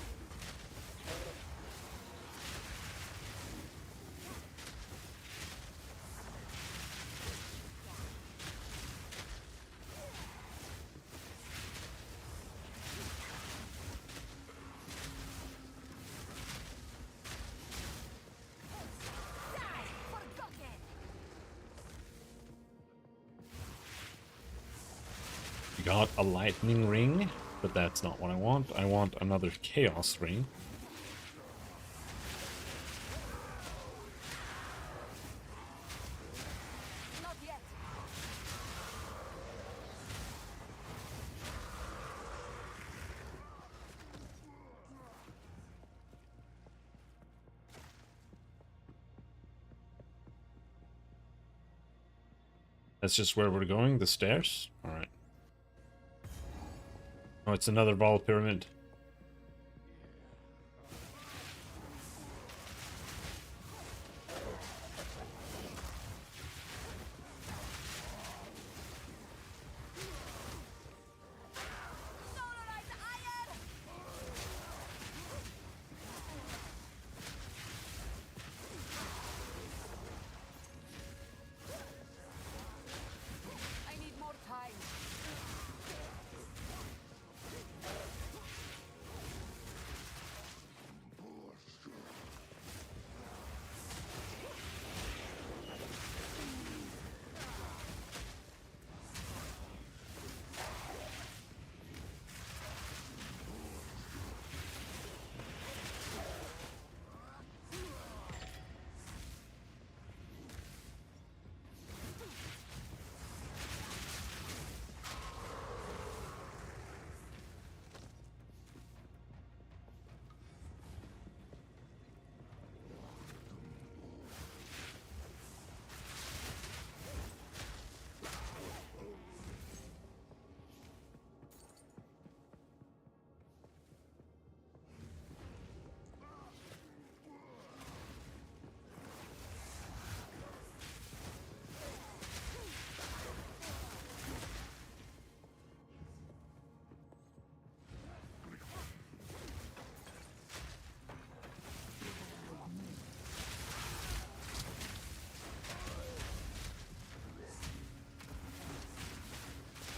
Forgotten. We got a lightning ring, but that's not what I want. I want another chaos ring. Not yet. That's just where we're going, the stairs? Alright. Oh, it's another ball pyramid. I need more time.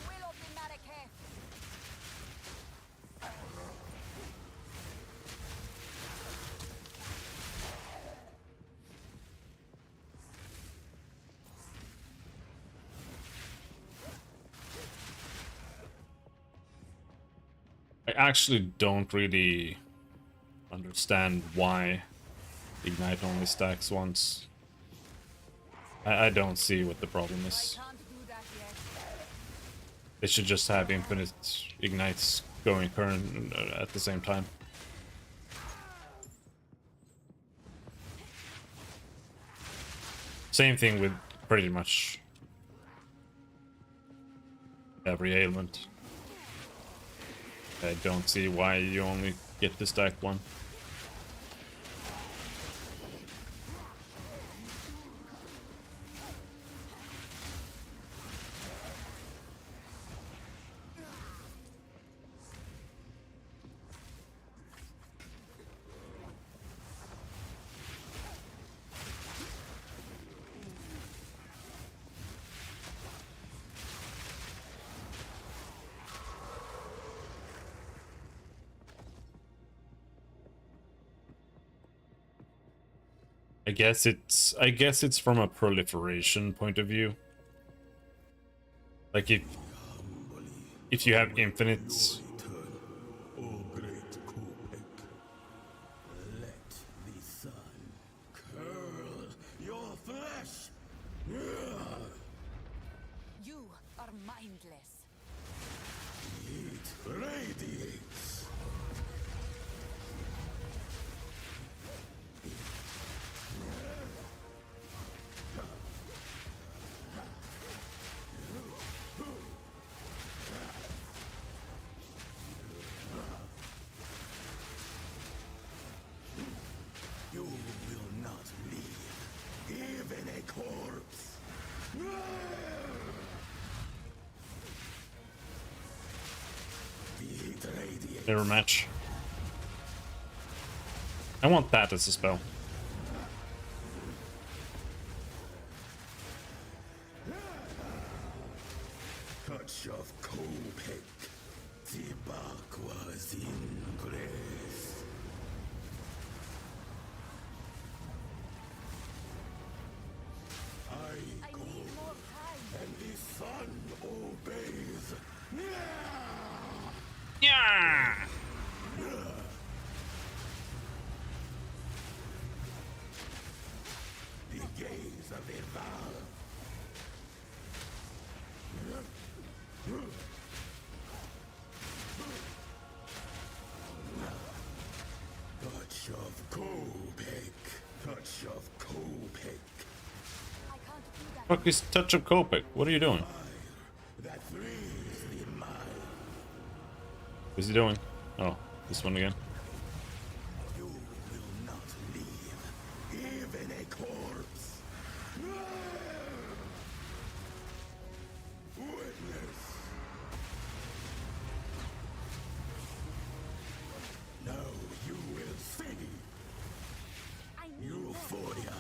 Will of the Marrakech. I actually don't really understand why Ignite only stacks once. I don't see what the problem I is. can't do that yet. They should just have infinite Ignites going current at the same time. Same thing with pretty much every ailment. I don't see why you only get to stack one. I guess it's from a proliferation point of view. Like if you have infinites, O great Kopek, let the sun curl your flesh. You are mindless. It radiates. You will not leave, even a corpse. The heat radiates. mirror match. I want that as a spell. Touch of Kopek. The bark was in grace. I I go, need more time. and the sun obeys. Yeah. The gaze of the Val. Touch of Kopek. Touch of Kopek. I can't do that Fuck is Touch of Copic? What are you doing? What's he doing? Oh, this one again. I need Euphoria.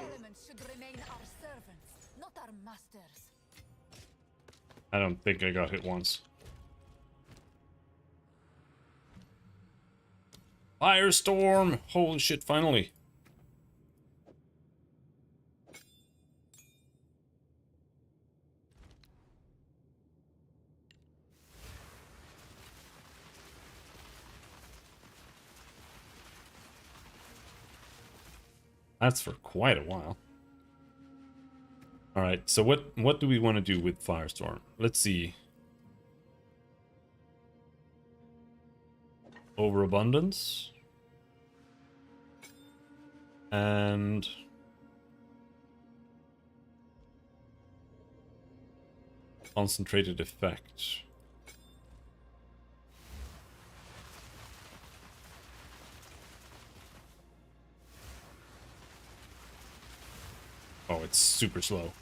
Elements should remain our servants, not our masters. I don't think I got hit once. Firestorm! Holy shit, finally. That's for quite a while. Alright, so what do we want to do with Firestorm? Let's see. Overabundance. And concentrated effect. Oh, it's super slow.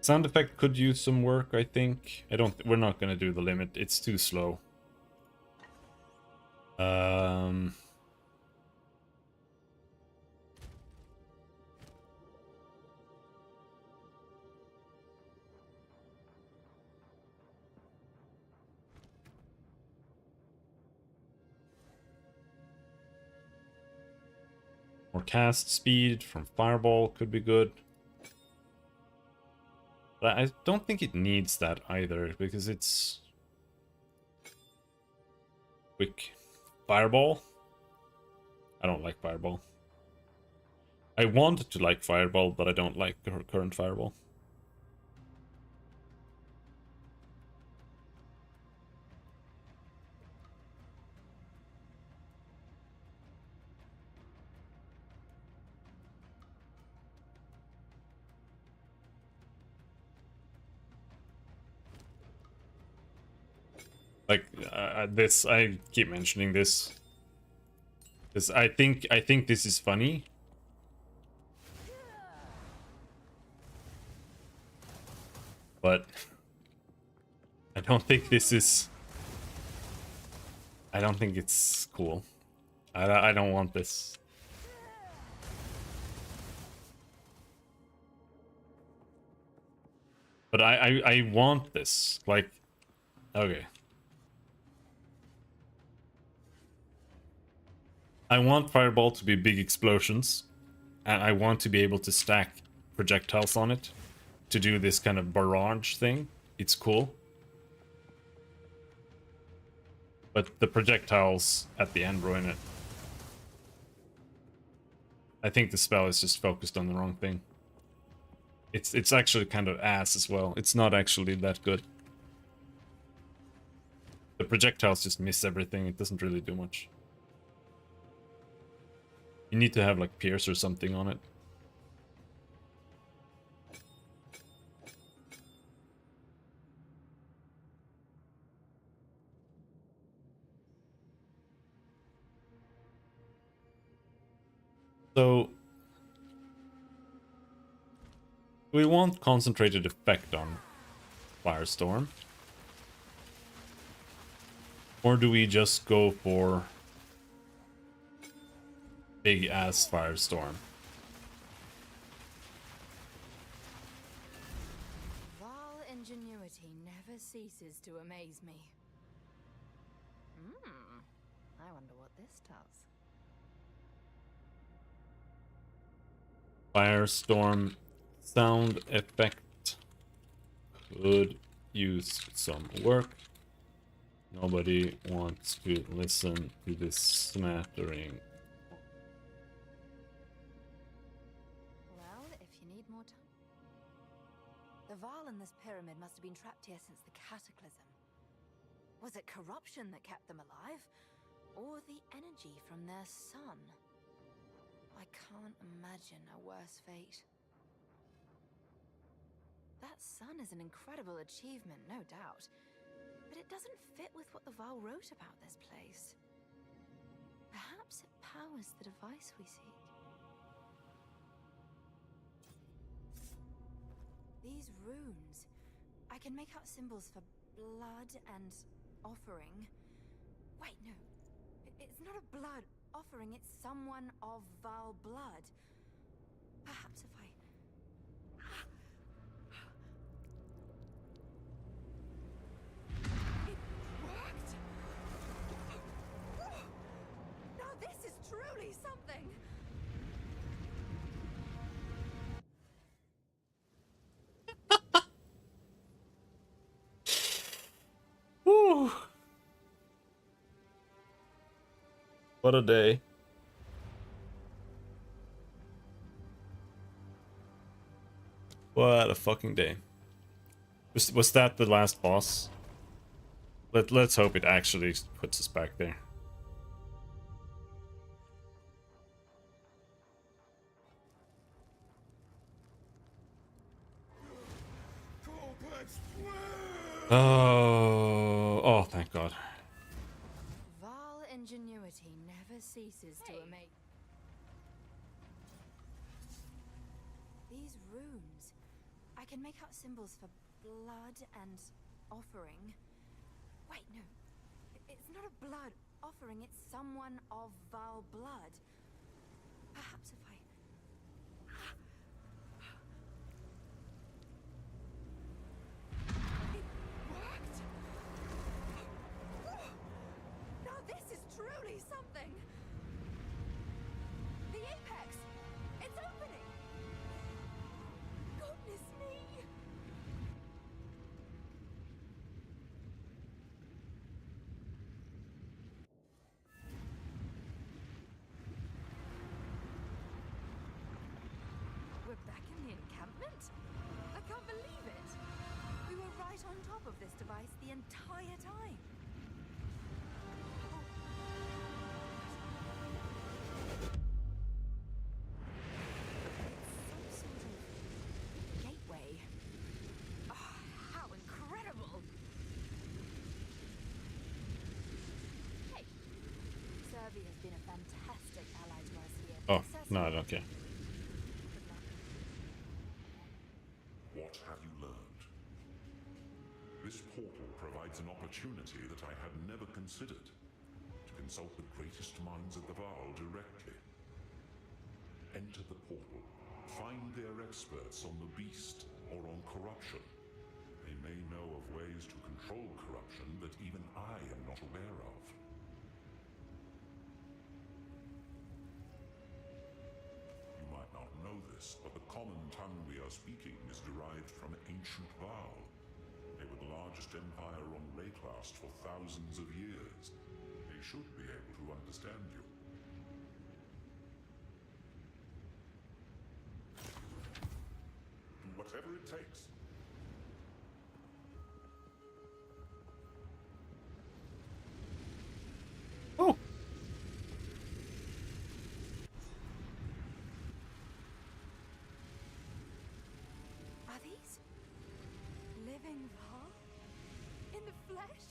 Sound effect could use some work, I think. We're not gonna do the limit. It's too slow. More cast speed from Fireball could be good. But I don't think it needs that either, because it's quick. Fireball? I don't like Fireball. I wanted to like Fireball, but I don't like the current Fireball. Like this, I keep mentioning this. Because I think this is funny. But I don't think this is. I don't think it's cool. I don't want this. But I want this. Like, okay. I want Fireball to be big explosions, and I want to be able to stack projectiles on it to do this kind of barrage thing. It's cool. But the projectiles at the end ruin it. I think the spell is just focused on the wrong thing. It's actually kind of ass as well. It's not actually that good. The projectiles just miss everything. It doesn't really do much. You need to have like Pierce or something on it. So we want concentrated effect on Firestorm. Or do we just go for big ass Firestorm? Val ingenuity never ceases to amaze me. I wonder what this does. Firestorm sound effect could use some work. Nobody wants to listen to this smattering. Well, if you need more time. The Val in this pyramid must have been trapped here since the Cataclysm. Was it corruption that kept them alive? Or the energy from their sun? I can't imagine a worse fate. That sun is an incredible achievement, no doubt. But it doesn't fit with what the Val wrote about this place. Perhaps it powers the device we seek. These runes. I can make out symbols for blood and offering. Wait, no. It's not a blood offering, it's someone of Val blood. Perhaps if I... It worked! Now this is truly something! Whew. What a day. What a fucking day. Was that the last boss? Let's hope it actually puts us back there. Oh, thank God. Val ingenuity never ceases to amaze. These runes. I can make out symbols for blood and offering. Wait, no. It's not a blood offering, it's someone of Val blood. Perhaps if I... It worked! Now this is truly something! The apex! It's opening! Goodness me! We're back in the encampment? I can't believe it! We were right on top of this device the entire time. It's some sort of gateway. Oh, how incredible! Hey, Serbia has been a fantastic ally to us here. Oh, no, I don't care. Good luck. What have you learned? This portal provides an opportunity that I had never considered. To consult the greatest minds of the Varl directly. Enter the portal. Find their experts on the beast or on corruption. They may know of ways to control corruption that even I am not aware of. You might not know this, but the common tongue we are speaking is derived from ancient Varl. They were the largest empire on Rayclast for thousands of years. They should be able to understand you. Do whatever it takes. Oh, Are these living Val? In the flesh?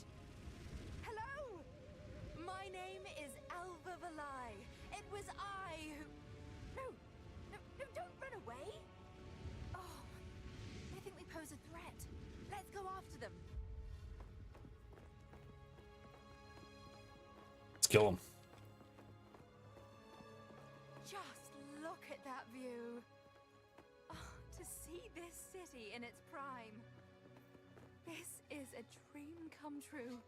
Hello! My name is Alva Valai. It was I who... No, don't run away! Oh, they think we pose a threat. Let's go after them. let's kill him. Just look at that view. Oh, to see this city in its prime. This is a dream come true.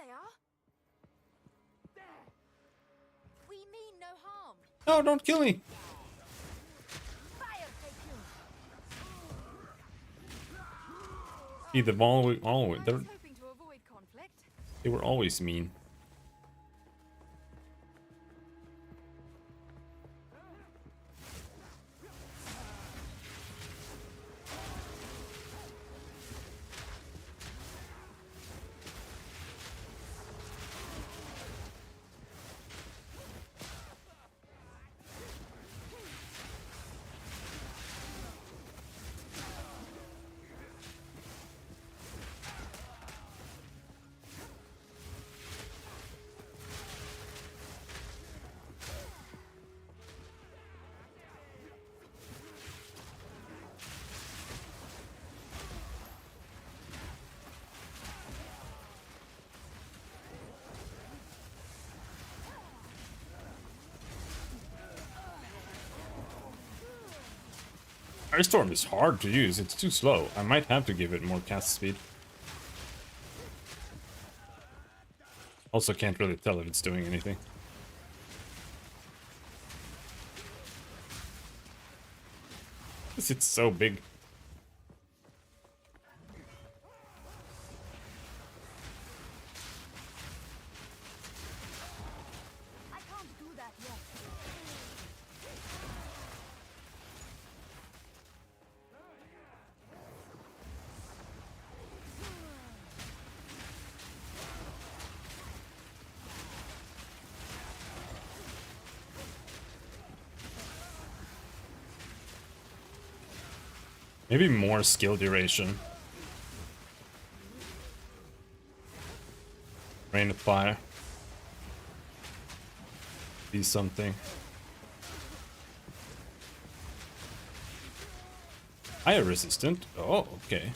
they are. We mean no harm. No, don't kill me. Fire take you. See, they've always, I was hoping to avoid conflict. they were always mean. Firestorm is hard to use, it's too slow. I might have to give it more cast speed. Also can't really tell if it's doing anything. It's so big. I can't do that yet. Maybe more skill duration. Rain of fire. Be something. Fire resistant? Oh, okay.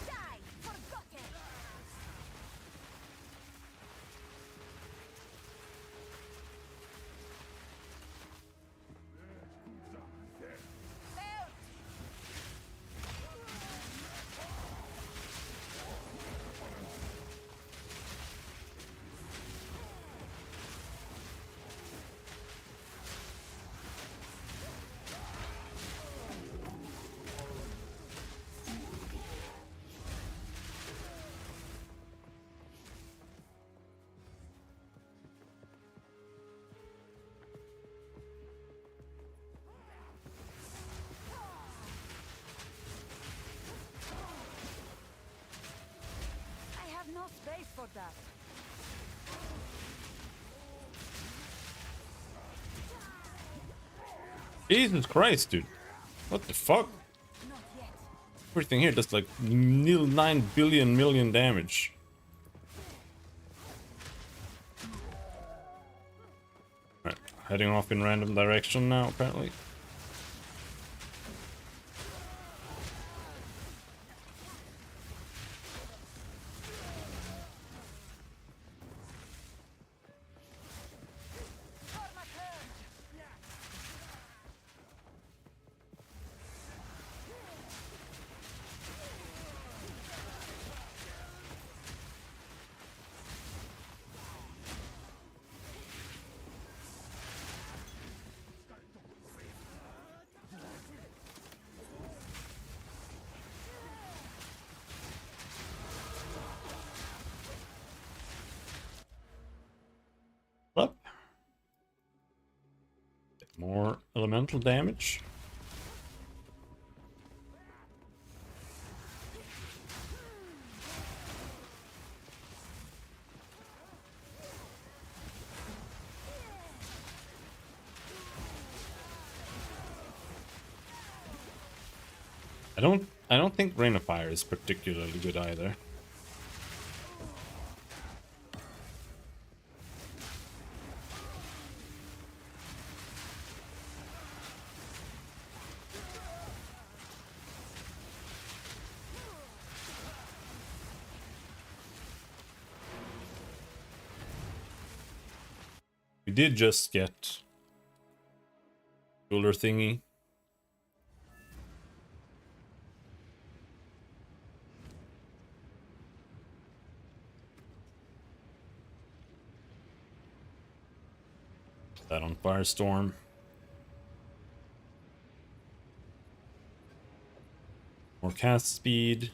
Die, forgotten. Help! I have no space for that. Jesus Christ, dude. What the fuck? Not yet. Everything here does like 9 billion million damage. Right, heading off in random direction now, apparently. For my turn. Up. More elemental damage. I don't think Rain of Fire is particularly good either. We did just get cooler thingy. That on Firestorm. More cast speed.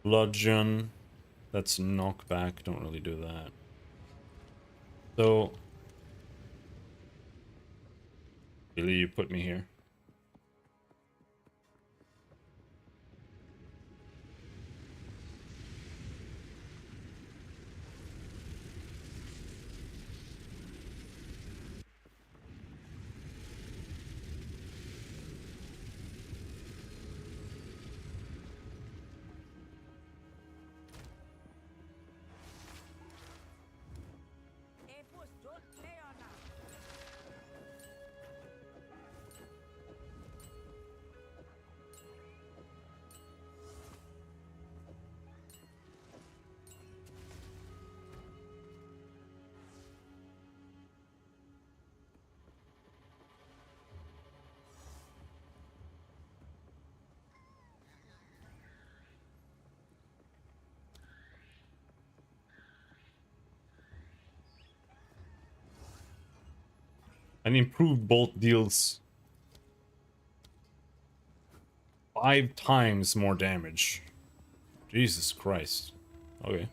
Bludgeon. That's knockback. Don't really do that. So, really, you put me here. Don't play on us. An improved bolt deals 5 times more damage. Jesus Christ. Okay.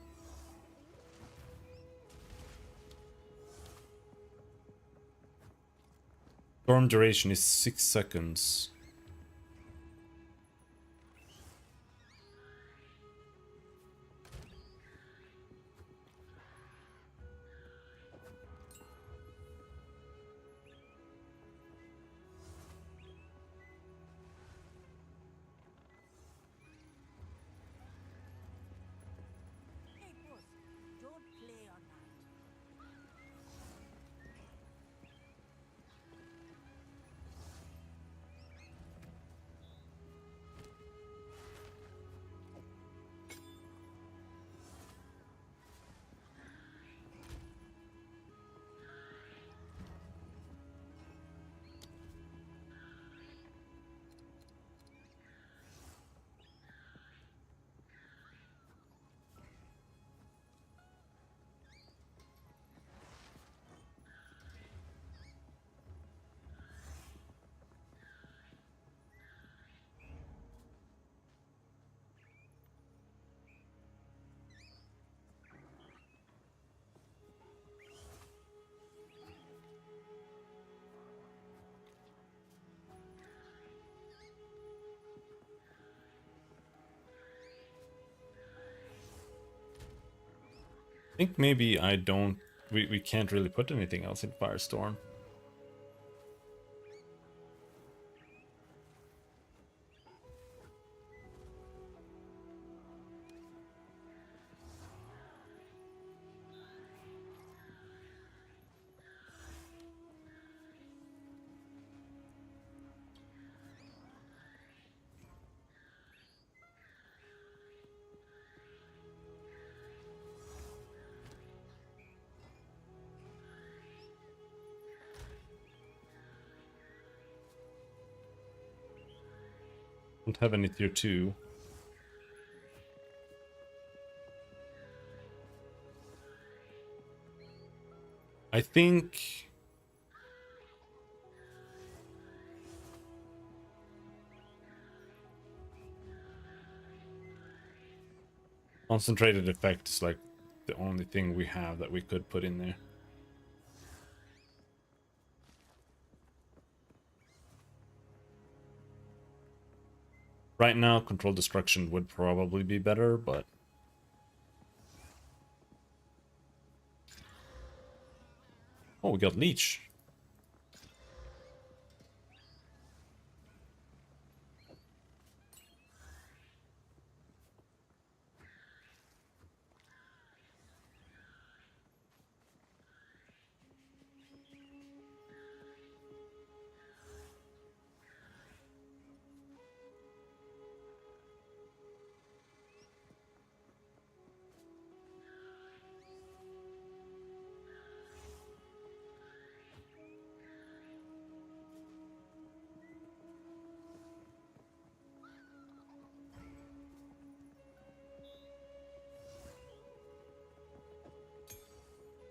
Storm duration is 6 seconds. Hey, boss, don't play on that. I think maybe I don't... We can't really put anything else in Firestorm. Don't have any tier 2. I think... Concentrated effect is like the only thing we have that we could put in there. Right now, controlled destruction would probably be better, but... Oh, we got leech.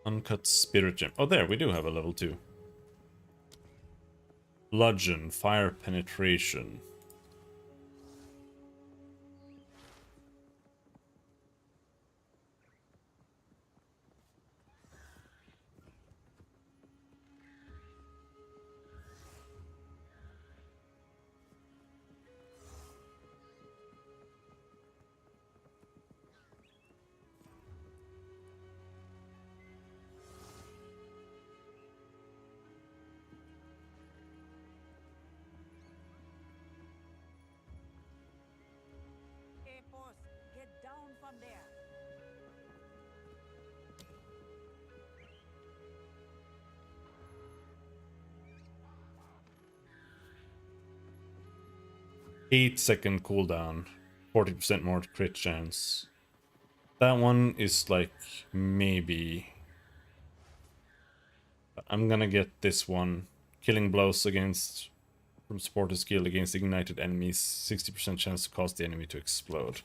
Uncut spirit gem. Oh, there, we do have a level 2. Bludgeon, fire penetration. Hey, boss, get down from there. 8-second cooldown. 40% more crit chance. That one is like maybe. But I'm gonna get this one. Killing blows against from supporter skill against ignited enemies. 60% chance to cause the enemy to explode.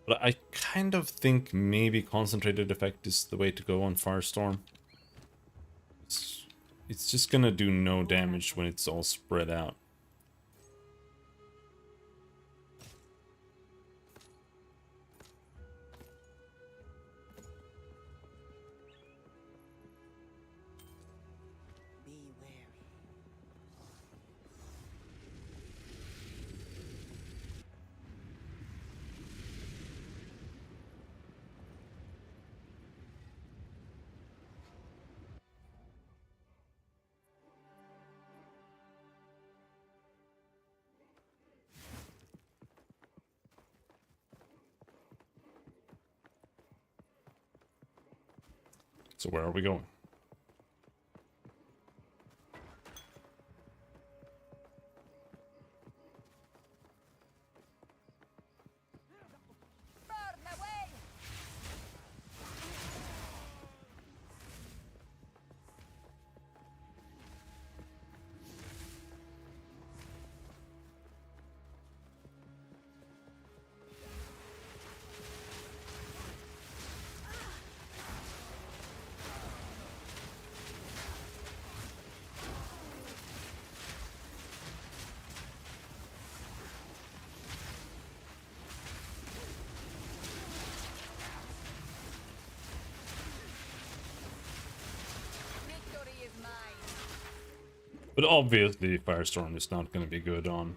But I kind of think maybe concentrated effect is the way to go on Firestorm. It's just gonna do no damage when it's all spread out. Be wary. So where are we going? Burn away! Victory is mine. But obviously Firestorm is not gonna be good on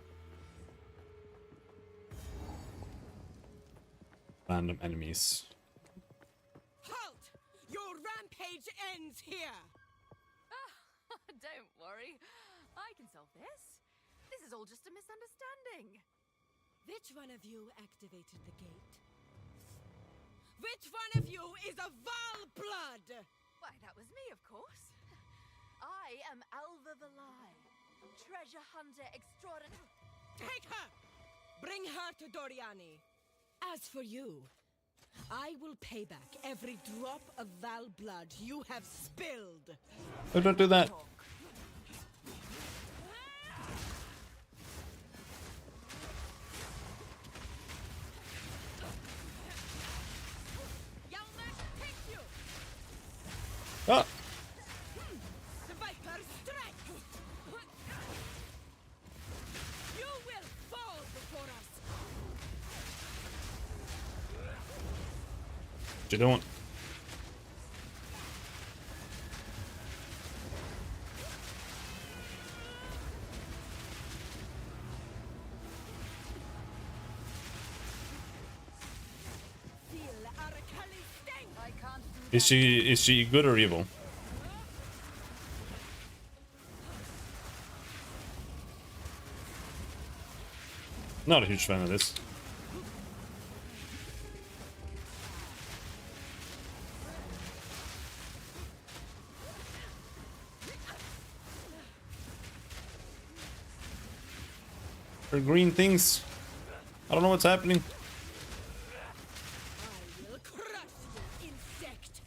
random enemies. Halt! Your rampage ends here! Don't worry. I can solve this. This is all just a misunderstanding. Which one of you activated the gate? Which one of you is a Val blood? Why, that was me, of course. I am Alva Valai, treasure hunter extraordinary. Take her! Bring her to Doriani. As for you, I will pay back every drop of Val blood you have spilled. Oh, don't do that. Yalmak, take you! Ah! The Viper strike! You will fall before us! What you doing? Feel Arakali's sting! I can't do Is she good or evil? Not a huge fan of this. There are green things. I don't know what's happening. I will crush you, insect!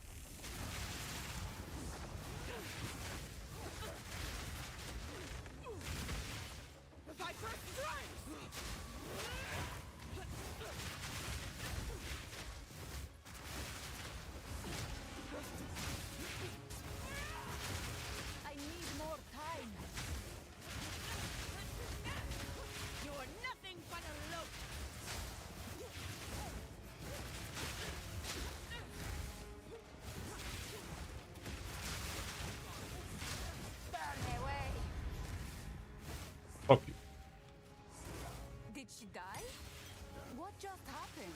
just happened?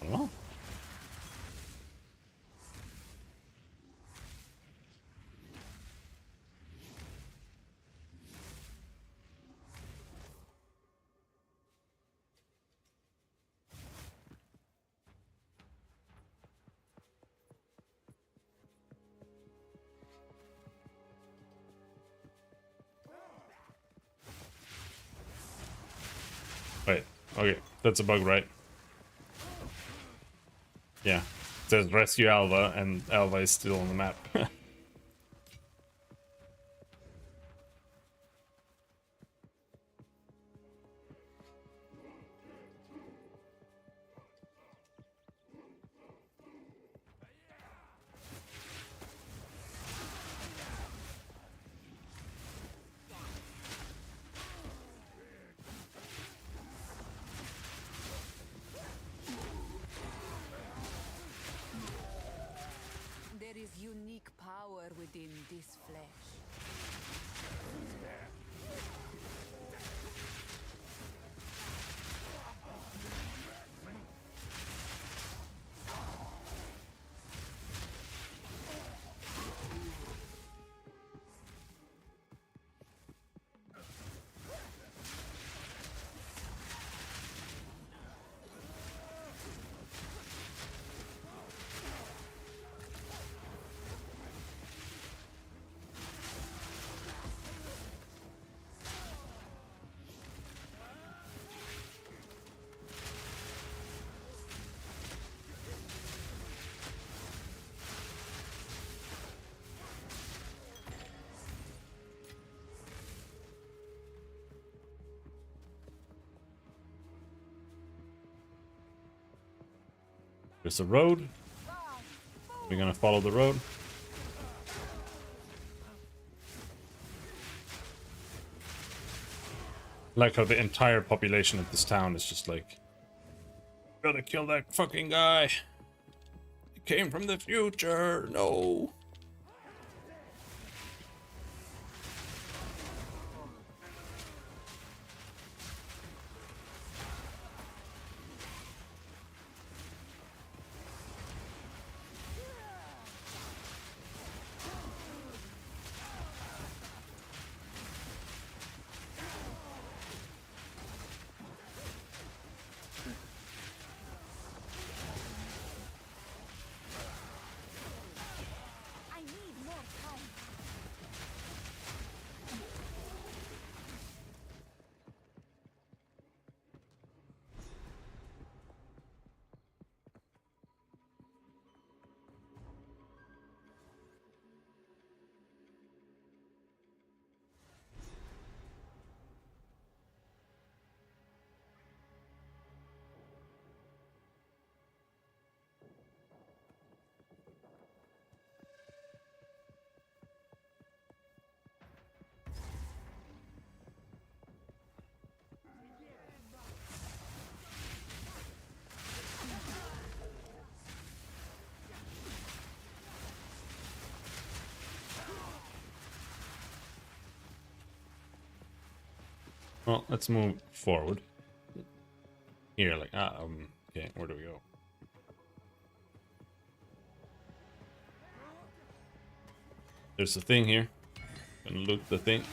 I don't know. Wait, okay, that's a bug, right? Yeah, it says rescue Alva, and Alva is still on the map. There is unique power within this flesh. There's a road. We're gonna follow the road. Like how the entire population of this town is just like, gotta kill that fucking guy. He came from the future. No. I need more time. Well, let's move forward. Here, like, okay, where do we go? There's a thing here. Gonna loot the thing.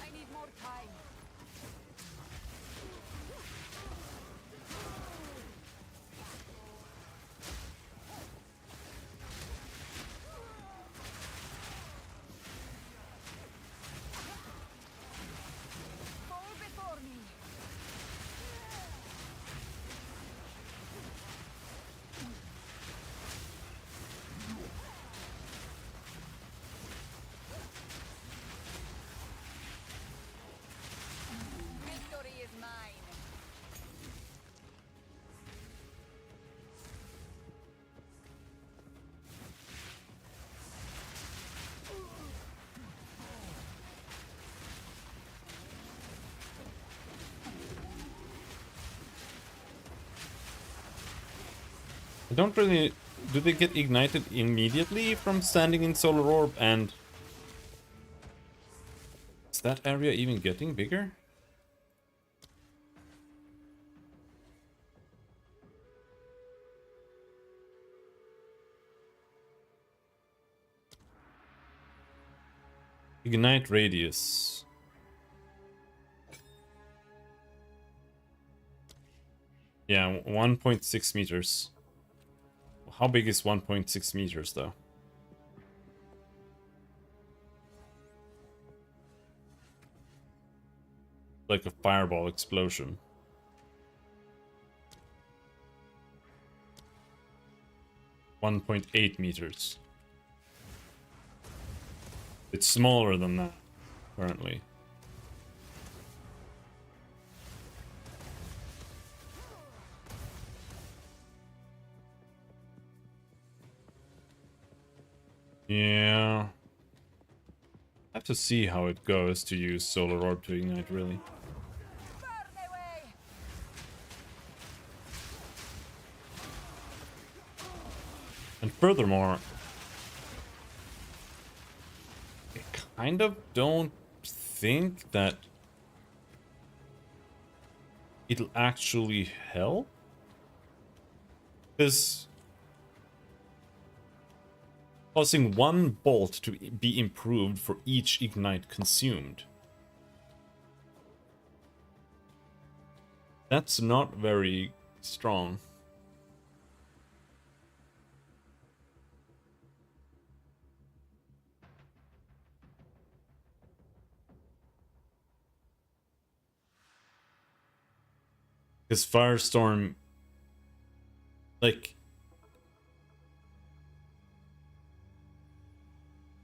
I need more time. Fall before me. I don't really... Do they get ignited immediately from standing in Solar Orb? And is that area even getting bigger? Ignite radius. Yeah, 1.6 meters. How big is 1.6 meters though? Like a fireball explosion. .8 meters. It's smaller than that currently. Yeah. I have to see how it goes to use Solar Orb to ignite, really. And furthermore, I kind of don't think that it'll actually help. Because causing one bolt to be improved for each ignite consumed. That's not very strong. Because Firestorm, like,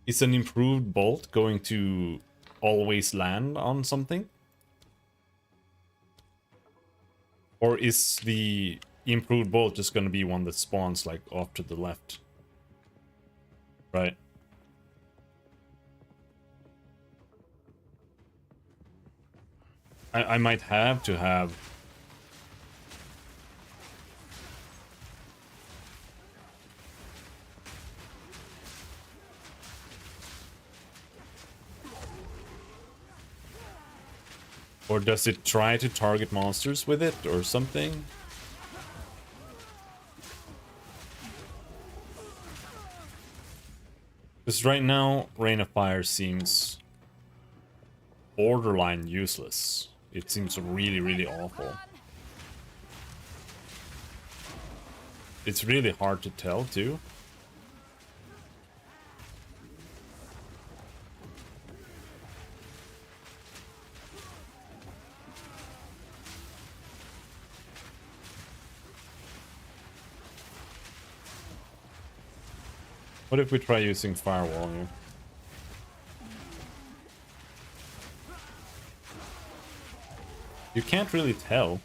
is an improved bolt going to always land on something? Or is the improved bolt just going to be one that spawns, like, off to the left? Right. I might have to have... Or does it try to target monsters with it or something? Because right now, Rain of Fire seems borderline useless. It seems really, really awful. It's really hard to tell, too. What if we try using Firewall here? You can't really tell.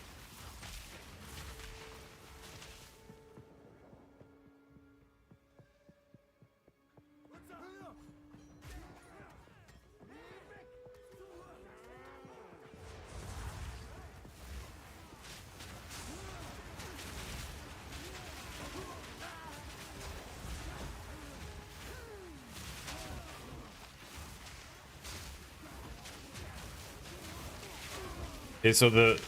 Okay, so the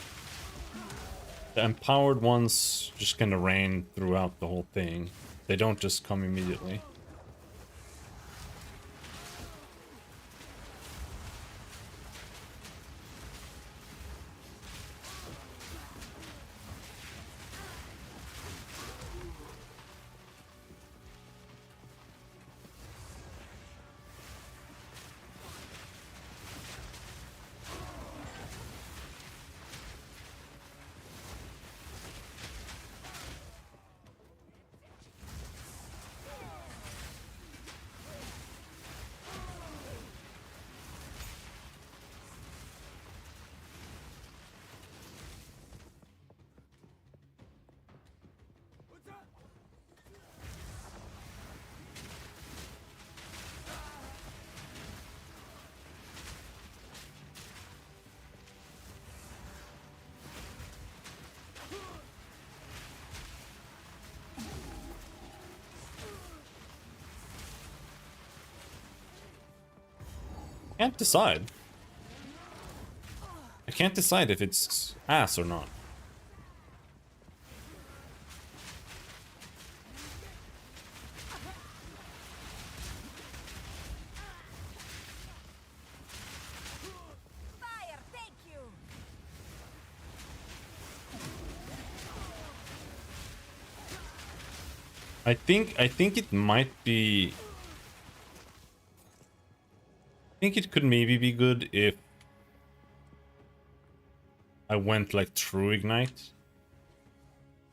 empowered ones just kind of rain throughout the whole thing. They don't just come immediately. Can't decide. I can't decide if it's ass or not. Fire, thank you. I think it might be. I think it could maybe be good if I went like true ignite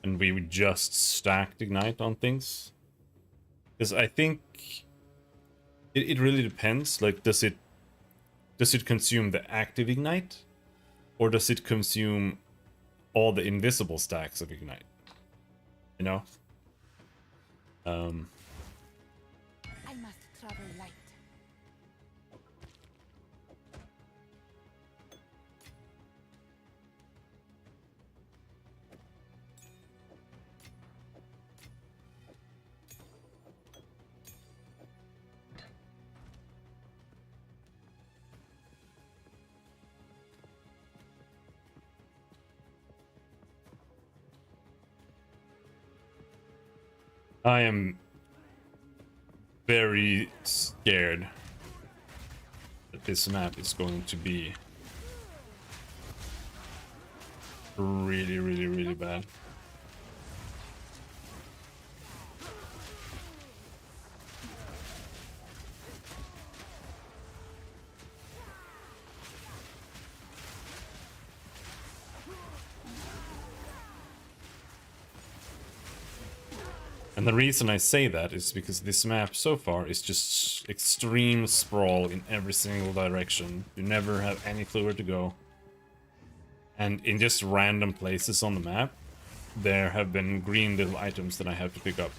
and we just stacked ignite on things. Because I think it really depends. Like, does it consume the active ignite, or does it consume all the invisible stacks of ignite? You know. I must travel light. I am very scared that this map is going to be really, really, really bad. And the reason I say that is because this map so far is just extreme sprawl in every single direction. You never have any clue where to go. And in just random places on the map, there have been green little items that I have to pick up.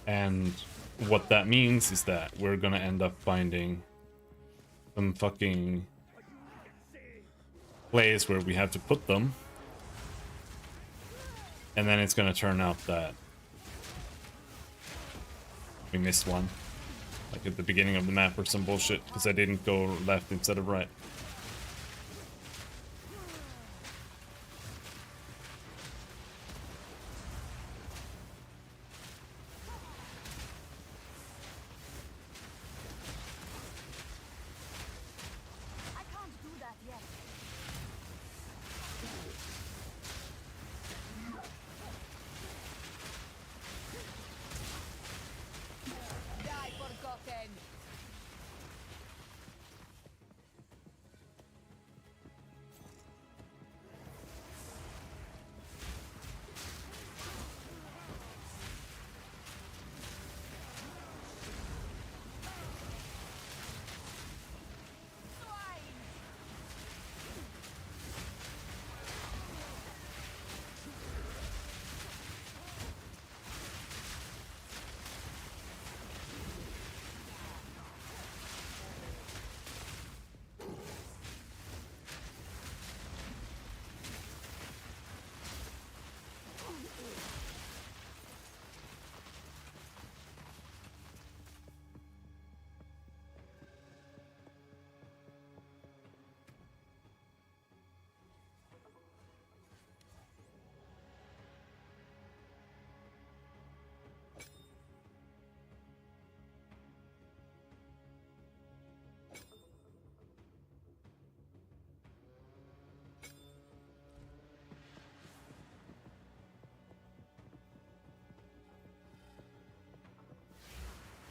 And what that means is that we're gonna end up finding some fucking place where we have to put them. And then it's gonna turn out that we missed one. Like at the beginning of the map or some bullshit, because I didn't go left instead of right. I can't do that yet. Die forgotten.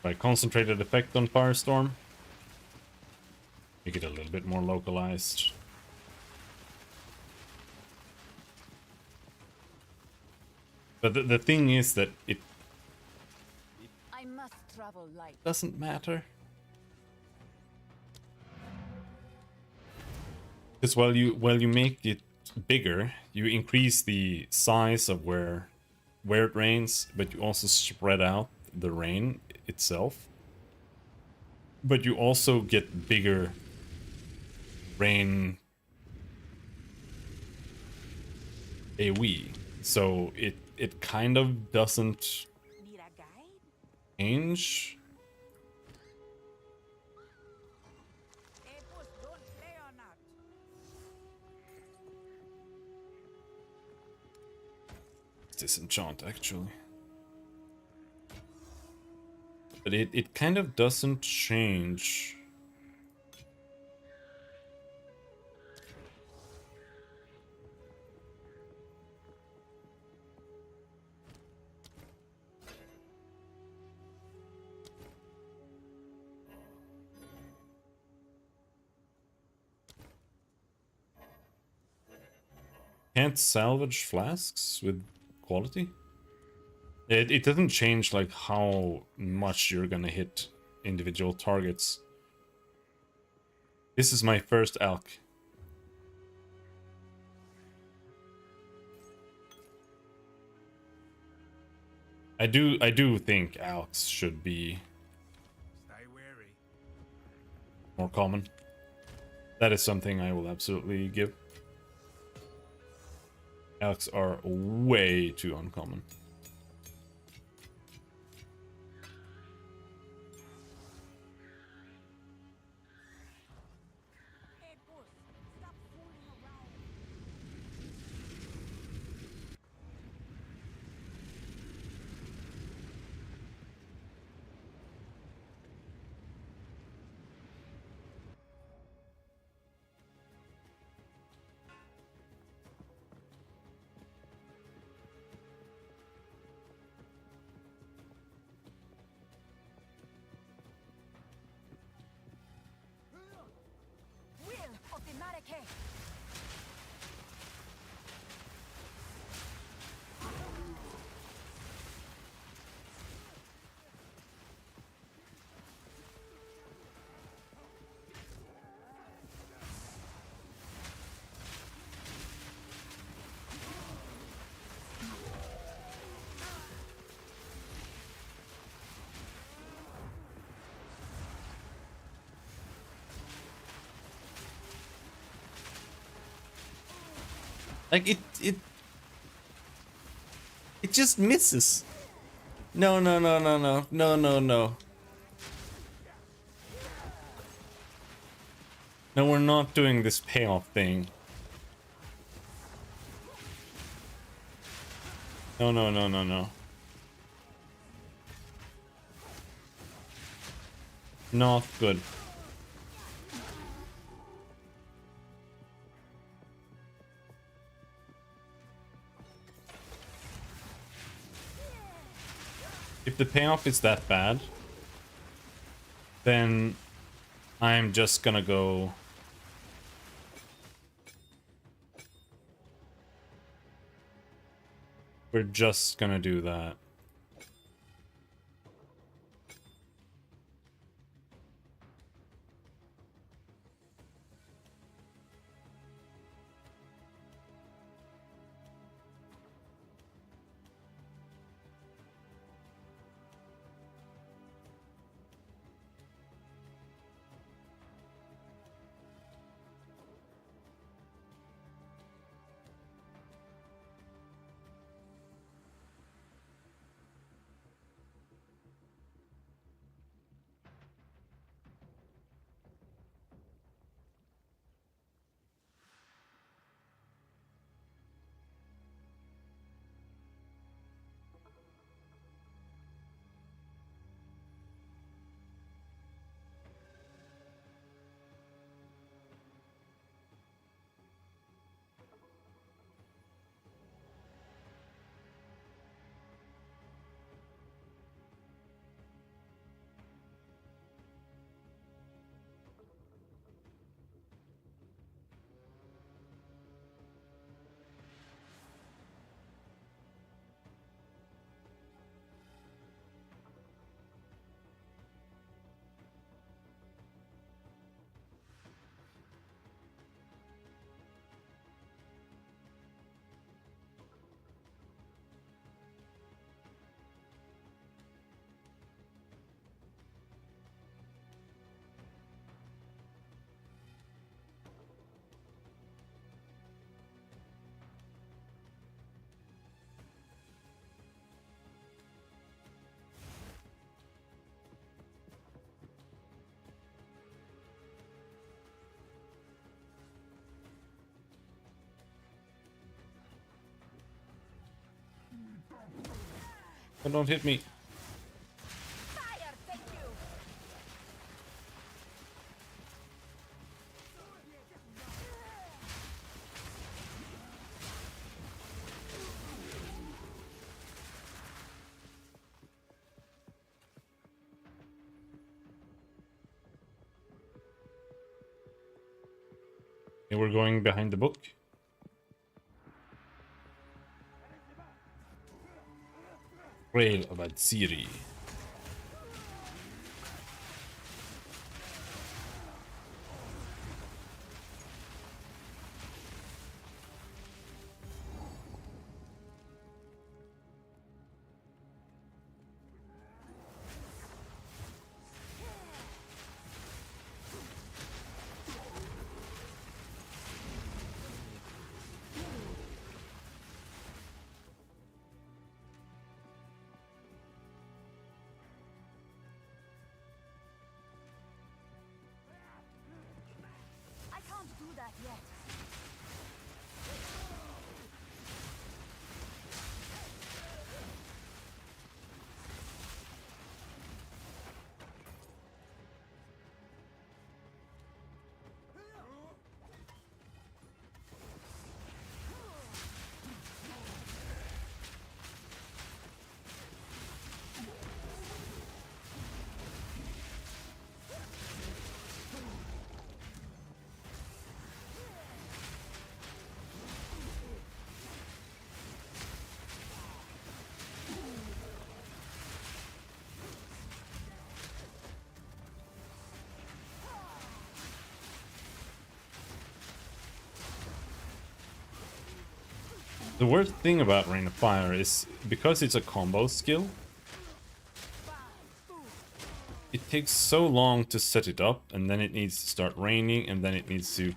Like concentrated effect on Firestorm. Make it a little bit more localized. But the thing is that it I must travel light. doesn't matter. Because while you make it bigger, you increase the size of where it rains, but you also spread out the rain itself. But you also get bigger rain AoE. So it kind of doesn't Need a guide? change disenchant actually. But it kind of doesn't change. Can't salvage flasks with quality? It doesn't change like how much you're gonna hit individual targets. This is my first elk. I do think elks should be Stay wary. more common. That is something I will absolutely give. Elks are way too uncommon. Hey, boss, stop fooling around. Will of the Marrakech. Like it just misses. No, no, no, no, no, no, no, no. No, we're not doing this payoff thing. No, no, no, no, no. Not good. If the payoff is that bad, then I'm just gonna go... We're just gonna do that. Oh, don't hit me. Fire, thank you. Okay, we're going behind the book. Grail of Adsiri. I can't do that yet. The worst thing about Rain of Fire is because it's a combo skill, it takes so long to set it up, and then it needs to start raining, and then it needs to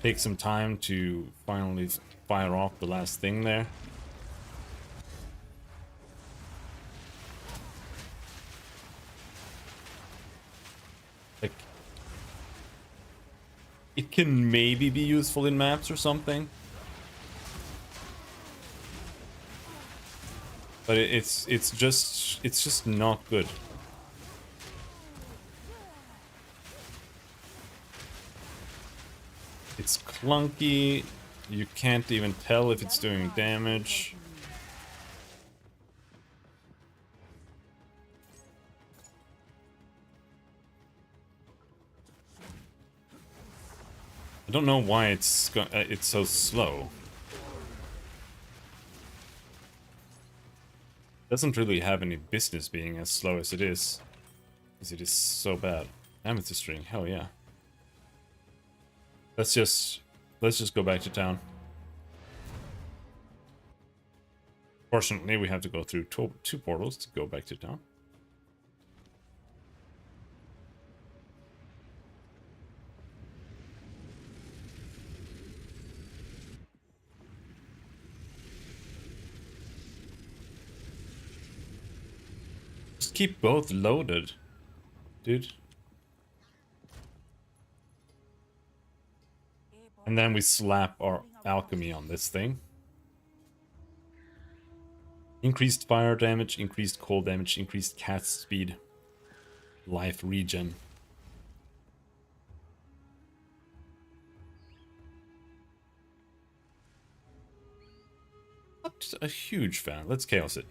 take some time to finally fire off the last thing there. Like, it can maybe be useful in maps or something. But it's just not good. It's clunky. You can't even tell if it's doing damage. I don't know why it's so slow. Doesn't really have any business being as slow as it is, because it is so bad. Amethyst ring, hell yeah. Let's just go back to town. Fortunately, we have to go through two portals to go back to town. Just keep both loaded, dude. And then we slap our alchemy on this thing. Increased fire damage, increased cold damage, increased cast speed, life regen. Not a huge fan. Let's chaos it.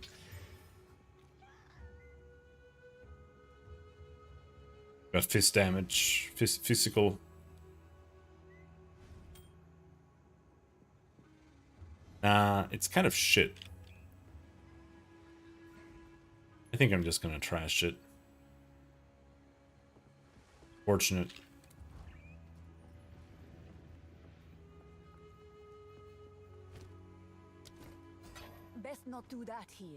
Got fist damage, physical. Nah, it's kind of shit. I think I'm just gonna trash it. Fortunate. Best not do that here.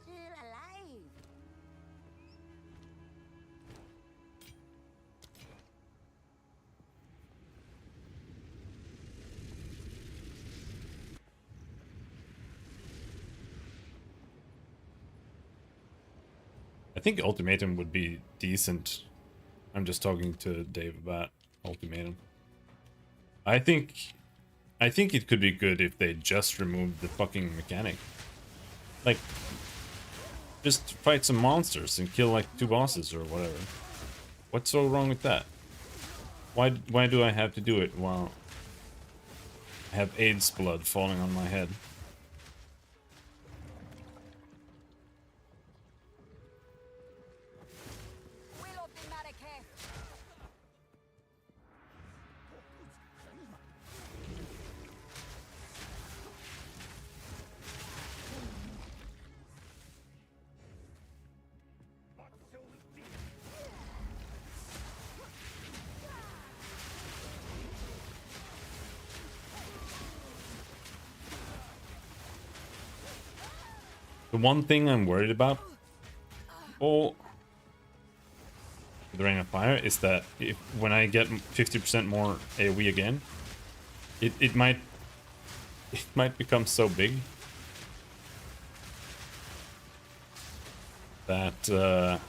Still alive. I think Ultimatum would be decent. I'm just talking to Dave about Ultimatum. I think I think it could be good if they just removed the fucking mechanic. Like, just fight some monsters and kill like 2 bosses or whatever. What's so wrong with that? Why do I have to do it while I have AIDS blood falling on my head? The one thing I'm worried about, oh, the Ring of Fire, is that if when I get 50% more AoE again, it might become so big that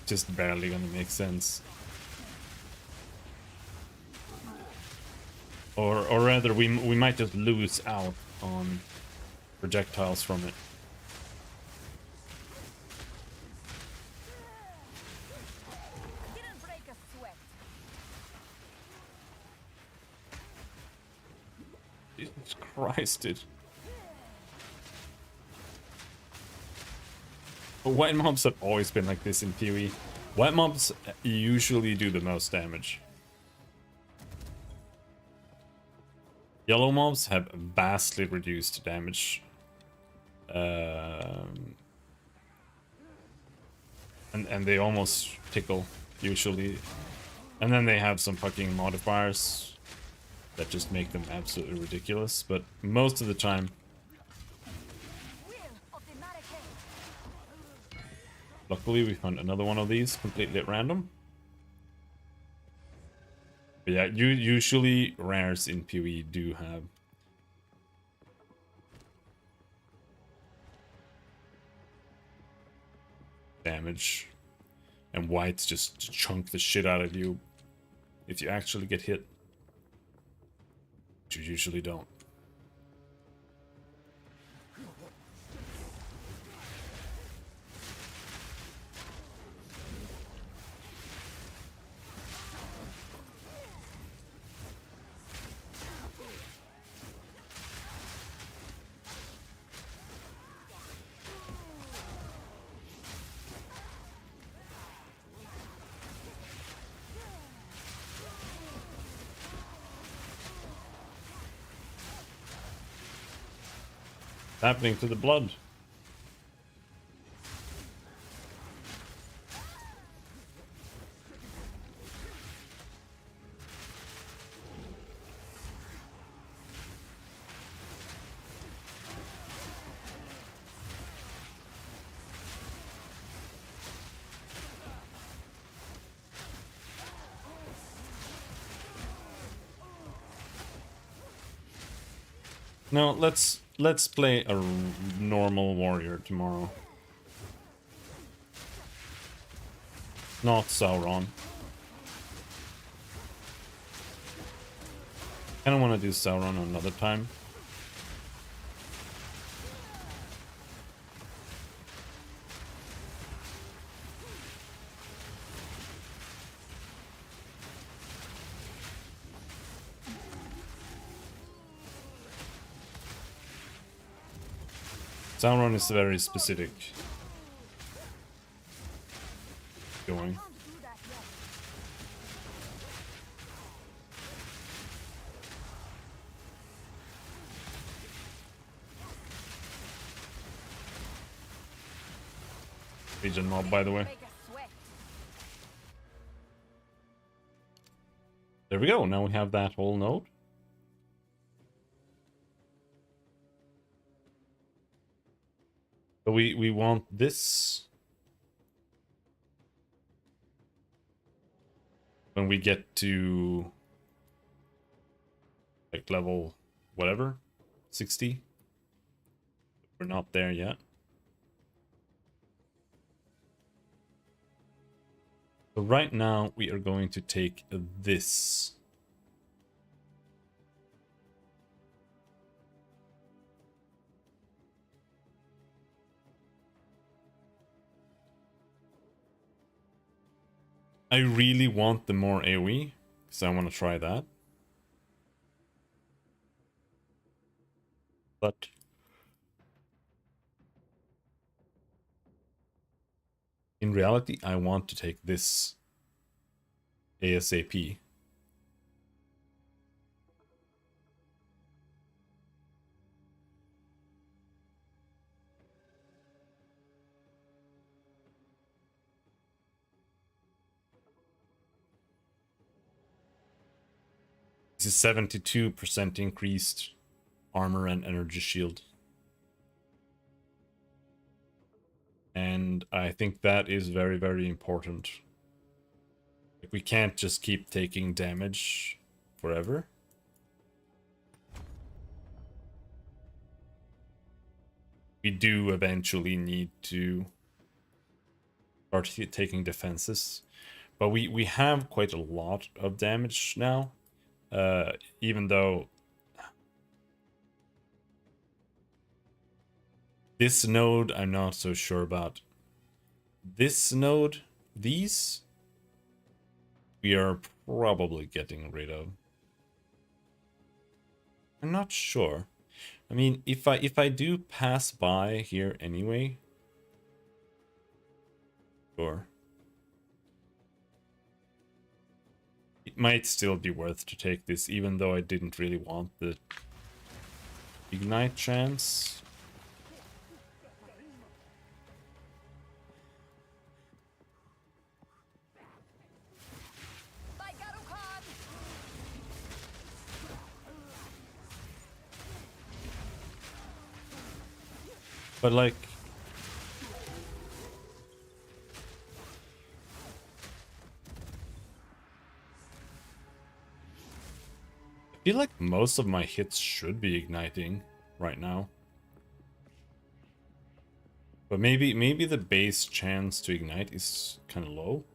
just barely gonna make sense. Or rather, we might just lose out on projectiles from it. Jesus Christ, dude. But white mobs have always been like this in PoE. White mobs usually do the most damage. Yellow mobs have vastly reduced damage. And they almost tickle, usually. And then they have some fucking modifiers that just make them absolutely ridiculous. But most of the time... Luckily, we found another one of these, completely at random. But yeah, usually rares in PoE do have damage, and whites just chunk the shit out of you if you actually get hit, which you usually don't. Happening to the blood. No, let's play a normal warrior tomorrow. Not Sauron. I don't want to do Sauron another time. Sauron is very specific. Going. Legion mob, by the way. There we go. Now we have that whole node. But we want this when we get to like level whatever, 60. We're not there yet. So right now we are going to take this I really want the more AoE, because I want to try that. But in reality, I want to take this ASAP. This is 72% increased armor and energy shield. And I think that is very, very important. Like, we can't just keep taking damage forever. We do eventually need to start taking defenses. But we have quite a lot of damage now. Even though this node, I'm not so sure about. This node, these, we are probably getting rid of. I'm not sure. I mean, if I do pass by here anyway, sure. It might still be worth to take this, even though I didn't really want the ignite chance. But like, I feel like most of my hits should be igniting right now. But maybe the base chance to ignite is kind of low.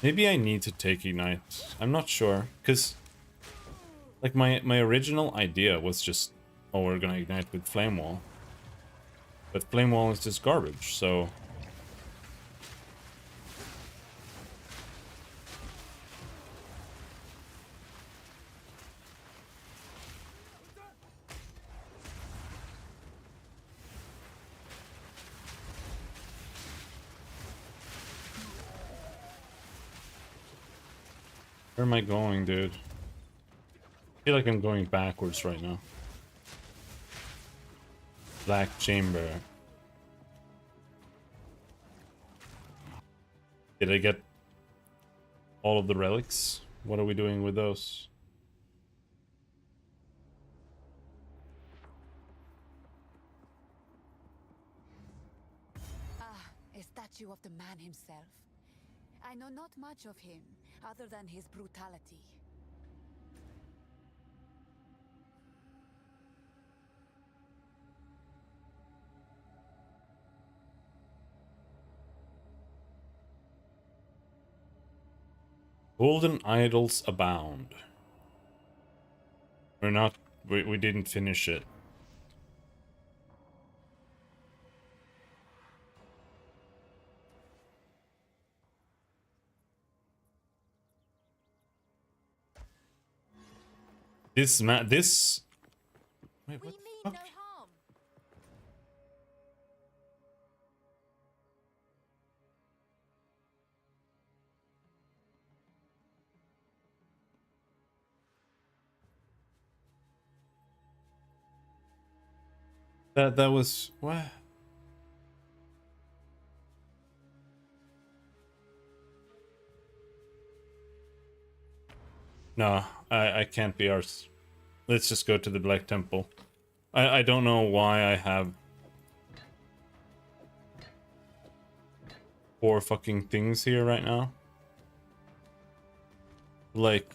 Maybe I need to take ignite. I'm not sure, because like my original idea was just, oh, we're gonna ignite with flame wall. But flame wall is just garbage, so where am I going, dude? I feel like I'm going backwards right now. Black chamber. Did I get all of the relics? What are we doing with those? Ah, a statue of the man himself. I know not much of him, other than his brutality. Golden idols abound. We didn't finish it. This wait, We what the mean fuck? no harm. That was what? No, I can't be ours. Let's just go to the Black Temple. I don't know why I have 4 fucking things here right now. Like,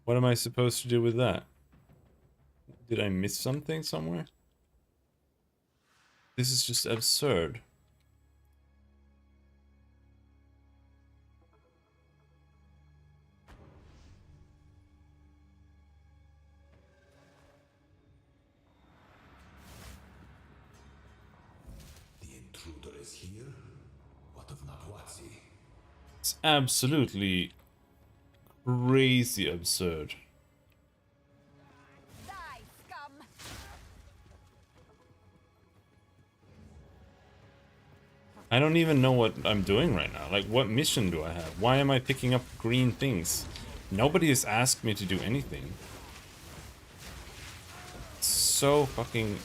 what am I supposed to do with that? Did I miss something somewhere? This is just absurd. intruder is here? What of Natwazi? It's absolutely crazy absurd. Die, scum! I don't even know what I'm doing right now. Like, what mission do I have? Why am I picking up green things? Nobody has asked me to do anything. It's so fucking...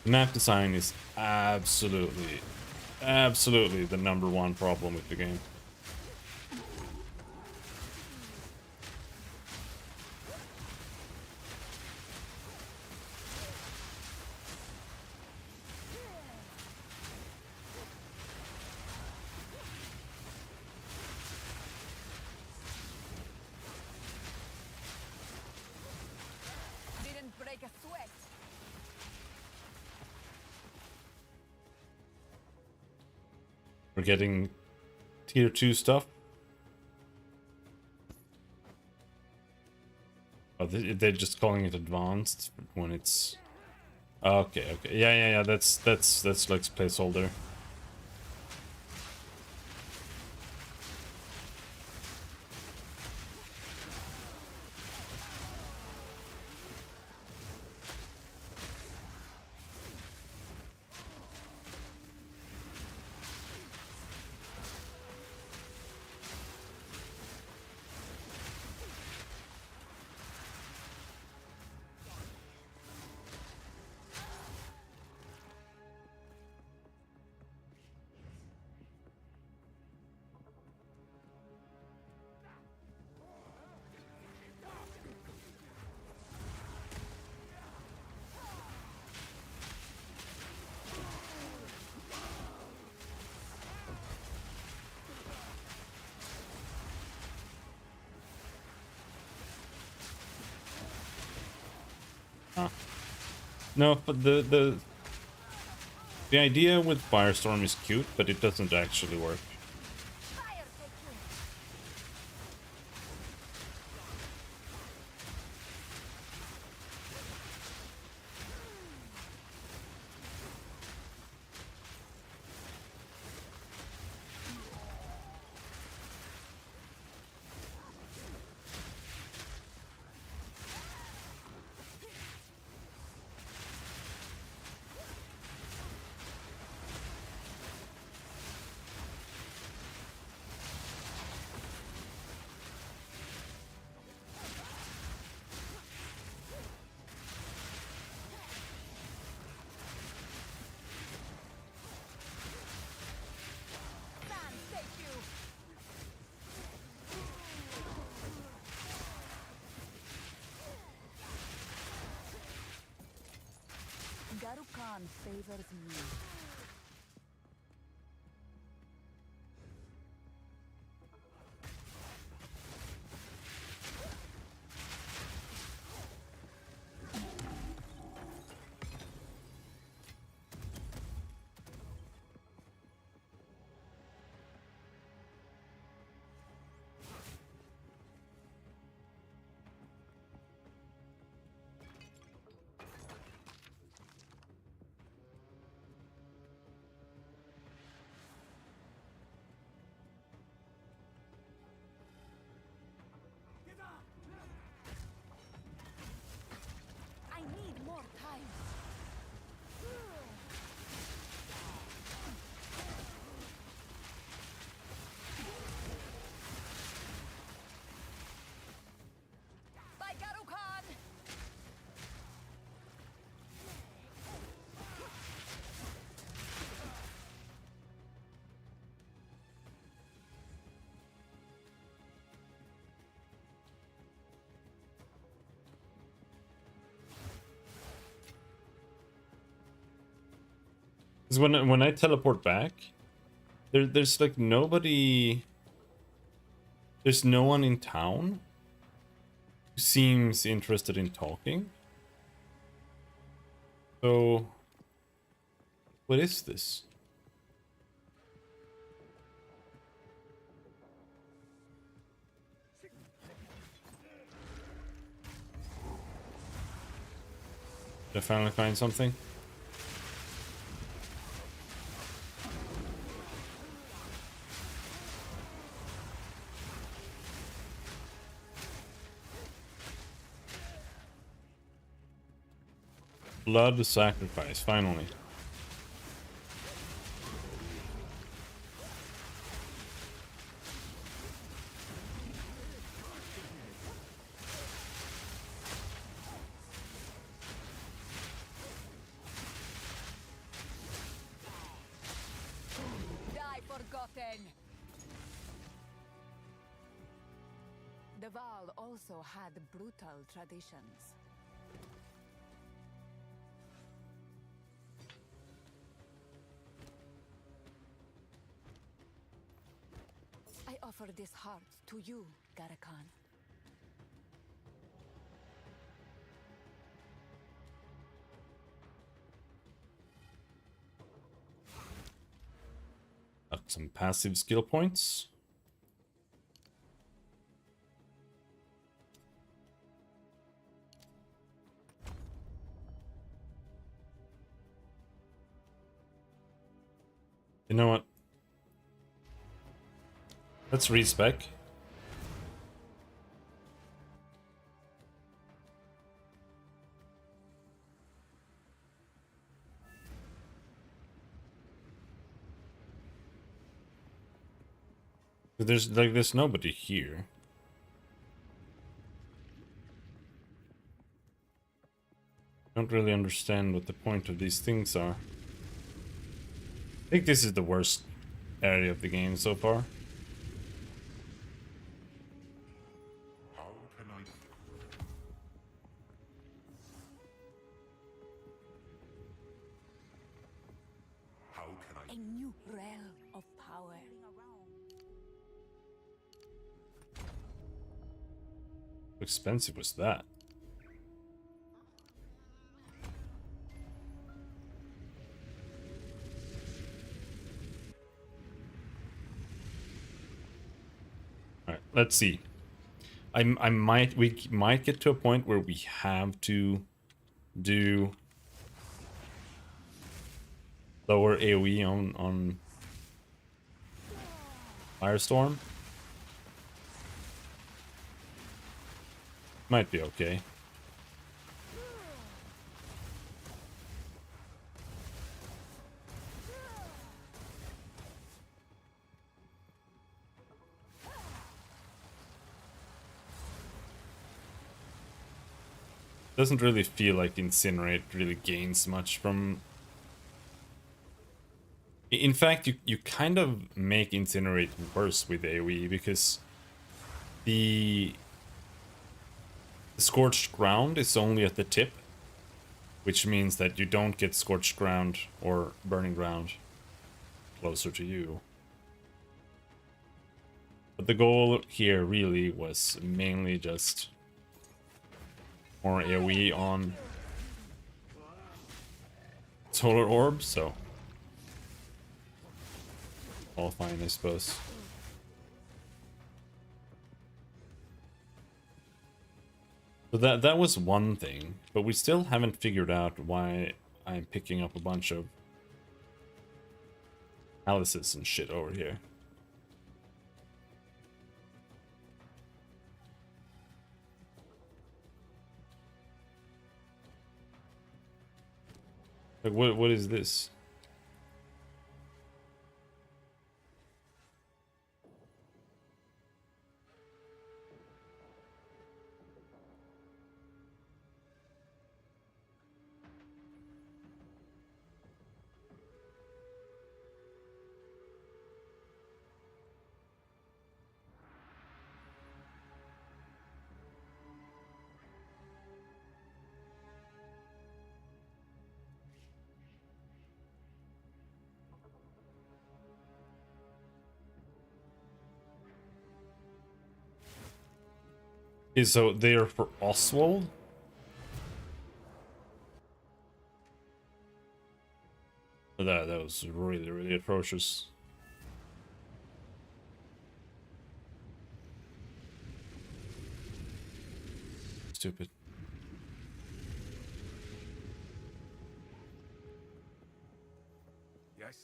Map design is absolutely the #1 problem with the game. Didn't break a sweat. We're getting tier 2 stuff. Oh, they're just calling it advanced when it's... Okay, okay. Yeah, that's like placeholder. No, but the idea with Firestorm is cute, but it doesn't actually work. Fire take you. Sand take you. Garukan favors me. I need more time. By Garukan! Because when I teleport back, there's like nobody. There's no one in town who seems interested in talking. So, what is this? Did I finally find something? Blood sacrifice, finally. Die forgotten. The Val also had brutal traditions. I offer this heart to you, Garakan. Got some passive skill points. You know what? Let's respec. There's nobody here. Don't really understand what the point of these things are. I think this is the worst area of the game so far. How can I... How can I... A new realm of power. How expensive was that? Alright, let's see. We might get to a point where we have to do lower AoE on Firestorm. Might be okay. Doesn't really feel like Incinerate really gains much from... In fact, you kind of make Incinerate worse with AoE because the Scorched Ground is only at the tip, which means that you don't get Scorched Ground or Burning Ground closer to you. But the goal here really was mainly just more AoE on Solar Orb, so all fine, I suppose. So that was one thing, but we still haven't figured out why I'm picking up a bunch of Alice's and shit over here. Like, what is this? So they are for Oswald? That was really atrocious. Stupid. Yes?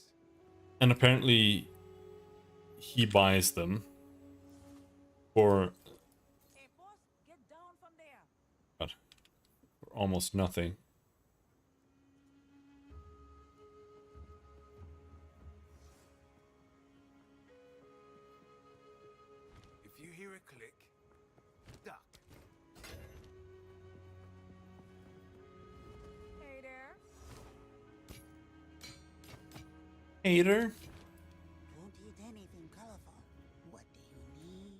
And apparently he buys them for Hey, boss, get down from there. what, for almost nothing. If you hear a click, duck. Hey there. Hater. Won't eat anything colorful. What do you need?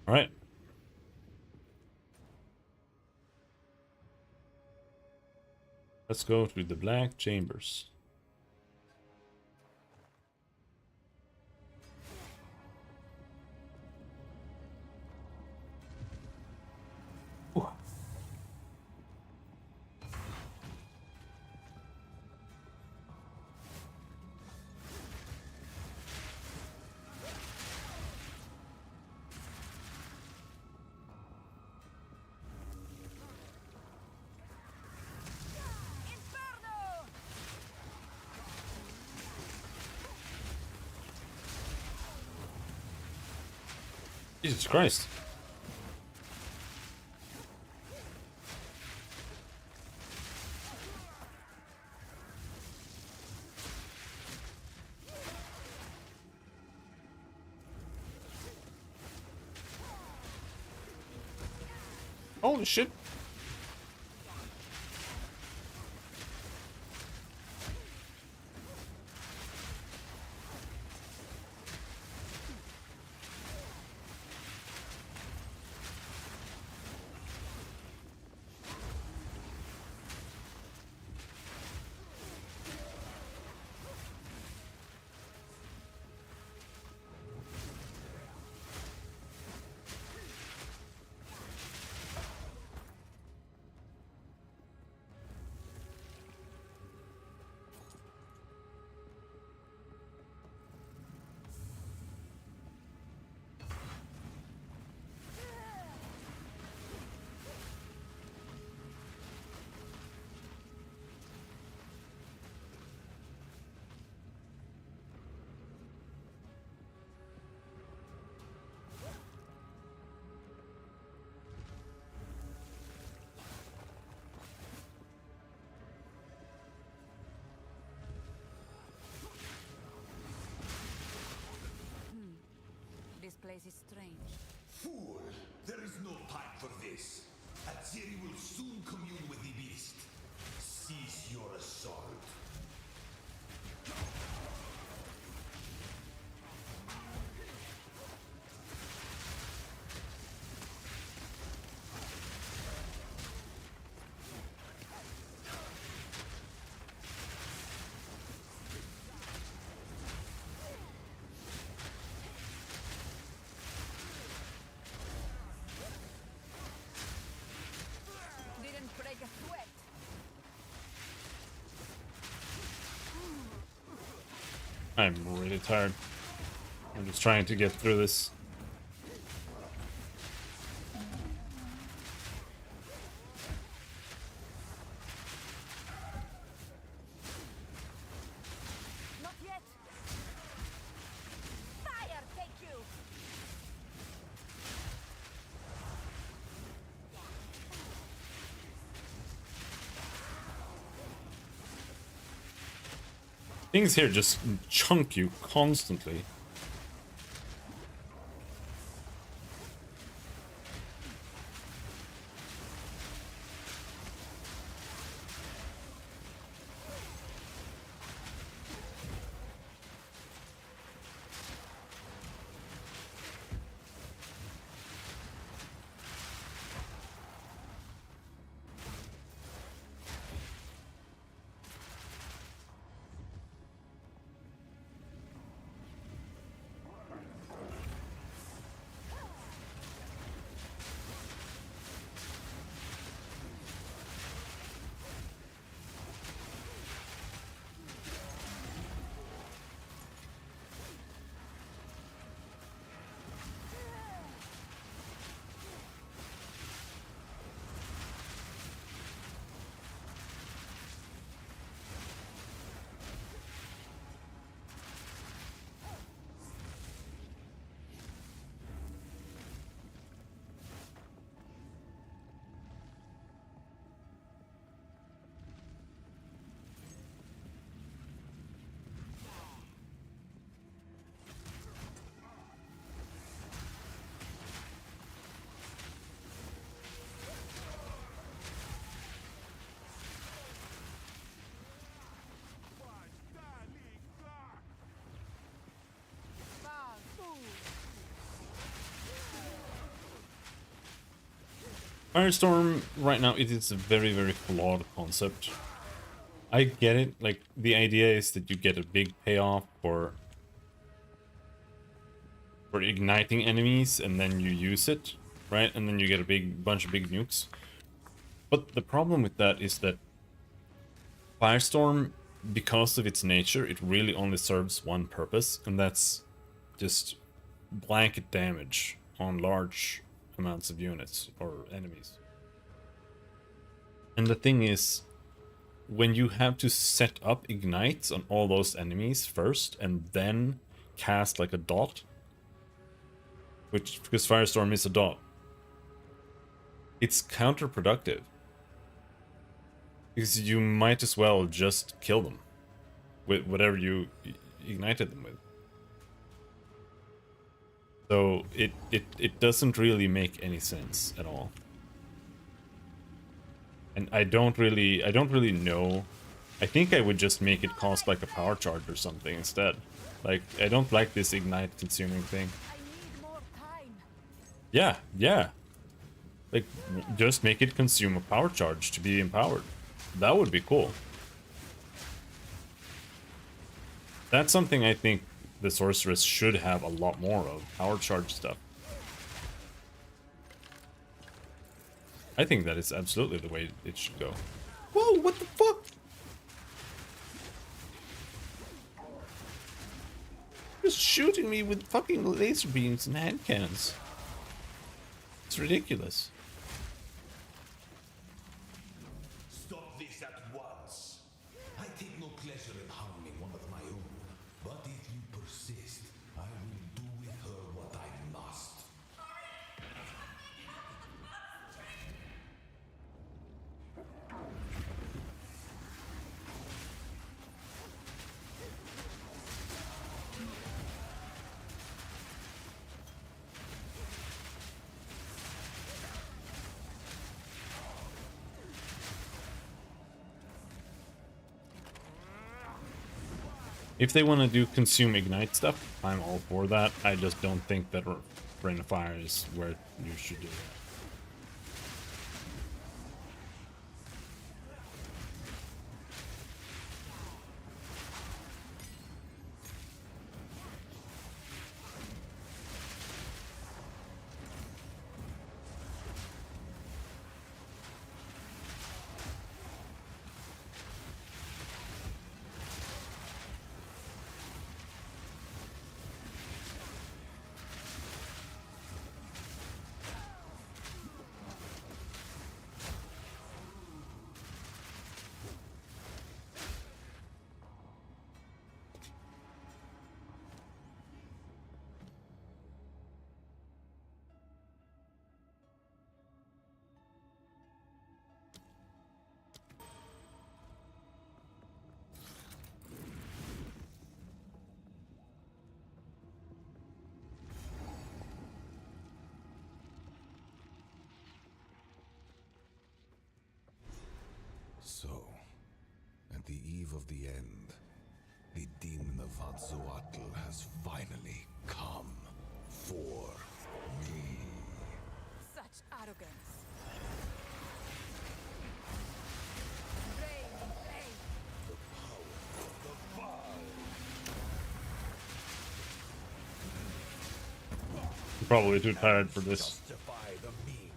All right. Let's go to the black chambers. Ooh. Jesus Christ. Holy shit. This place is strange. Fool! There is no time for this. Atziri will soon commune with the beast. Cease your assault. Didn't break a sweat. I'm really tired. I'm just trying to get through this. Not yet. Fire, take you. Things here just chunk you constantly. Firestorm right now, it is a very, very flawed concept. I get it, like the idea is that you get a big payoff for igniting enemies and then you use it, right? And then you get a big bunch of big nukes. But the problem with that is that Firestorm, because of its nature, it really only serves one purpose, and that's just blanket damage on large amounts of units or enemies. And the thing is, when you have to set up ignites on all those enemies first and then cast like a dot, which, because Firestorm is a dot, it's counterproductive. Because you might as well just kill them with whatever you ignited them with. So it doesn't really make any sense at all. And I don't really know. I think I would just make it cost like a power charge or something instead. Like, I don't like this ignite consuming thing. I need more time. Yeah. Like, just make it consume a power charge to be empowered. That would be cool. That's something I think the sorceress should have a lot more of. Power charge stuff. I think that is absolutely the way it should go. Whoa, what the fuck? Just shooting me with fucking laser beams and hand cannons. It's ridiculous. Stop this at once. I take no pleasure in harming one of my own, but if you persist, I will do with her what I must. If they want to do consume ignite stuff, I'm all for that. I just don't think that Rain of Fire is where you should do that. So, at the eve of the end, the demon of Atzoatl has finally come for me. Such arrogance. Rain, rain. The power of the Baal. I'm probably too tired for this. Justify the means.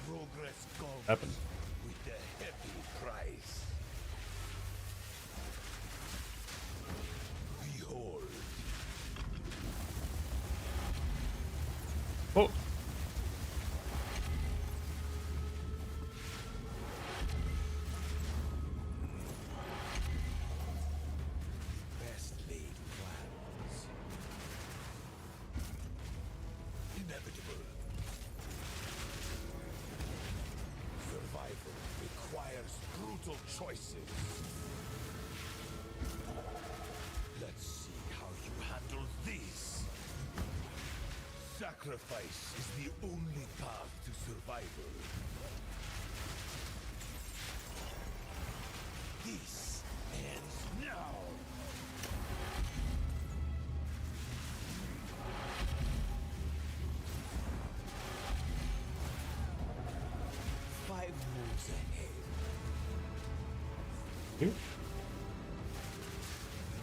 Progress comes Happen. with a heavy price. Behold. Oh. Best laid plans. Inevitable. Survival requires brutal choices. Let's see how you handle this. Sacrifice is the only path to survival. This ends now.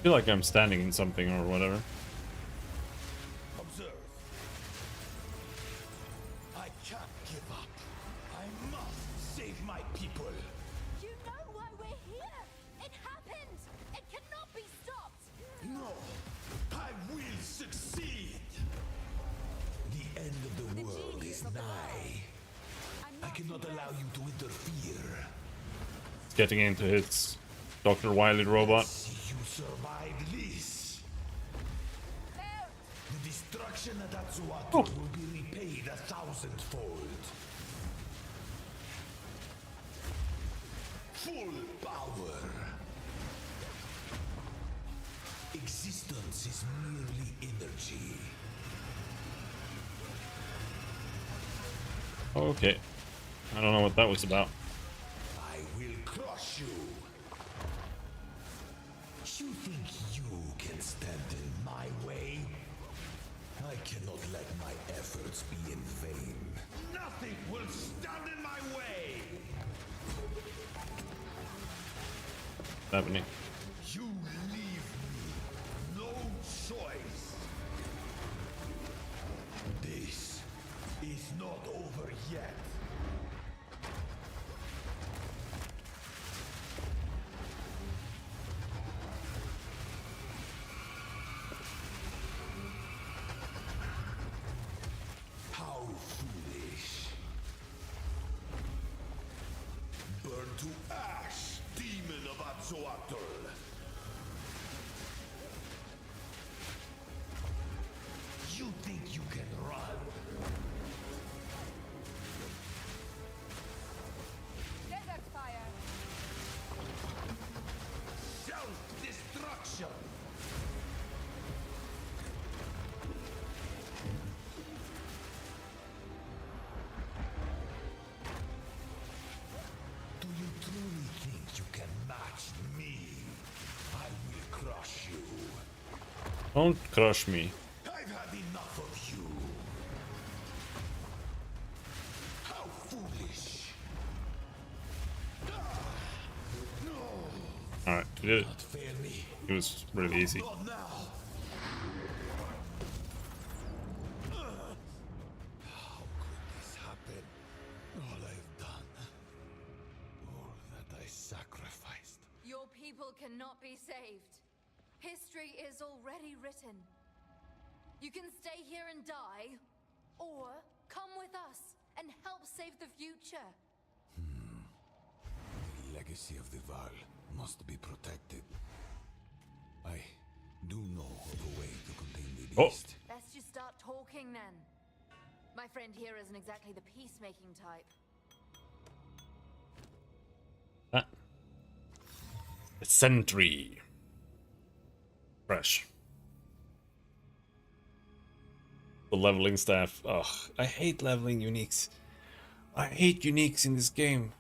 I feel like I'm standing in something or whatever. Observe. I can't give up. I must save my people. You know why we're here! It happened! It cannot be stopped! No, I will succeed. The end of the world is nigh. I cannot allow you to interfere. It's getting into his Dr. Wily robot. See you survive this. The destruction of Atsuatu will be repaid 1,000-fold. Full power. Existence is merely energy. Okay. I don't know what that was about. I will crush you. You think you can stand in my way? I cannot let my efforts be in vain. Nothing will stand in my way. What's happening? You leave me no choice. This is not over yet. How foolish. Burn to ash, demon of Atzoatl. You think you can run? Desert fire! Self-destruction! Do you truly think you can match me? I will crush you. Don't crush me. I've had enough of you. How foolish. No, Alright, we did it. not fair me. It was really easy. Not now. How could this happen? All I've done. All that I sacrificed. Your people cannot be saved. History is already written. You can stay here and die, or come with us and help save the future. The legacy of the Val must be protected. I do know of a way to contain the Oh. beast. Let's just start talking then. My friend here isn't exactly the peacemaking type. Ah. A sentry. Fresh. The leveling staff. Ugh, I hate leveling uniques. I hate uniques in this game.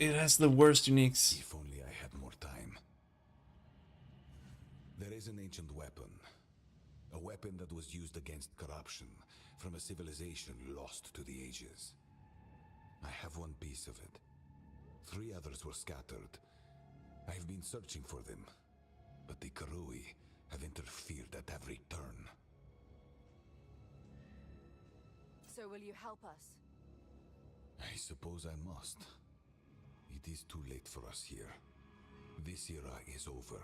It has the worst uniques. If only I had more time. There is an ancient weapon. A weapon that was used against corruption from a civilization lost to the ages. I have one piece of it. 3 others were scattered. I have been searching for them, but the Karui have interfered at every turn. So will you help us? I suppose I must. It is too late for us here. This era is over.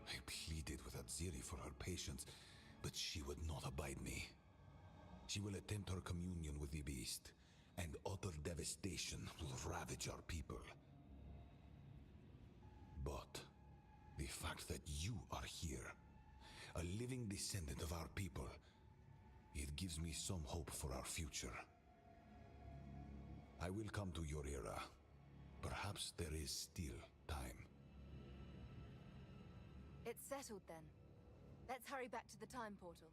I pleaded with Atziri for her patience, but she would not abide me. She will attempt her communion with the beast, and utter devastation will ravage our people. But the fact that you are here, a living descendant of our people, it gives me some hope for our future. I will come to your era. Perhaps there is still time. It's settled then. Let's hurry back to the time portal.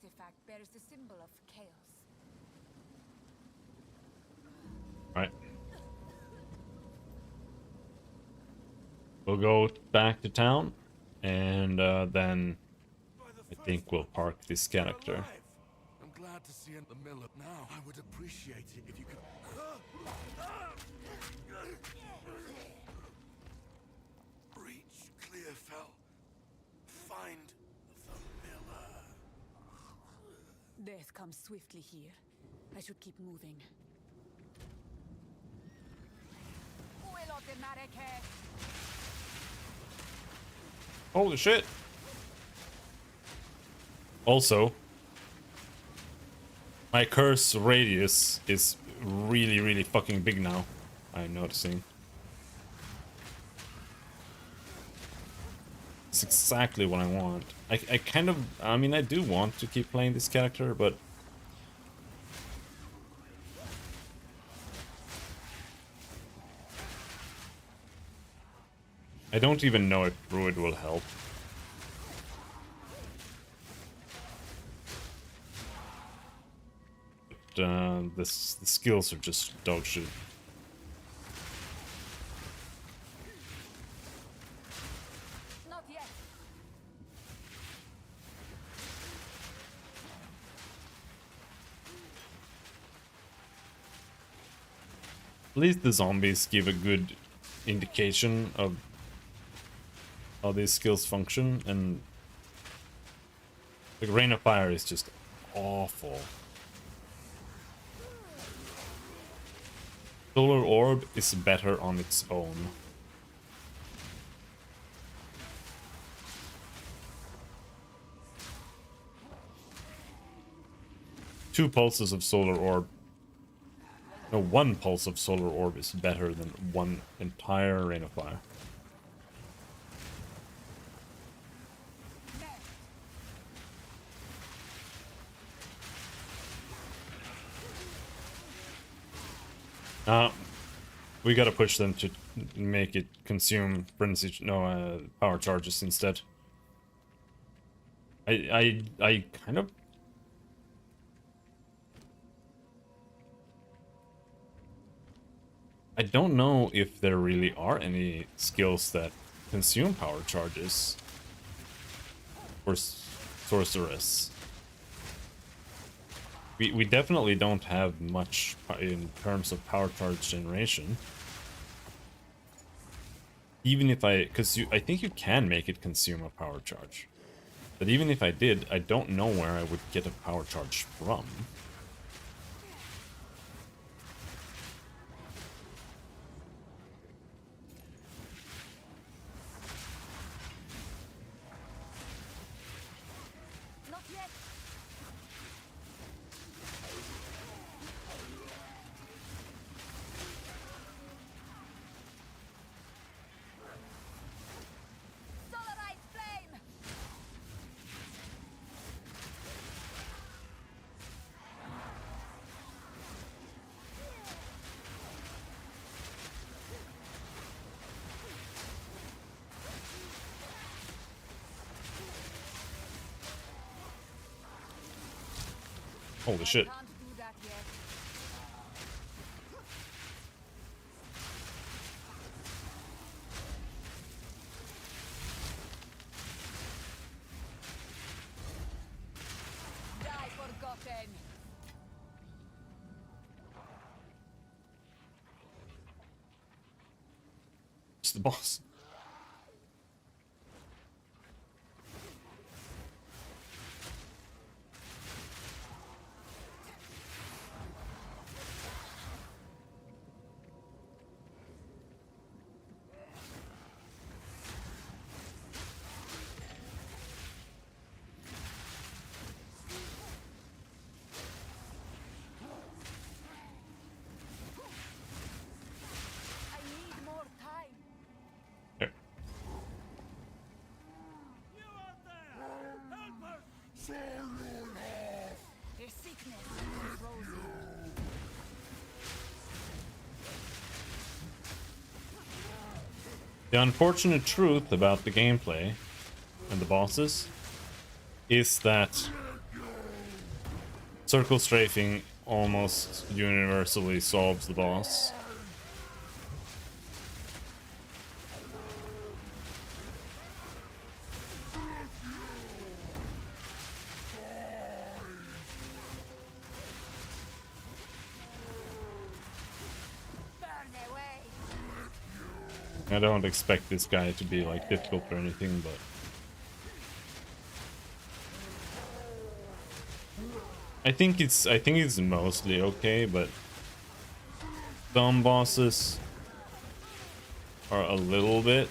artifact bears the symbol of chaos. Right. We'll go back to town, and then I think we'll park this character. I'm glad to see the miller now. I would appreciate it if you could. Reach Clearfell. Find the miller. Death comes swiftly here. I should keep moving. Holy shit! Also, my curse radius is really, really fucking big now. I'm noticing. It's exactly what I want. I kind of, I mean, I do want to keep playing this character, but I don't even know if Druid will help. But the skills are just dog shit. Not yet. At least the zombies give a good indication of how these skills function, and the Rain of Fire is just awful. Solar Orb is better on its own. Two pulses of Solar Orb. No, one pulse of Solar Orb is better than one entire Rain of Fire. We gotta push them to make it consume frenzy, power charges instead. I kind of. I don't know if there really are any skills that consume power charges for sorceress. We definitely don't have much in terms of power charge generation. Even if I think you can make it consume a power charge. But even if I did, I don't know where I would get a power charge from. Holy shit. It's the boss. The unfortunate truth about the gameplay and the bosses is that Circle strafing almost universally solves the boss. I don't expect this guy to be like difficult or anything, but I think it's mostly okay, but some bosses are a little bit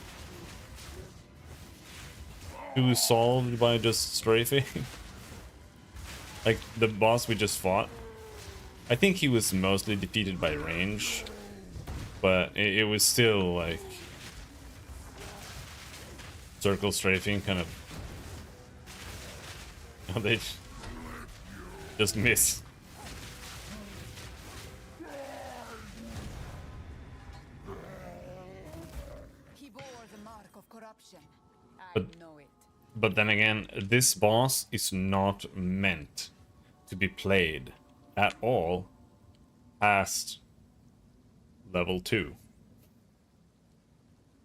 too solved by just strafing. Like the boss we just fought, I think he was mostly defeated by range, but it was still like circle strafing kind of. They just miss. He bore the mark of corruption. I But know it. But then again, this boss is not meant to be played at all past level 2.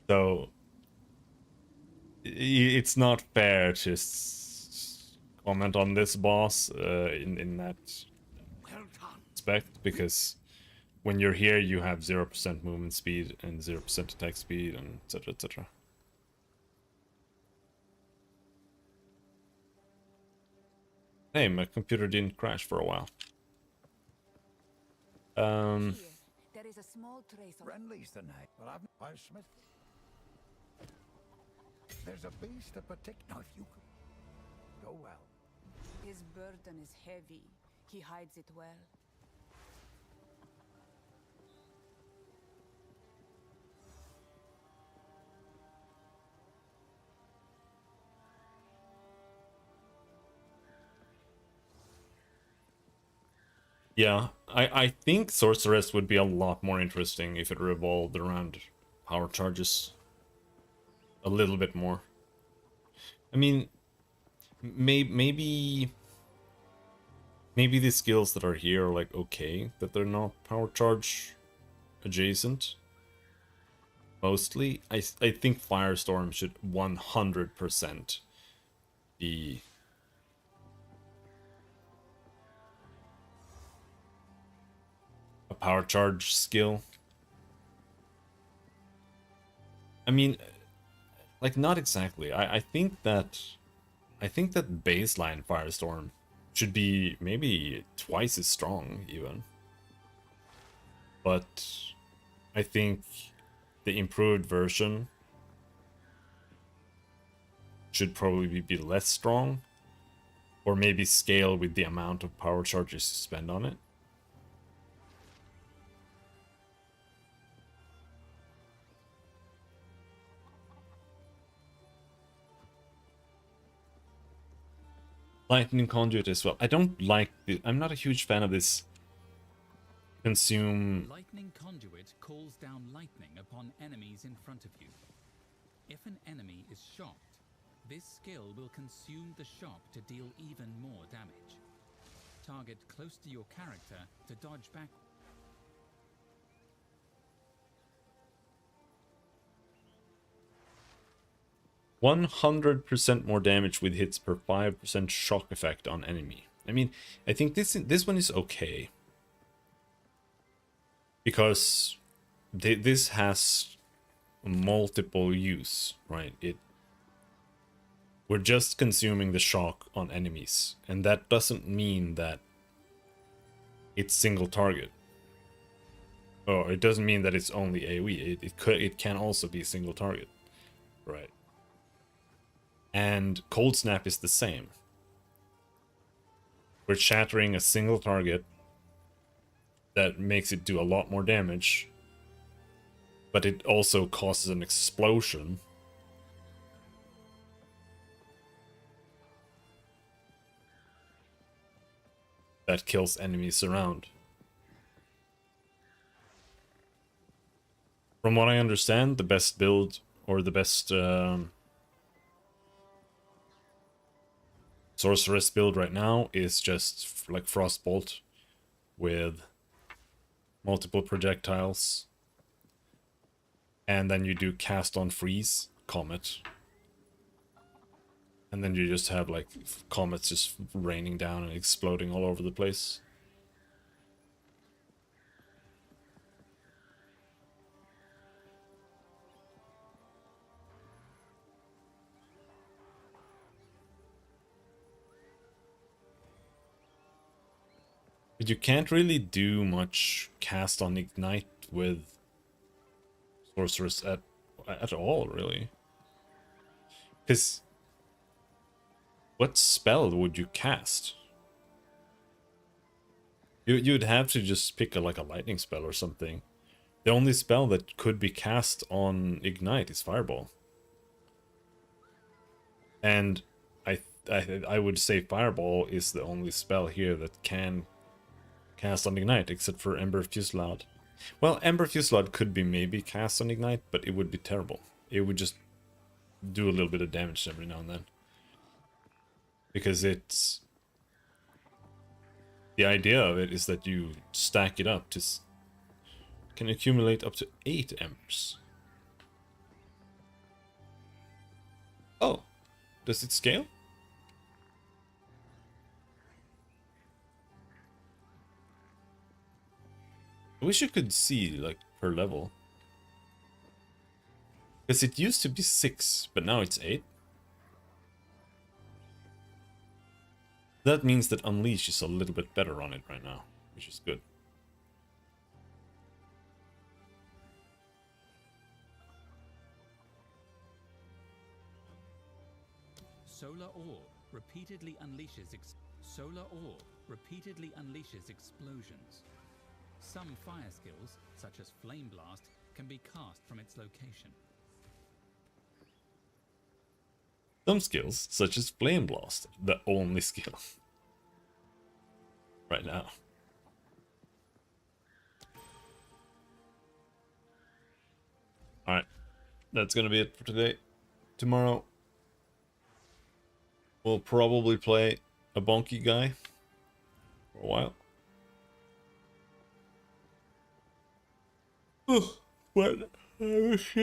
So it's not fair to comment on this boss in that aspect, because when you're here you have 0% movement speed and 0% attack speed and etc, etc. Hey, my computer didn't crash for a while. Here, there is a small trace of Friendly's the night. Well, I'm Smith. There's a beast to protect. Now, if you could go well. his burden is heavy. He hides it well. Yeah, I think Sorceress would be a lot more interesting if it revolved around power charges a little bit more. I mean, maybe the skills that are here are like okay, that they're not power charge adjacent. Mostly, I think Firestorm should 100% be a power charge skill. I mean, like not exactly. I think that baseline Firestorm should be maybe twice as strong even. But I think the improved version should probably be less strong, or maybe scale with the amount of power charges you spend on it. Lightning Conduit as well. I don't like the, I'm not a huge fan of this consume. Lightning Conduit calls down lightning upon enemies in front of you. If an enemy is shocked, this skill will consume the shock to deal even more damage. Target close to your character to dodge back. 100% more damage with hits per 5% shock effect on enemy. I mean, I think this one is okay, because this has multiple use, right? We're just consuming the shock on enemies, and that doesn't mean that it's single target. Or it doesn't mean that it's only AoE. It can also be single target, right? And Cold Snap is the same. We're shattering a single target that makes it do a lot more damage, but it also causes an explosion that kills enemies around. From what I understand, the best build, or the best sorceress build right now is just like Frostbolt with multiple projectiles. And then you do cast on freeze, comet. And then you just have like comets just raining down and exploding all over the place. But you can't really do much cast on Ignite with Sorceress at all, really. Because what spell would you cast? You'd have to just pick like a lightning spell or something. The only spell that could be cast on Ignite is Fireball. And I would say Fireball is the only spell here that can cast on Ignite, except for Ember Fusillade. Well, Ember Fusillade could be maybe cast on Ignite, but it would be terrible. It would just do a little bit of damage every now and then. Because it's... The idea of it is that you stack it up to... Can accumulate up to 8 embers. Oh, does it scale? I wish you could see, like, per level. Because it used to be 6, but now it's 8. That means that Unleash is a little bit better on it right now, which is good. Solar Orb repeatedly unleashes explosions. Some fire skills, such as Flame Blast, can be cast from its location. Some skills, such as Flame Blast, the only skill right now. Alright, that's gonna be it for today. Tomorrow, we'll probably play a bonky guy for a while. But I wish